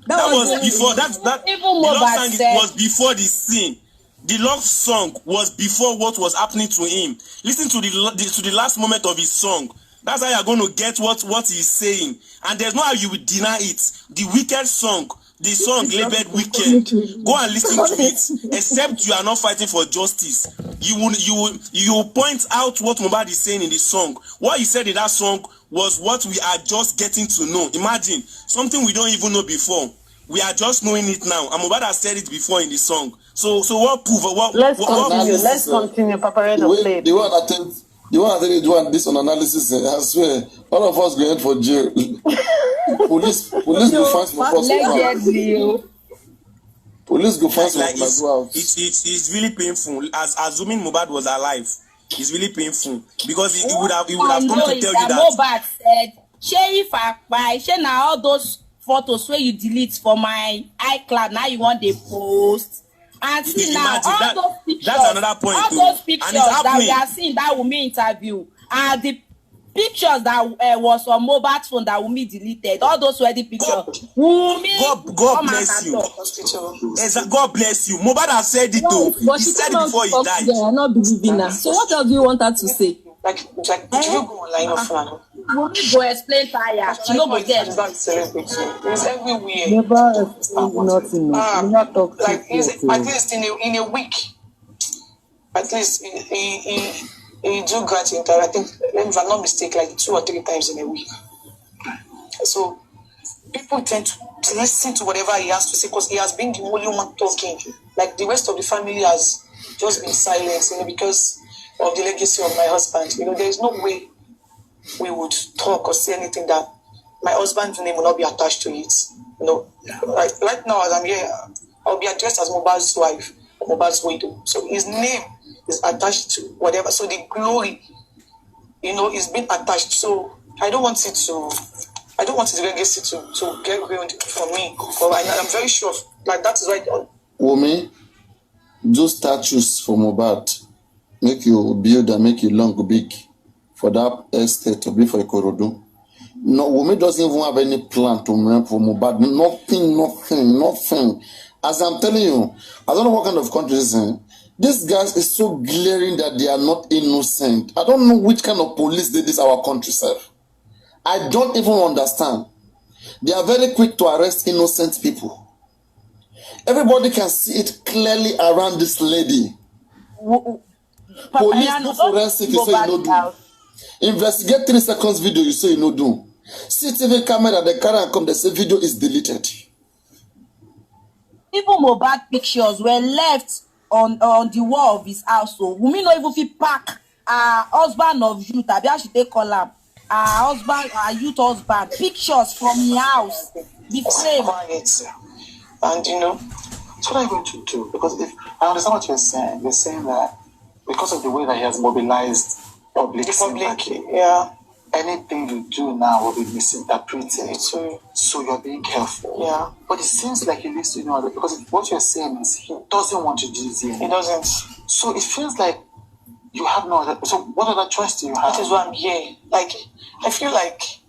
That was before. The love song was before the scene. The love song was before what was happening to him. Listen to the last moment of his song. That's how you're going to get what he's saying. And there's no how you will deny it. The Wicked song. The song labeled Weekend. Go and listen to it. Except you are not fighting for justice. You will point out what Mohbad is saying in the song. What he said in that song was what we are just getting to know. Imagine something we don't even know before. We are just knowing it now. And Mohbad has said it before in the song. So what proof? Let's continue. Papareno, play. The one that doing this on analysis, I swear, all of us going for jail. Police go find some of us. Police go find some of us. It's really painful. As assuming Mohbad was alive, it's really painful because he would have come to tell you that. Mohbad said, "If I buy, now all those photos where you delete for my iCloud, now you want the post." And see now, all those pictures, that's another point all those pictures that we are seeing that Wunmi interview are the pictures that was on Mohbad's phone that Wunmi deleted. All those were the pictures. God bless you. God bless you. Mohbad has said it too. But he she said it before he died. They are not believing her. So what else do you want her to say? Like, did you go online of fun? Wunmi go explain tire. She no go get. It's everywhere. Never explain nothing. Never talk. Like at least in a week. At least he do grant interview. I think, if I'm not mistaken, like 2 or 3 times in a week. So people tend to listen to whatever he has to say because he has been the only one talking. Like the rest of the family has just been silent, because of the legacy of my husband. There is no way we would talk or say anything that my husband's name will not be attached to it. Right now as I'm here, I'll be addressed as Mohbad's wife, Mohbad's widow. So his name is attached to whatever. So the glory, is being attached. So I don't want his legacy to get ruined from me. But I'm very sure that is right. Wunmi, do statues for Mohbad. Make you build and make you long big for that estate to be for Ikorodu. No, Wunmi doesn't even have any plan to run for Mohbad. Nothing. As I'm telling you, I don't know what kind of country this is in. These guys is so glaring that they are not innocent. I don't know which kind of police did this our country serve. I don't even understand. They are very quick to arrest innocent people. Everybody can see it clearly around this lady. Police do forensic, you say you no do. Investigate 3 seconds video, you say you no do. CCTV camera, they carry and come, they say video is deleted. Even Mohbad pictures were left on the wall of his house. So Wunmi no even fit pack her husband of youth. Abi how she take call am? Her youth husband. Pictures from his house. The frame. And you know, that's what I'm going to do. Because if I understand what you're saying that because of the way that he has mobilized public sympathy, anything you do now will be misinterpreted. So you're being careful. Yeah. But it seems like he needs to know that, because what you're saying is he doesn't want to do this. He doesn't. So it feels like you have no other. So what other choice do you have? That is why I'm here. Like, I feel like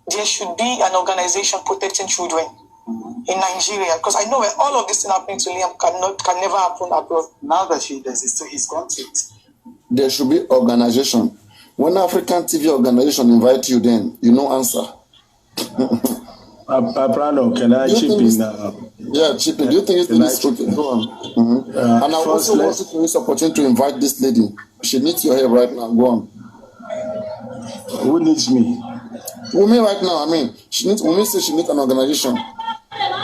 there should be an organization protecting children in Nigeria, because I know where all of this thing happening to Liam can never happen abroad. Now that he does it, so he's got it. There should be organization. When African TV organization invite you, then you no answer. Prano, can I chip in? Yeah, chip in. Do you think it's okay? Go on. And I also want to use this opportunity to invite this lady. She needs your help right now. Go on. Who needs me? Wunmi right now. I mean, Wunmi says she needs an organization.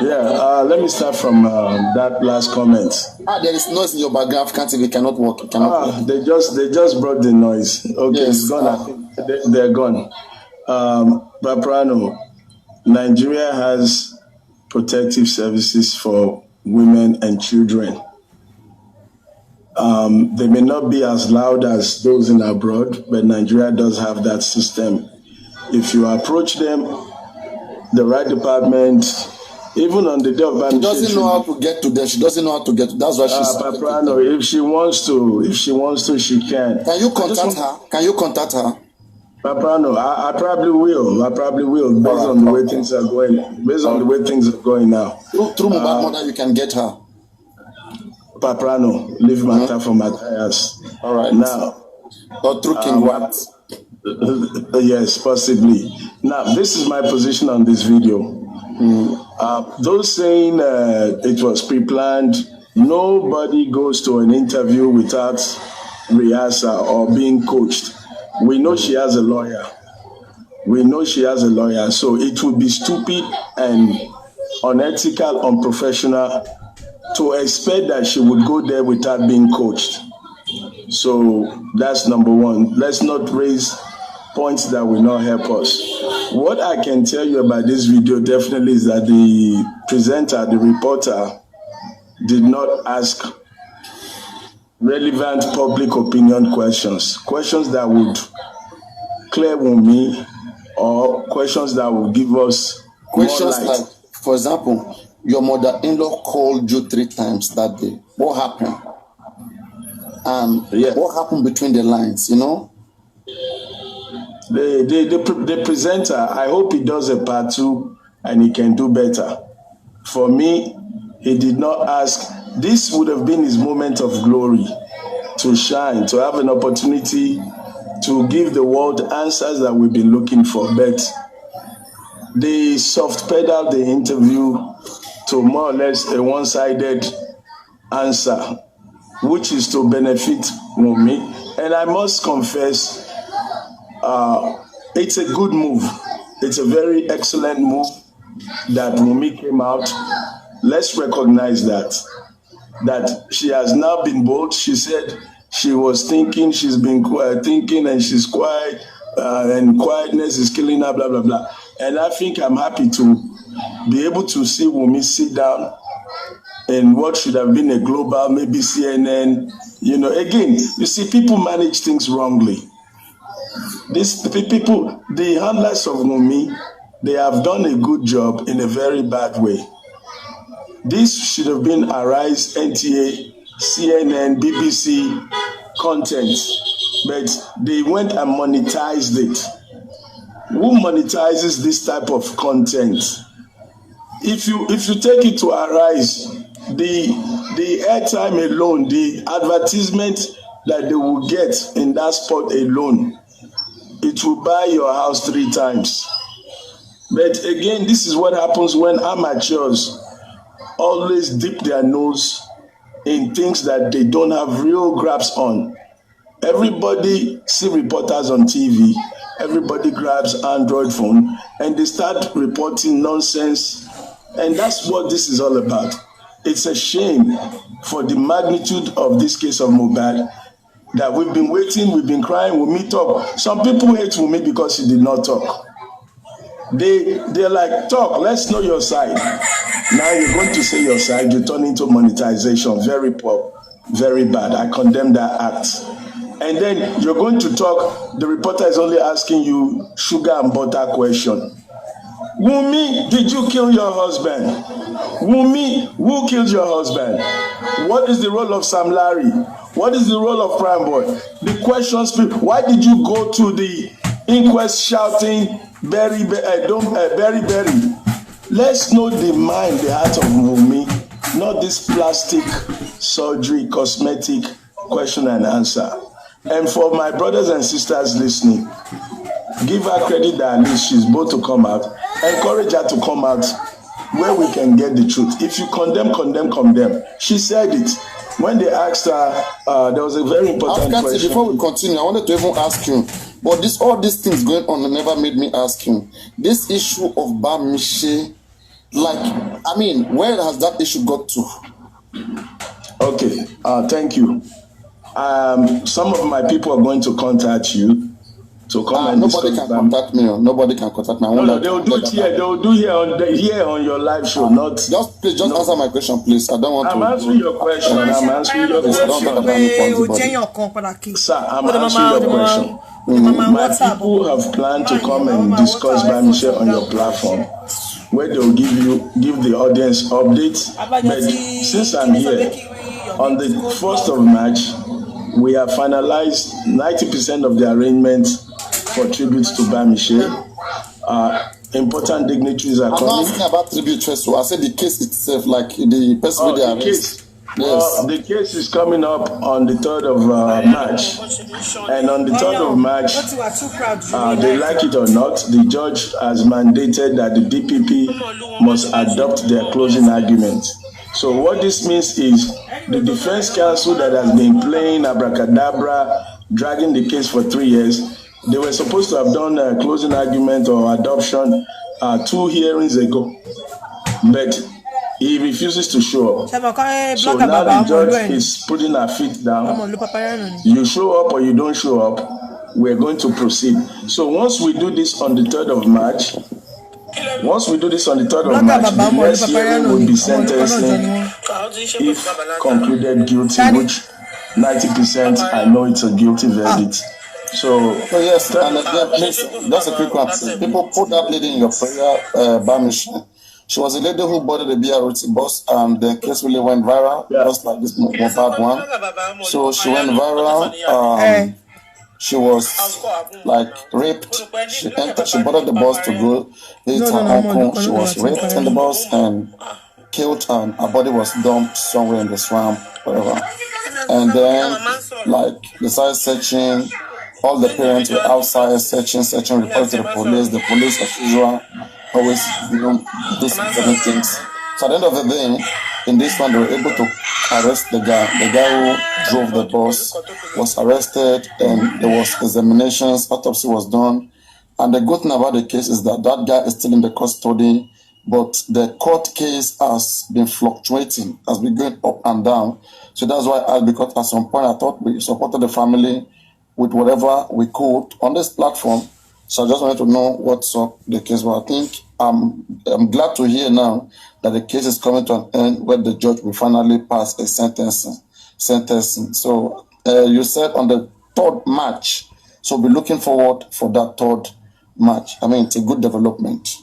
Yeah, let me start from that last comment. There is noise in your background. African TV cannot work. They just brought the noise. Okay, yes. It's gone. I think they're gone. But Prano, Nigeria has protective services for women and children. They may not be as loud as those in abroad, but Nigeria does have that system. If you approach them, the right department, even on the day of banishment, she doesn't know how to get to them. She doesn't know how to get to. That's why she's. Paprano, if she wants to, she can. Can you contact her? Can you contact her? Paprano, I probably will. Based on the way things are going. Based on the way things are going now. Through Mohbad mother, you can get her. Paprano, leave matter for Matthias. All right. Now. Or through King Wat. Yes, possibly. Now, this is my position on this video. Those saying it was pre-planned, nobody goes to an interview without rehearsal or being coached. We know she has a lawyer. So it would be stupid and unethical, unprofessional to expect that she would go there without being coached. So that's number one. Let's not raise points that will not help us. What I can tell you about this video definitely is that the presenter, the reporter, did not ask relevant public opinion questions that would clear Wunmi, or questions that would give us questions more light. Like, for example, your mother-in-law called you 3 times that day. What happened? And what happened between the lines, you know? The presenter, I hope he does a part 2 and he can do better. For me, he did not ask. This would have been his moment of glory, to shine, to have an opportunity to give the world answers that we've been looking for. But they soft pedaled the interview to more or less a one-sided answer, which is to benefit Wunmi. And I must confess, it's a good move. It's a very excellent move that Wunmi came out. Let's recognize that she has now been bold. She said she was thinking, she's been thinking, and she's quiet, and quietness is killing her, blah, blah, blah. And I think I'm happy to be able to see Wunmi sit down in what should have been a global, maybe CNN. You know, again, you see, people manage things wrongly. These people, the handlers of Wunmi, they have done a good job in a very bad way. This should have been Arise, NTA, CNN, BBC content, but they went and monetized it. who monetizes this type of content. If you take it to Arise, the airtime alone, the advertisement that they will get in that spot alone, it will buy your house 3 times. But again, this is what happens when amateurs always dip their nose in things that they don't have real grasp on. Everybody see reporters on TV, everybody grabs Android phone and they start reporting nonsense, and that's what this is all about. It's a shame for the magnitude of this case of Mohbad that we've been waiting, we've been crying, Wunmi talk. Some people hate Wunmi because she did not talk. They're like, talk, let's know your side. Now you're going to say your side, you turn into monetization. Very poor, very bad. I condemn that act. And then you're going to talk, the reporter is only asking you sugar and butter question. Wunmi, did you kill your husband? Wunmi, who killed your husband? What is the role of Sam Larry? What is the role of Prime Boy? The questions, why did you go to the inquest shouting, Berry, Berry? Let's know the mind, the heart of Wunmi, not this plastic surgery, cosmetic question and answer. And for my brothers and sisters listening, give her credit that at least she's bold to come out. Encourage her to come out where we can get the truth. If you condemn. She said it. When they asked her, there was a very important question. Before we continue, I wanted to even ask you, but all these things going on never made me ask you. This issue of Bamishe, where has that issue got to? Okay, thank you. Some of my people are going to contact you to come and nobody can contact me. Nobody can contact me. No, they will do it here. They will do here on your live show. Not just please, answer my question, please. I don't want to. I'm answering your question. Sir, I'm answering your question. My people have planned to come and discuss Bamishe on your platform, where they will give the audience updates. But since I'm here, on the 1st of March, we have finalized 90% of the arrangements for tributes to Bamishe. Important dignitaries are coming. I'm not asking about tribute first. I said the case itself, like the person with the arrest. Yes. The case is coming up on the 3rd of March. And on the 3rd of March, they like it or not, the judge has mandated that the DPP must adopt their closing argument. So what this means is the defense counsel that has been playing abracadabra, dragging the case for 3 years, they were supposed to have done a closing argument or adoption 2 hearings ago. But he refuses to show up. So now the judge is putting her feet down. You show up or you don't show up, we're going to proceed. So once we do this on the 3rd of March, the next hearing will be sentencing if concluded guilty, which 90% I know it's a guilty verdict. So yes, and again, please, that's a quick one. People put that lady in your prayer, Bamishe. She was a lady who boarded the BRT bus, and the case really went viral, just like this Mohbad one. So she went viral. She was raped. She boarded the bus to go visit her uncle. She was raped in the bus and killed, and her body was dumped somewhere in the swamp, whatever. And then, they started searching. All the parents were outside searching, reported to the police. The police, as usual, always do some certain things. So at the end of the day, in this one, they were able to arrest the guy. The guy who drove the bus was arrested, and there was examinations, autopsy was done. And the good thing about the case is that that guy is still in the custody, but the court case has been fluctuating, has been going up and down. So that's why, because at some point I thought we supported the family with whatever we could on this platform. So I just wanted to know what's up the case. But I think I'm glad to hear now that the case is coming to an end where the judge will finally pass a sentencing. So you said on the 3rd March. So we'll be looking forward for that 3rd March. I mean, it's a good development.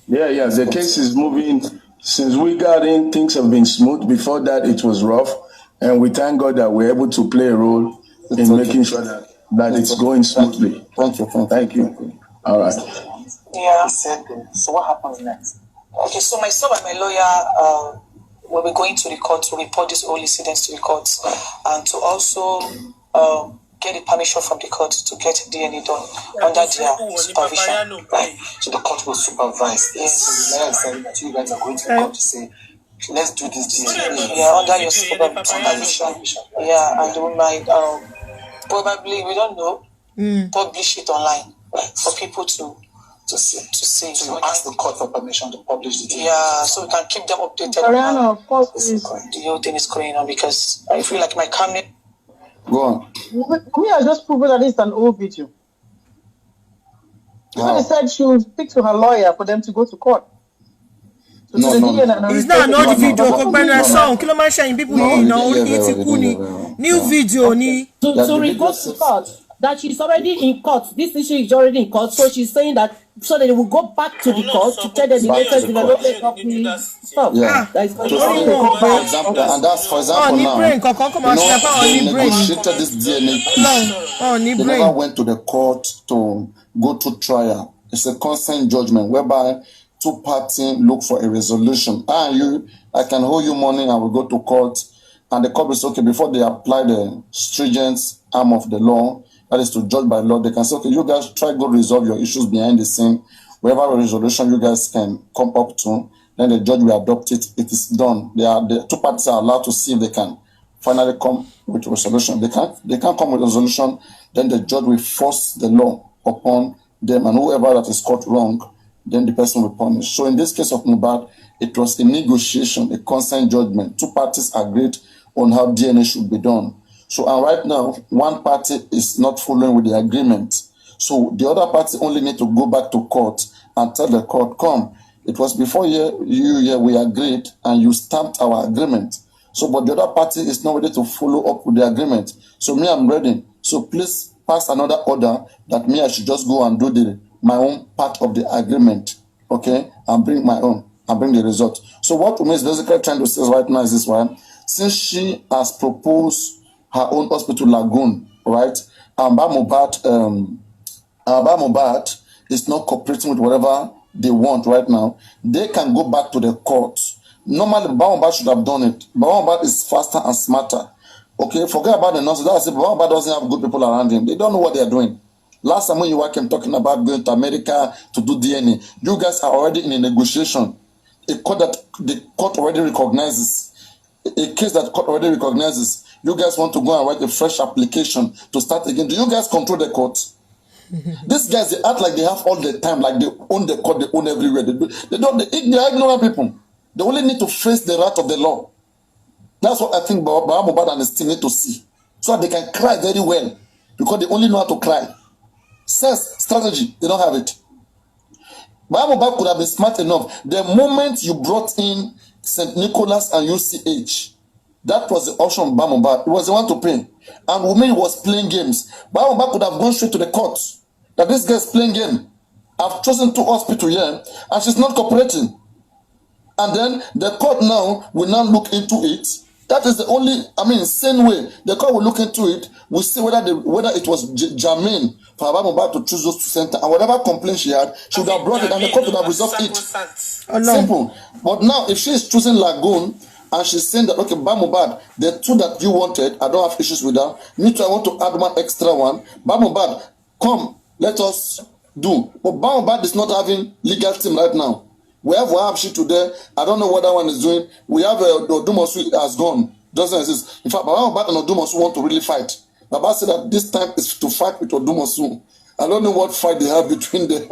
Yeah. The case is moving. Since we got in, things have been smooth. Before that, it was rough. And we thank God that we're able to play a role in making sure that it's going smoothly. Thank you. All right. Yeah. He said this. So what happens next? Okay, so myself and my lawyer will be going to the court to report these whole incidents to the court, and to also get the permission from the court to get DNA done under their supervision. Right. So the court will supervise. Yes. So the lawyer is saying that you guys are going to the court to say, let's do this DNA. Yeah, under your supervision. Yeah, and we might probably, we don't know, publish it online for people to see. So you ask the court for permission to publish the DNA. Yeah, so we can keep them updated. Ariana, of course, the whole thing is going on, because I feel like my camera. Go on. We are just proving that it's an old video. She said she will speak to her lawyer for them to go to court. No. It's not an old video. Kí ló máa ń ṣẹ̀yìn people yìí náà orí yìí ti kú ni. New video ni. To report to court that she's already in court. This issue is already in court, so she's saying that so that they will go back to the court to tell them the latest development of the stuff. Yeah. That is For example, and that's for example now. They negotiated this DNA piece. They never went to the court to go to trial. It's a consent judgment whereby two parties look for a resolution. I can hold you money, I will go to court, and the court will say, okay, before they apply the stringent arm of the law, that is to judge by law, they can say, okay, you guys try to resolve your issues behind the scene. Whatever resolution you guys can come up to, then the judge will adopt it. It is done. The two parties are allowed to see if they can finally come with a resolution. They can't come with a resolution, then the judge will force the law upon them, and whoever that is caught wrong, then the person will punish. So in this case of Mohbad, it was a negotiation, a consent judgment. Two parties agreed on how DNA should be done. So and right now, one party is not following with the agreement. So the other party only need to go back to court and tell the court, come, it was before we agreed and you stamped our agreement. So but the other party is not ready to follow up with the agreement. So me, I'm ready. So please pass another order that me, I should just go and do my own part of the agreement, okay, and bring my own, and bring the result. So what Umi is basically trying to say right now is this one: since she has proposed her own hospital Lagoon, right, and Mohbad is not cooperating with whatever they want right now, they can go back to the court. Normally, Mohbad should have done it. Mohbad is faster and smarter. Okay, forget about the nonsense. That's it. Mohbad doesn't have good people around him. They don't know what they are doing. Last time when you were talking about going to America to do DNA, you guys are already in a negotiation. A court that the court already recognizes. A case that court already recognizes. You guys want to go and write a fresh application to start again. Do you guys control the court? These guys, they act like they have all the time, like they own the court, they own everywhere. They are ignorant people. They only need to face the wrath of the law. That's what I think Mohbad and his team need to see. So that they can cry very well. Because they only know how to cry. Sense, strategy, they don't have it. Mohbad could have been smart enough. The moment you brought in St. Nicholas and UCH, that was the option of Mohbad. He was the one to pay. And Wunmi was playing games. Mohbad could have gone straight to the court. That this girl is playing game. I've chosen two hospitals here, and she's not cooperating. And then the court now will now look into it. That is the only, same way. The court will look into it. We'll see whether it was germane for Mohbad to choose those two centers. And whatever complaint she had, she would have brought it and the court would have resolved it. Oh, no. Simple. But now, if she is choosing Lagoon and she's saying that, okay, Mohbad, the two that you wanted, I don't have issues with that. Me too, I want to add one extra one. Mohbad, come, let us do. But Mohbad is not having legal team right now. We have Wahabshi today. I don't know what that one is doing. We have Odumosu has gone. Doesn't exist. In fact, Mohbad and Odumosu want to really fight. Baba said that this time is to fight with Odumosu. I don't know what fight they have between them.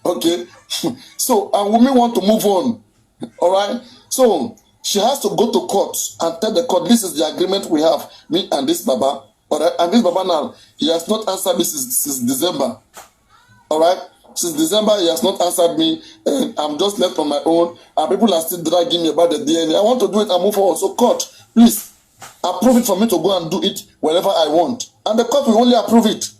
Okay? So, and Wunmi want to move on. All right? So, she has to go to court and tell the court, this is the agreement we have, me and this Baba. All right? And this Baba now, he has not answered me since December. All right? Since December, he has not answered me. I'm just left on my own. And people are still dragging me about the DNA. I want to do it and move forward. So court, please, approve it for me to go and do it wherever I want. And the court will only approve it.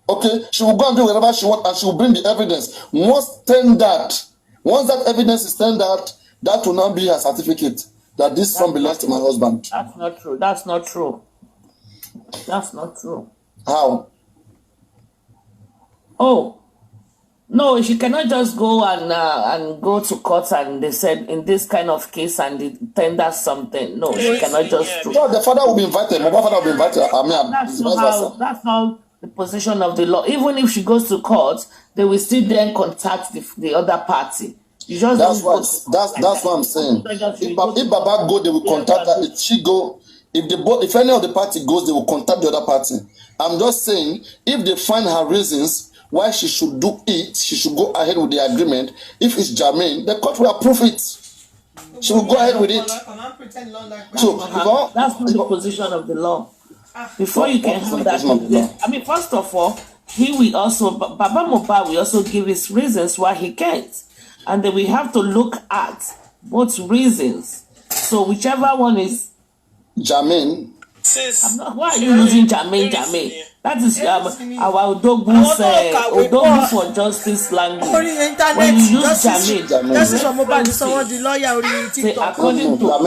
Okay? She will go and do whatever she wants and she will bring the evidence. Once that evidence is tendered, that will now be her certificate that this son belongs to my husband. That's not true. That's not true. That's not true. How? Oh. No, she cannot just go and go to court and they said in this kind of case and they tender something. No, she cannot just. No, the father will be invited. Mohbad father will be invited. I mean, that's not the position of the law. Even if she goes to court, they will still then contact the other party. You just that's what I'm saying. If Baba go, they will contact her. If she go, if any of the party goes, they will contact the other party. I'm just saying, if they find her reasons why she should do it, she should go ahead with the agreement. If it's Jermaine, the court will approve it. She will go ahead with it. So that's not the position of the law. Before you can have that, I mean, first of all, he will also, Baba Mohbad will also give his reasons why he can't. And then we have to look at both reasons. So whichever one is Jermaine. Why are you using Jermaine? That is our Odogu for justice language. When you use Jermaine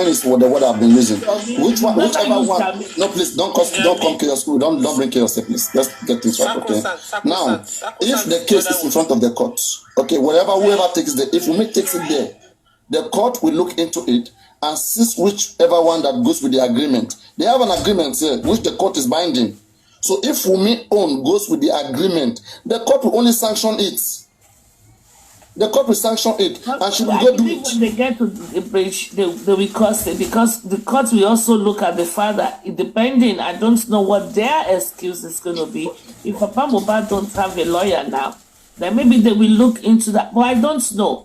is what the word I've been using. Whichever one. No, please don't come chaos. Don't bring chaos, please. Let's get this right, okay? Now, if the case is in front of the court, okay, whoever takes if Wunmi takes it there, the court will look into it and see whichever one that goes with the agreement. They have an agreement here, which the court is binding. So if Wunmi own goes with the agreement, the court will only sanction it. The court will sanction it, and she will go do it. When they get to the breach, they will cost it, because the court will also look at the father. Depending, I don't know what their excuse is going to be. If Papa Mohbad don't have a lawyer now, then maybe they will look into that. But I don't know.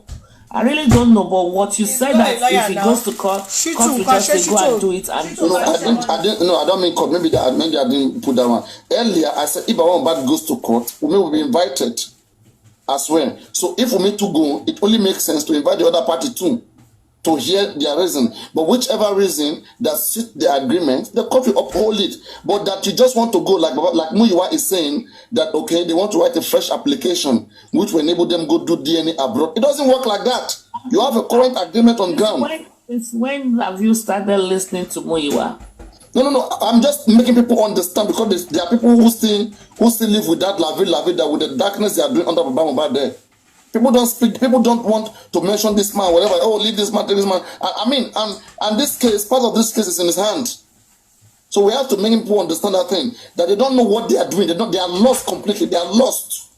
I really don't know, but what you said that if he goes to court will just go and do it and do it. No, I don't mean court. Maybe I didn't put that one. Earlier, I said if Mohbad goes to court, Wunmi will be invited as well. So if Wunmi to go, it only makes sense to invite the other party too, to hear their reason. But whichever reason that suits the agreement, the court will uphold it. But that you just want to go, like Muyiwa is saying, that okay, they want to write a fresh application, which will enable them go do DNA abroad. It doesn't work like that. You have a current agreement on ground. When have you started listening to Muyiwa? No. I'm just making people understand, because there are people who still live with that la vida, with the darkness they are doing under Baba Mohbad there. People don't speak. People don't want to mention this man, whatever. Oh, leave this man, take this man. I mean, and this case, part of this case is in his hand. So we have to make people understand that thing, that they don't know what they are doing. They are lost completely. They are lost.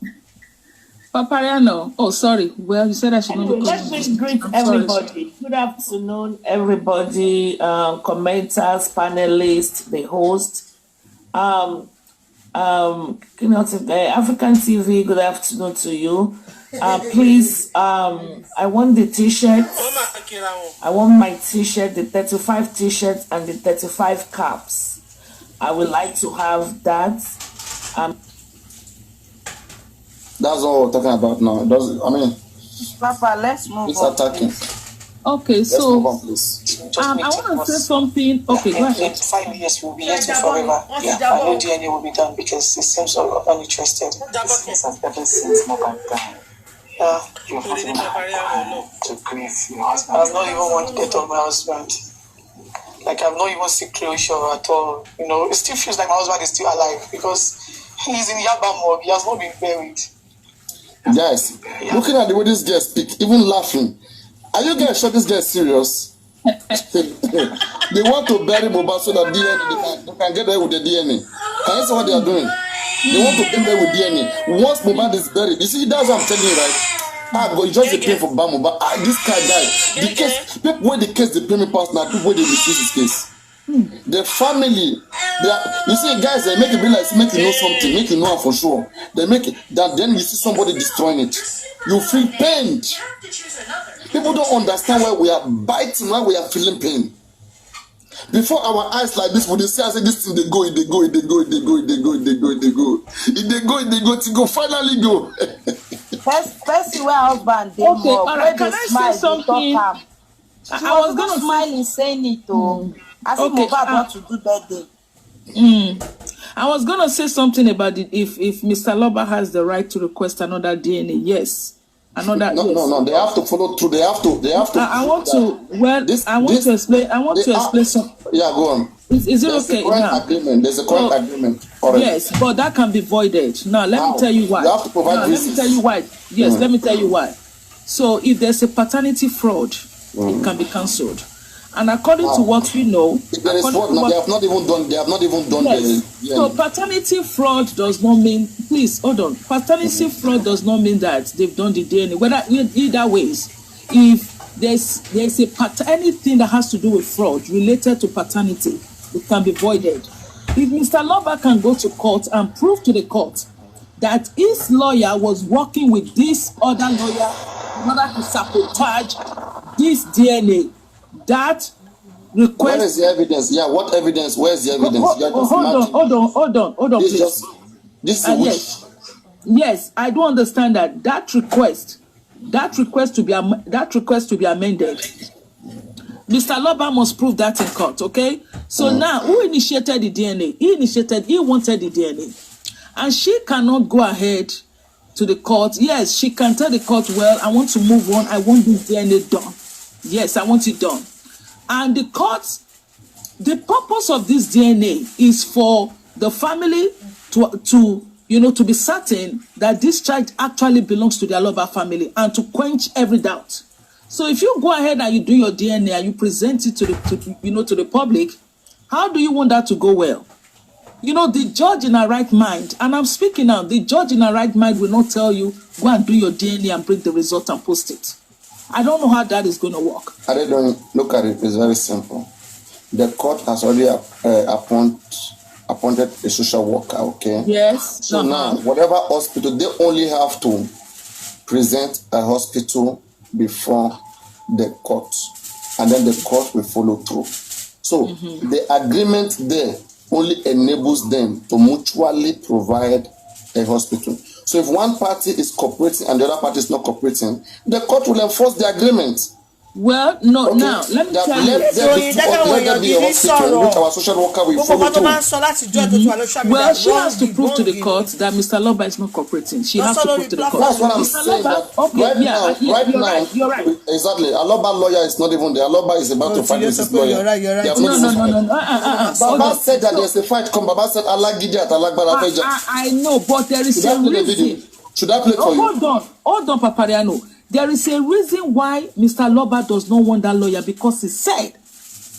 Papariano. Oh, sorry. Well, you said I should anyway, let me greet everybody. Good afternoon, everybody. Commenters, panelists, the host. African TV. Good afternoon to you. Please, I want the t-shirt. I want my t-shirt, the 35 t-shirts and the 35 caps. I would like to have that. That's all we're talking about now. Papa, let's move it's on. It's attacking. Okay, so move on, please. I want to say something. Okay, go ahead. 5 years will be here forever. Yeah, I know DNA will be done because it seems so uninterested. This case has ever since Mohbad died. Your husband to grieve your husband. I've not even want to get on my husband. Like, I've not even seen closure at all. You know, it still feels like my husband is still alive because he's in Yabamog. He has not been buried. Guys, looking at the way this guy speak, even laughing. Are you guys sure this guy is serious? They want to bury Mohbad so that DNA, they can get there with the DNA. Can you see what they are doing? They want to get there with DNA. Once Mohbad is buried, you see, that's what I'm telling you, right? Because just the pay for Mohbad. This guy, the case, people where the case they pay me past now, people where they refuse this case. The family, you see, guys, they make it be like, make you know something, make you know for sure. They make it that then you see somebody destroying it, you feel pained. People don't understand why we are biting, why we are feeling pain. Before our eyes like this, when they say, I say this thing, they go, it they go, it they go, it they go, it they go, it they go, it they go, it they go, it they go, to go, finally go. First, where husband, they okay, all right, can I say something? I was gonna smile in saying it though. I think Mohbad want to do birthday. I was gonna say something about it. If Mr. Aloba has the right to request another DNA, yes. No. They have to follow through. They have to. I want to explain. I want to explain something. Yeah, go on. Is it okay now? Agreement. There's a current agreement already. Yes, but that can be voided. Now, let me tell you why. You have to provide let me tell you why. Yes, let me tell you why. So, if there's a paternity fraud, it can be cancelled. And according to what we know, there is fraud now. They have not even done. They have not even done the. So paternity fraud does not mean. Please hold on. Paternity fraud does not mean that they've done the DNA. Whether either ways, if there's anything that has to do with fraud related to paternity, it can be voided. If Mr. Aloba can go to court and prove to the court that his lawyer was working with this other lawyer in order to sabotage this DNA, that request. Where is the evidence? Yeah, what evidence? Where's the evidence? Hold on, please. This is yes, I do understand that request to be amended. Mr. Aloba must prove that in court, okay? So now, who initiated the DNA? He wanted the DNA. And she cannot go ahead to the court. Yes, she can tell the court, well, I want to move on. I want this DNA done. Yes, I want it done. And the court, the purpose of this DNA is for the family to be certain that this child actually belongs to the Aloba family and to quench every doubt. So if you go ahead and you do your DNA and you present it to the public, how do you want that to go well? The judge in her right mind, and I'm speaking now, the judge in her right mind will not tell you, go and do your DNA and bring the result and post it. I don't know how that is going to work. I don't look at it. It's very simple. The court has already appointed a social worker, okay? Yes. So now, whatever hospital, they only have to present a hospital before the court, and then the court will follow through. So the agreement there only enables them to mutually provide a hospital. So if one party is cooperating and the other party is not cooperating, the court will enforce the agreement. Well, no, okay. Now, let me tell you. Let there be a hospital which our social worker will follow through. Well, she has to prove to the court that Mr. Aloba is not cooperating. She has to prove to the court. That's what I'm saying. Right now, you're right. Exactly. Aloba lawyer is not even there. Aloba is about to fight with his lawyer. You're right. Baba said that there's a fight. Baba said Allah Gideon, I know, but there is a reason. Should I play for you? Hold on, Papariano. There is a reason why Mr. Aloba does not want that lawyer, because he said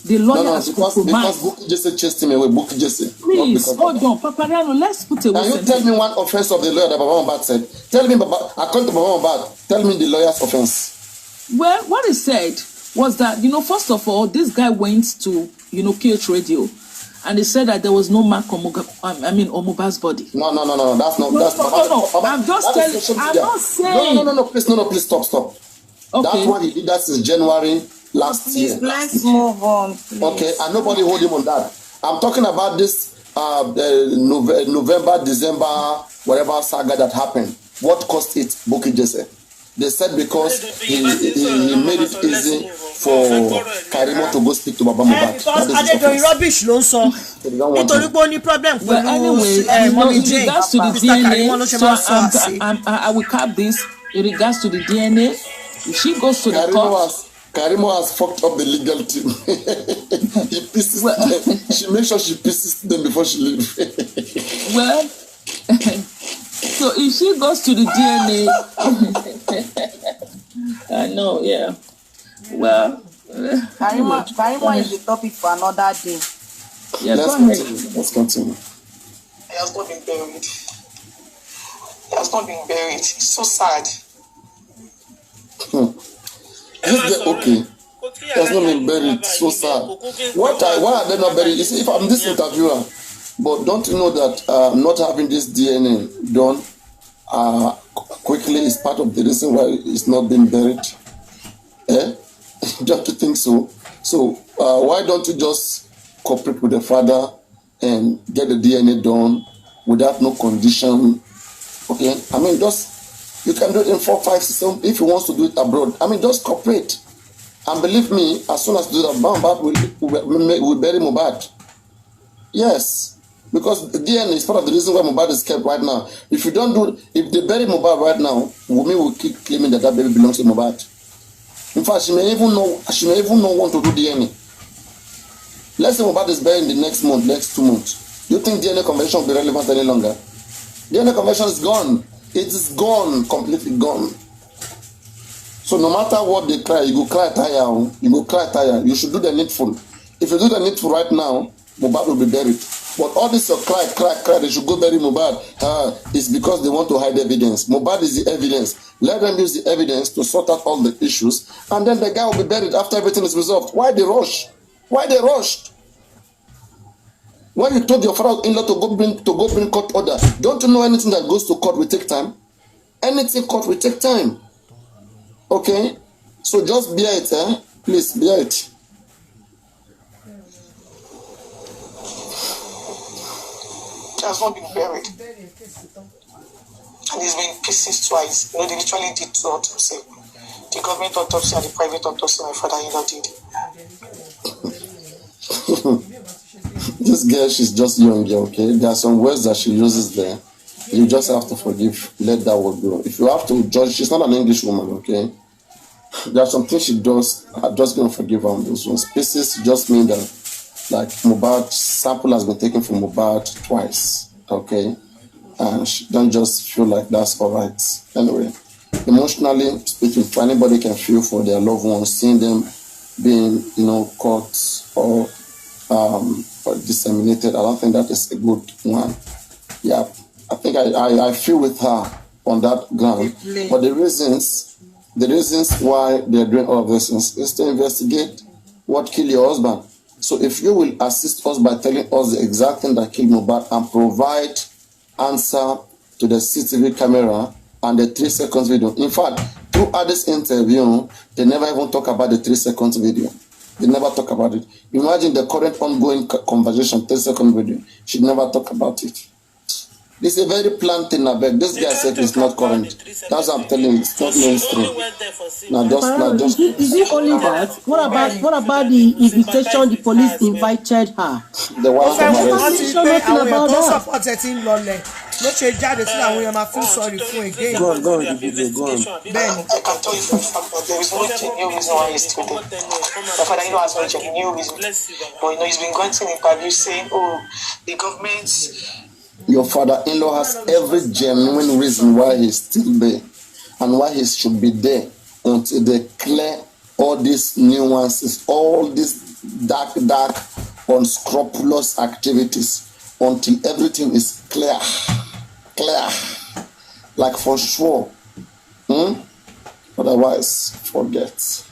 the lawyer has compromised. Because Bukky Jesse chased him away. Bukky Jesse. Please, hold on, Papariano, let's put away. Can you tell me one offense of the lawyer that Baba Mohbad said? Tell me, according to Baba Mohbad, tell me the lawyer's offense. Well, what he said was that, first of all, this guy went to, KH Radio, and he said that there was no mark on Mohbad's body. No. That's not. I'm just telling. I'm not saying. No. Please stop. Okay. That's what he did. That's in January last year. Let's move on. Please. Okay, and nobody hold him on that. I'm talking about this November, December, whatever saga that happened. What caused it? Bukky Jesse. They said because he made it easy for Karimo to go speak to Baba Mohbad. Because Adedoyin rubbish ló ń sọ. Nítorí pé ó ní problem pẹ̀lú Mommy Jane. Mr. Karimo ló ṣe máa sọ àṣẹ. I will cap this in regards to the DNA. If she goes to the court. Karimo has fucked up the legal team. He pisses them. She makes sure she pisses them before she leaves. Well, so if she goes to the DNA, I know, yeah. Well, Karimo is the topic for another day. Yeah, Let's continue. He has not been buried. It's so sad. Okay. He has not been buried. So sad. Why are they not buried? You see, if I'm this interviewer, but don't you know that not having this DNA done quickly is part of the reason why it's not been buried? Don't you think so? So why don't you just cooperate with the father and get the DNA done without no condition? Okay, I mean, you can do it in 4, 5, 6, 7. If he wants to do it abroad, I mean, just cooperate. And believe me, as soon as you do that, Mohbad will bury Mohbad. Yes, because the DNA is part of the reason why Mohbad is kept right now. If they bury Mohbad right now, Wunmi will keep claiming that baby belongs to Mohbad. In fact, she may even not want to do DNA. Let's say Mohbad is buried in the next month, next 2 months. You think DNA convention will be relevant any longer? DNA convention is gone. It is gone, completely gone. So no matter what they cry, you go cry tire. You go cry tire. You should do the needful. If you do the needful right now, Mohbad will be buried. But all this cry, they should go bury Mohbad. It's because they want to hide evidence. Mohbad is the evidence. Let them use the evidence to sort out all the issues, and then the guy will be buried after everything is resolved. Why they rush? Why they rushed? When you told your father-in-law to go bring court order, don't you know anything that goes to court will take time? Anything court will take time. Okay? So just bear it, Please bear it. He has not been buried. And he's been pieces twice. You know, they literally did 2 autopsies. The government autopsy and the private autopsy my father-in-law did. This girl, she's just young, okay? There are some words that she uses there. You just have to forgive. Let that word go. If you have to judge, she's not an English woman, okay? There are some things she does. I'm just going to forgive her on those ones. Pieces just mean that, like, Mohbad, sample has been taken from Mohbad twice, okay? And she don't just feel like that's all right. Anyway, emotionally speaking, if anybody can feel for their loved ones, seeing them being, caught or disseminated, I don't think that is a good one. Yeah, I think I feel with her on that ground. But the reasons why they're doing all of this is to investigate what killed your husband. So if you will assist us by telling us the exact thing that killed Mohbad and provide answer to the CCTV camera and the 3 seconds video. In fact, throughout this interview, they never even talk about the 3 seconds video. They never talk about it. Imagine the current ongoing conversation, 3-second video. She never talk about it. This is a very planned thing, I beg. This guy said it's not current. That's what I'm telling you. It's not mainstream. Is it only that? What about the invitation the police invited her? The one from ló ṣe jáde sí àwọn èèyàn máa feel sorry fún again. Go on the video, go on. Ben, I can tell you for a fact that there is no genuine reason why he's still there. My father-in-law has no genuine reason. But he's been going to interviews saying, the government. Your father-in-law has every genuine reason why he's still there and why he should be there until they clear all these nuances, all these dark, unscrupulous activities, until everything is clear, like for sure. Otherwise, forget.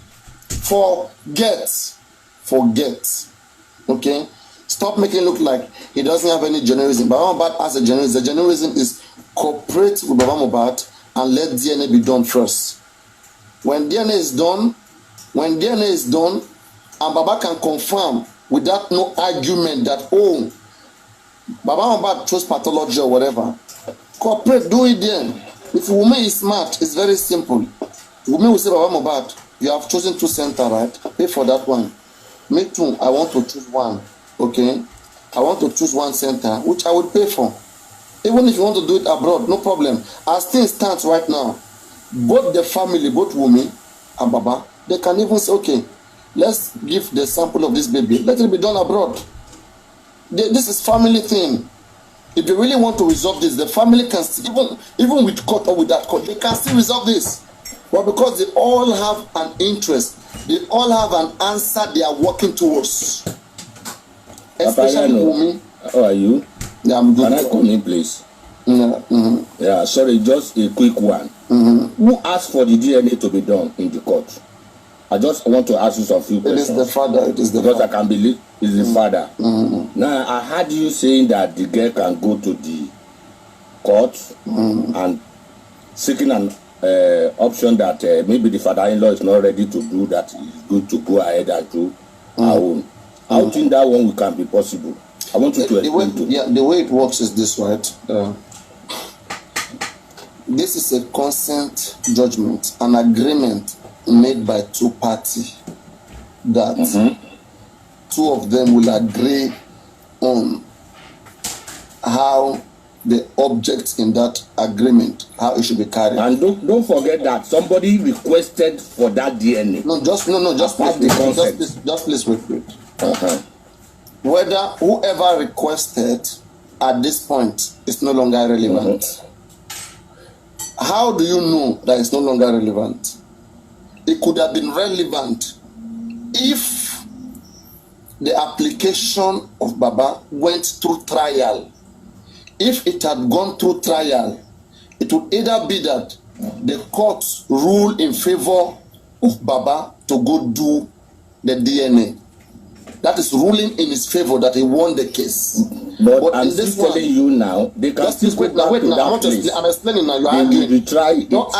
Okay? Stop making it look like he doesn't have any journalism. Baba Mohbad has a journalism. The journalism is cooperate with Baba Mohbad and let DNA be done first. When DNA is done, and Baba can confirm without no argument that, Baba Mohbad chose pathology or whatever, cooperate, do it then. If woman is smart, it's very simple. Woman will say, Baba Mohbad, you have chosen 2 center, right? Pay for that one. Me too, I want to choose one. Okay? I want to choose 1 center, which I will pay for. Even if you want to do it abroad, no problem. As things stand right now, both the family, both Wunmi and Baba, they can even say, okay, let's give the sample of this baby. Let it be done abroad. This is family thing. If they really want to resolve this, the family can still, even with court or without court, they can still resolve this. But because they all have an interest, they all have an answer they are working towards. Especially Wunmi. How are you? Yeah, I'm good. Can I come in, please? Yeah, sorry, just a quick one. Who asked for the DNA to be done in the court? I just want to ask you some few questions. It is the father. Because I can believe it's the father. Now, I heard you saying that the girl can go to the court and seeking an option that maybe the father-in-law is not ready to do that. It's good to go ahead and do our own. I don't think that one can be possible. I want you to explain to me. Yeah, the way it works is this, right? This is a consent judgment, an agreement made by 2 parties that 2 of them will agree on how the object in that agreement, how it should be carried. And don't forget that somebody requested for that DNA. Just please wait. whether whoever requested at this point is no longer relevant. How do you know that it's no longer relevant? It could have been relevant if the application of Baba went through trial. If it had gone through trial, it would either be that the court ruled in favor of Baba to go do the DNA. That is ruling in his favor that he won the case. But I'm still telling you now, they can still go back to that place. I'm explaining now. You're arguing. Don't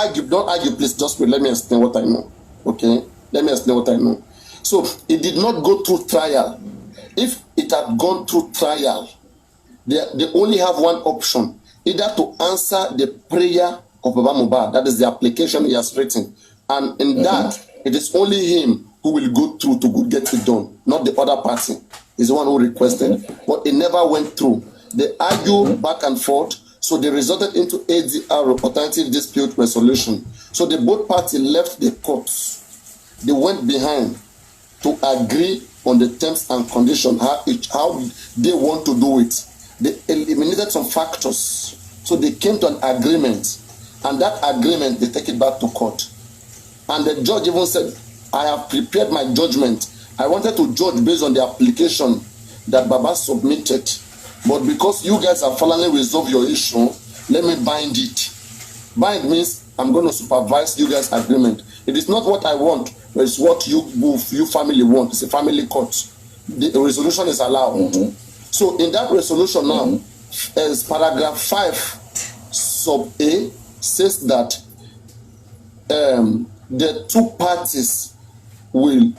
argue, please. Just wait. Let me explain what I know. Okay? Let me explain what I know. So, it did not go through trial. If it had gone through trial, they only have one option. Either to answer the prayer of Baba Mohbad, that is the application he has written. And in that, it is only him who will go through to get it done, not the other party. He's the one who requested. But it never went through. They argue back and forth, so they resulted into ADR, Alternative Dispute Resolution. So the both parties left the courts. They went behind to agree on the terms and conditions, how they want to do it. They eliminated some factors. So they came to an agreement. And that agreement, they take it back to court. And the judge even said, I have prepared my judgment. I wanted to judge based on the application that Baba submitted. But because you guys have finally resolved your issue, let me bind it. Bind means I'm going to supervise you guys' agreement. It is not what I want, but it's what you family want. It's a family court. The resolution is allowed. So in that resolution now, as paragraph 5 sub A says that the two parties will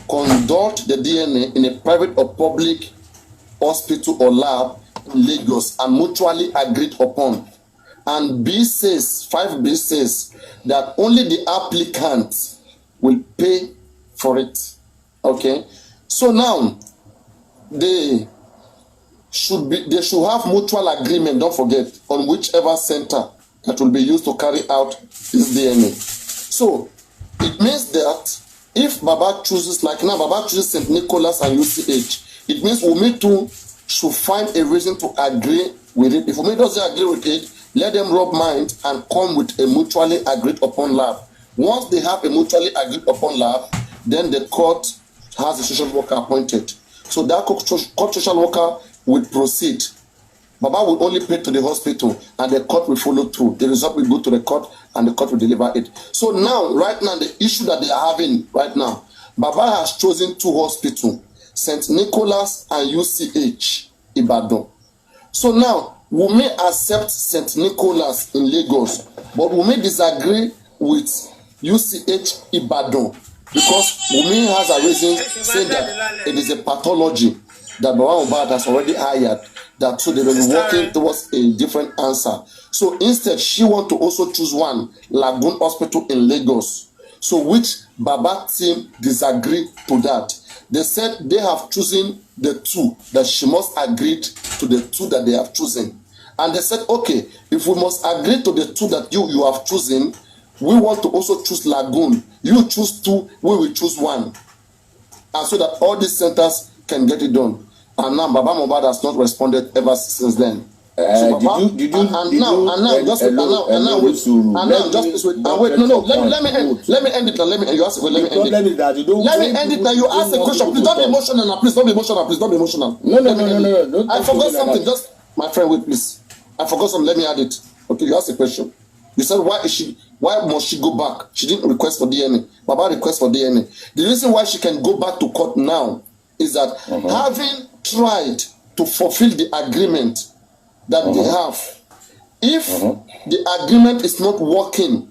conduct the DNA in a private or public hospital or lab in Lagos and mutually agreed upon. And B says, 5B says that only the applicant will pay for it. Okay? So now, they should have mutual agreement, don't forget, on whichever center that will be used to carry out this DNA. So, it means that if Baba chooses, like now, Baba chooses St. Nicholas and UCH, it means Wunmi too should find a reason to agree with it. If Wunmi doesn't agree with it, let them rub mind and come with a mutually agreed upon lab. Once they have a mutually agreed upon lab, then the court has a social worker appointed. So that court social worker will proceed. Baba will only pay to the hospital and the court will follow through. The result will go to the court and the court will deliver it. So now, right now, the issue that they are having right now, Baba has chosen two hospitals, St. Nicholas and UCH Ibadan. So now, Wunmi accept St. Nicholas in Lagos, but Wunmi disagree with UCH Ibadan because Wunmi has a reason saying that it is a pathology that Baba Mohbad has already hired, that so they will be working towards a different answer. So instead, she want to also choose one, Lagoon Hospital in Lagos. So which Baba team disagree to that. They said they have chosen the two, that she must agree to the two that they have chosen. And they said, okay, if we must agree to the two that you have chosen, we want to also choose Lagoon. You choose two, we will choose one. And so that all these centers can get it done. And now Baba Mohbad has not responded ever since then. So Baba, let me end it. You ask a question. Please don't be emotional now. Please don't be emotional. No. I forgot something. Just my friend, wait, please. I forgot something. Let me add it. Okay, you asked a question. You said why must she go back? She didn't request for DNA. Baba request for DNA. The reason why she can go back to court now is that having tried to fulfill the agreement that they have, if the agreement is not working,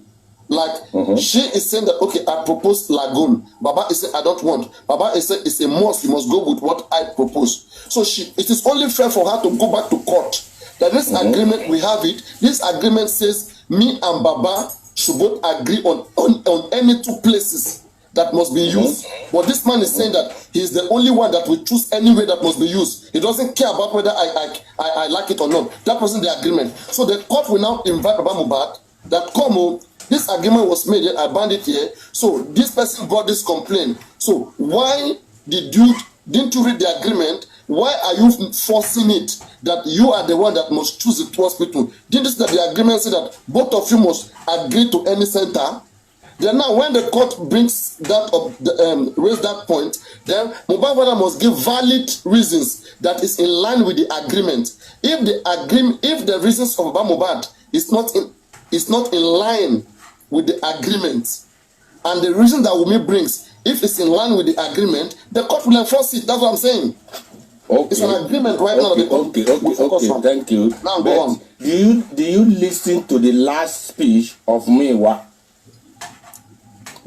like she is saying that, okay, I propose Lagoon, Baba is saying I don't want, Baba is saying it's a must, you must go with what I propose. So it is only fair for her to go back to court. That this agreement, we have it, this agreement says me and Baba should both agree on any two places that must be used. But this man is saying that he's the only one that will choose any way that must be used. He doesn't care about whether I like it or not. That wasn't the agreement. So the court will now invite Baba Mohbad that this agreement was made, I banned it here. So this person brought this complaint. So why didn't you read the agreement? Why are you forcing it that you are the one that must choose the two hospitals? Didn't you see that the agreement say that both of you must agree to any center? Then now, when the court brings that up, raise that point, then Mohbad father must give valid reasons that is in line with the agreement. If the reasons of Mohbad is not in line with the agreement, and the reason that Wunmi brings, if it's in line with the agreement, the court will enforce it. That's what I'm saying. Okay. It's an agreement right now. Okay. Thank you. Now go on. Do you listen to the last speech of Mewa?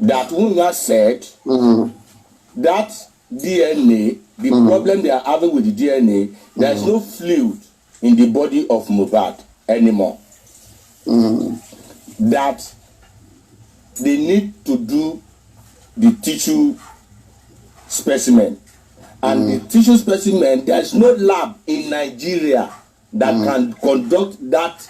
That Wunmi said that DNA, the problem they are having with the DNA, there is no fluid in the body of Mohbad anymore. That they need to do the tissue specimen. And the tissue specimen, there is no lab in Nigeria that can conduct that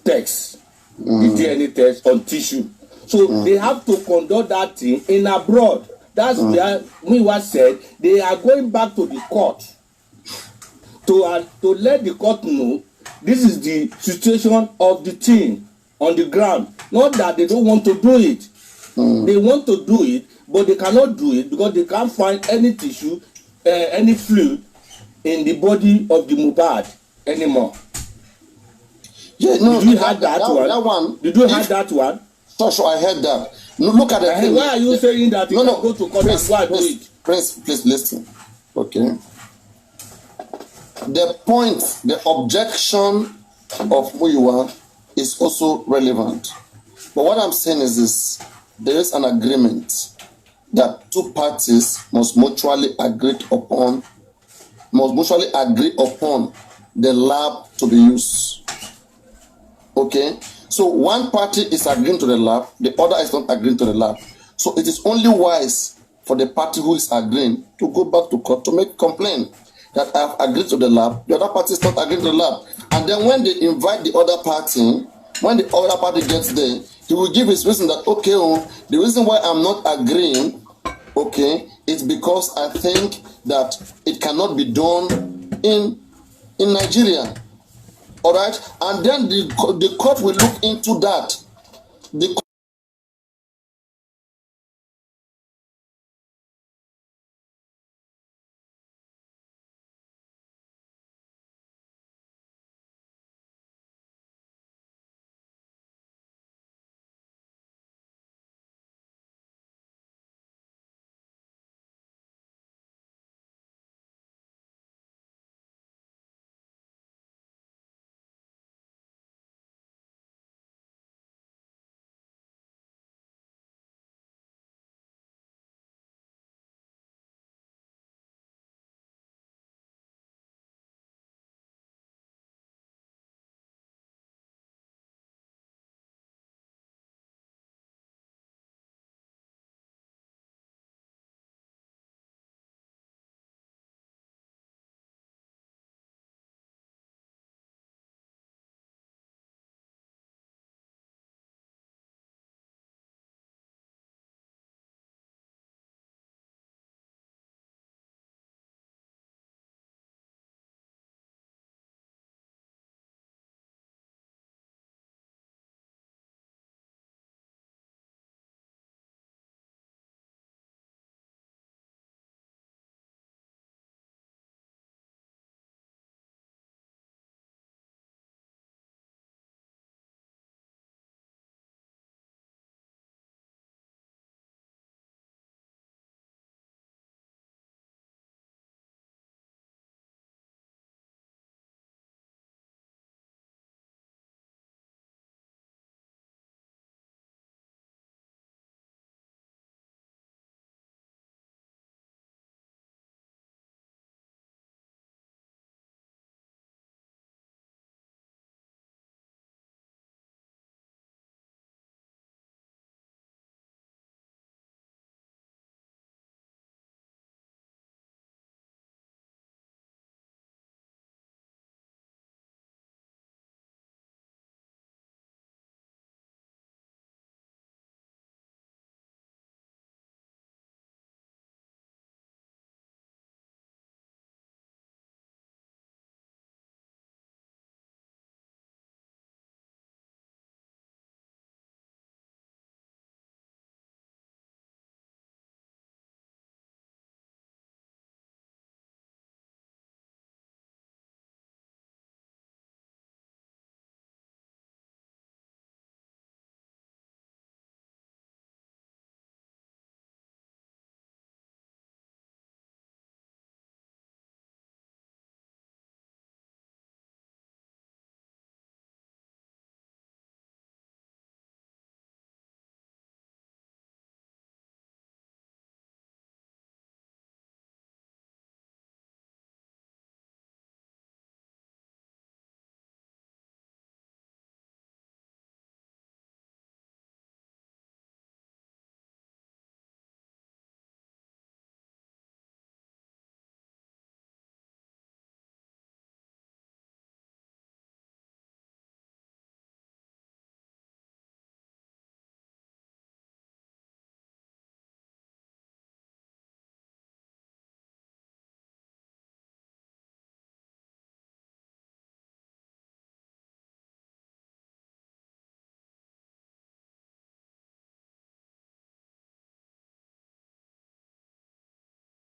test, the DNA test on tissue. So they have to conduct that thing in abroad. That's where Miwa said they are going back to the court to let the court know this is the situation of the thing on the ground. Not that they don't want to do it. They want to do it, but they cannot do it because they can't find any tissue, any fluid in the body of the Mohbad anymore. Yeah, no, did you have that one? Did you have that one? So I heard that. No, look at the thing. Why are you saying that you can go to court and go and do it? Please listen. Okay. The point, the objection of who you are is also relevant. But what I'm saying is this: there is an agreement that two parties must mutually agree upon the lab to be used. Okay? So one party is agreeing to the lab, the other is not agreeing to the lab. So it is only wise for the party who is agreeing to go back to court to make a complaint that I have agreed to the lab, the other party is not agreeing to the lab. And then when they invite the other party, when the other party gets there, he will give his reason that, okay, the reason why I'm not agreeing, okay, it's because I think that it cannot be done in Nigeria. All right? And then the court will look into that. The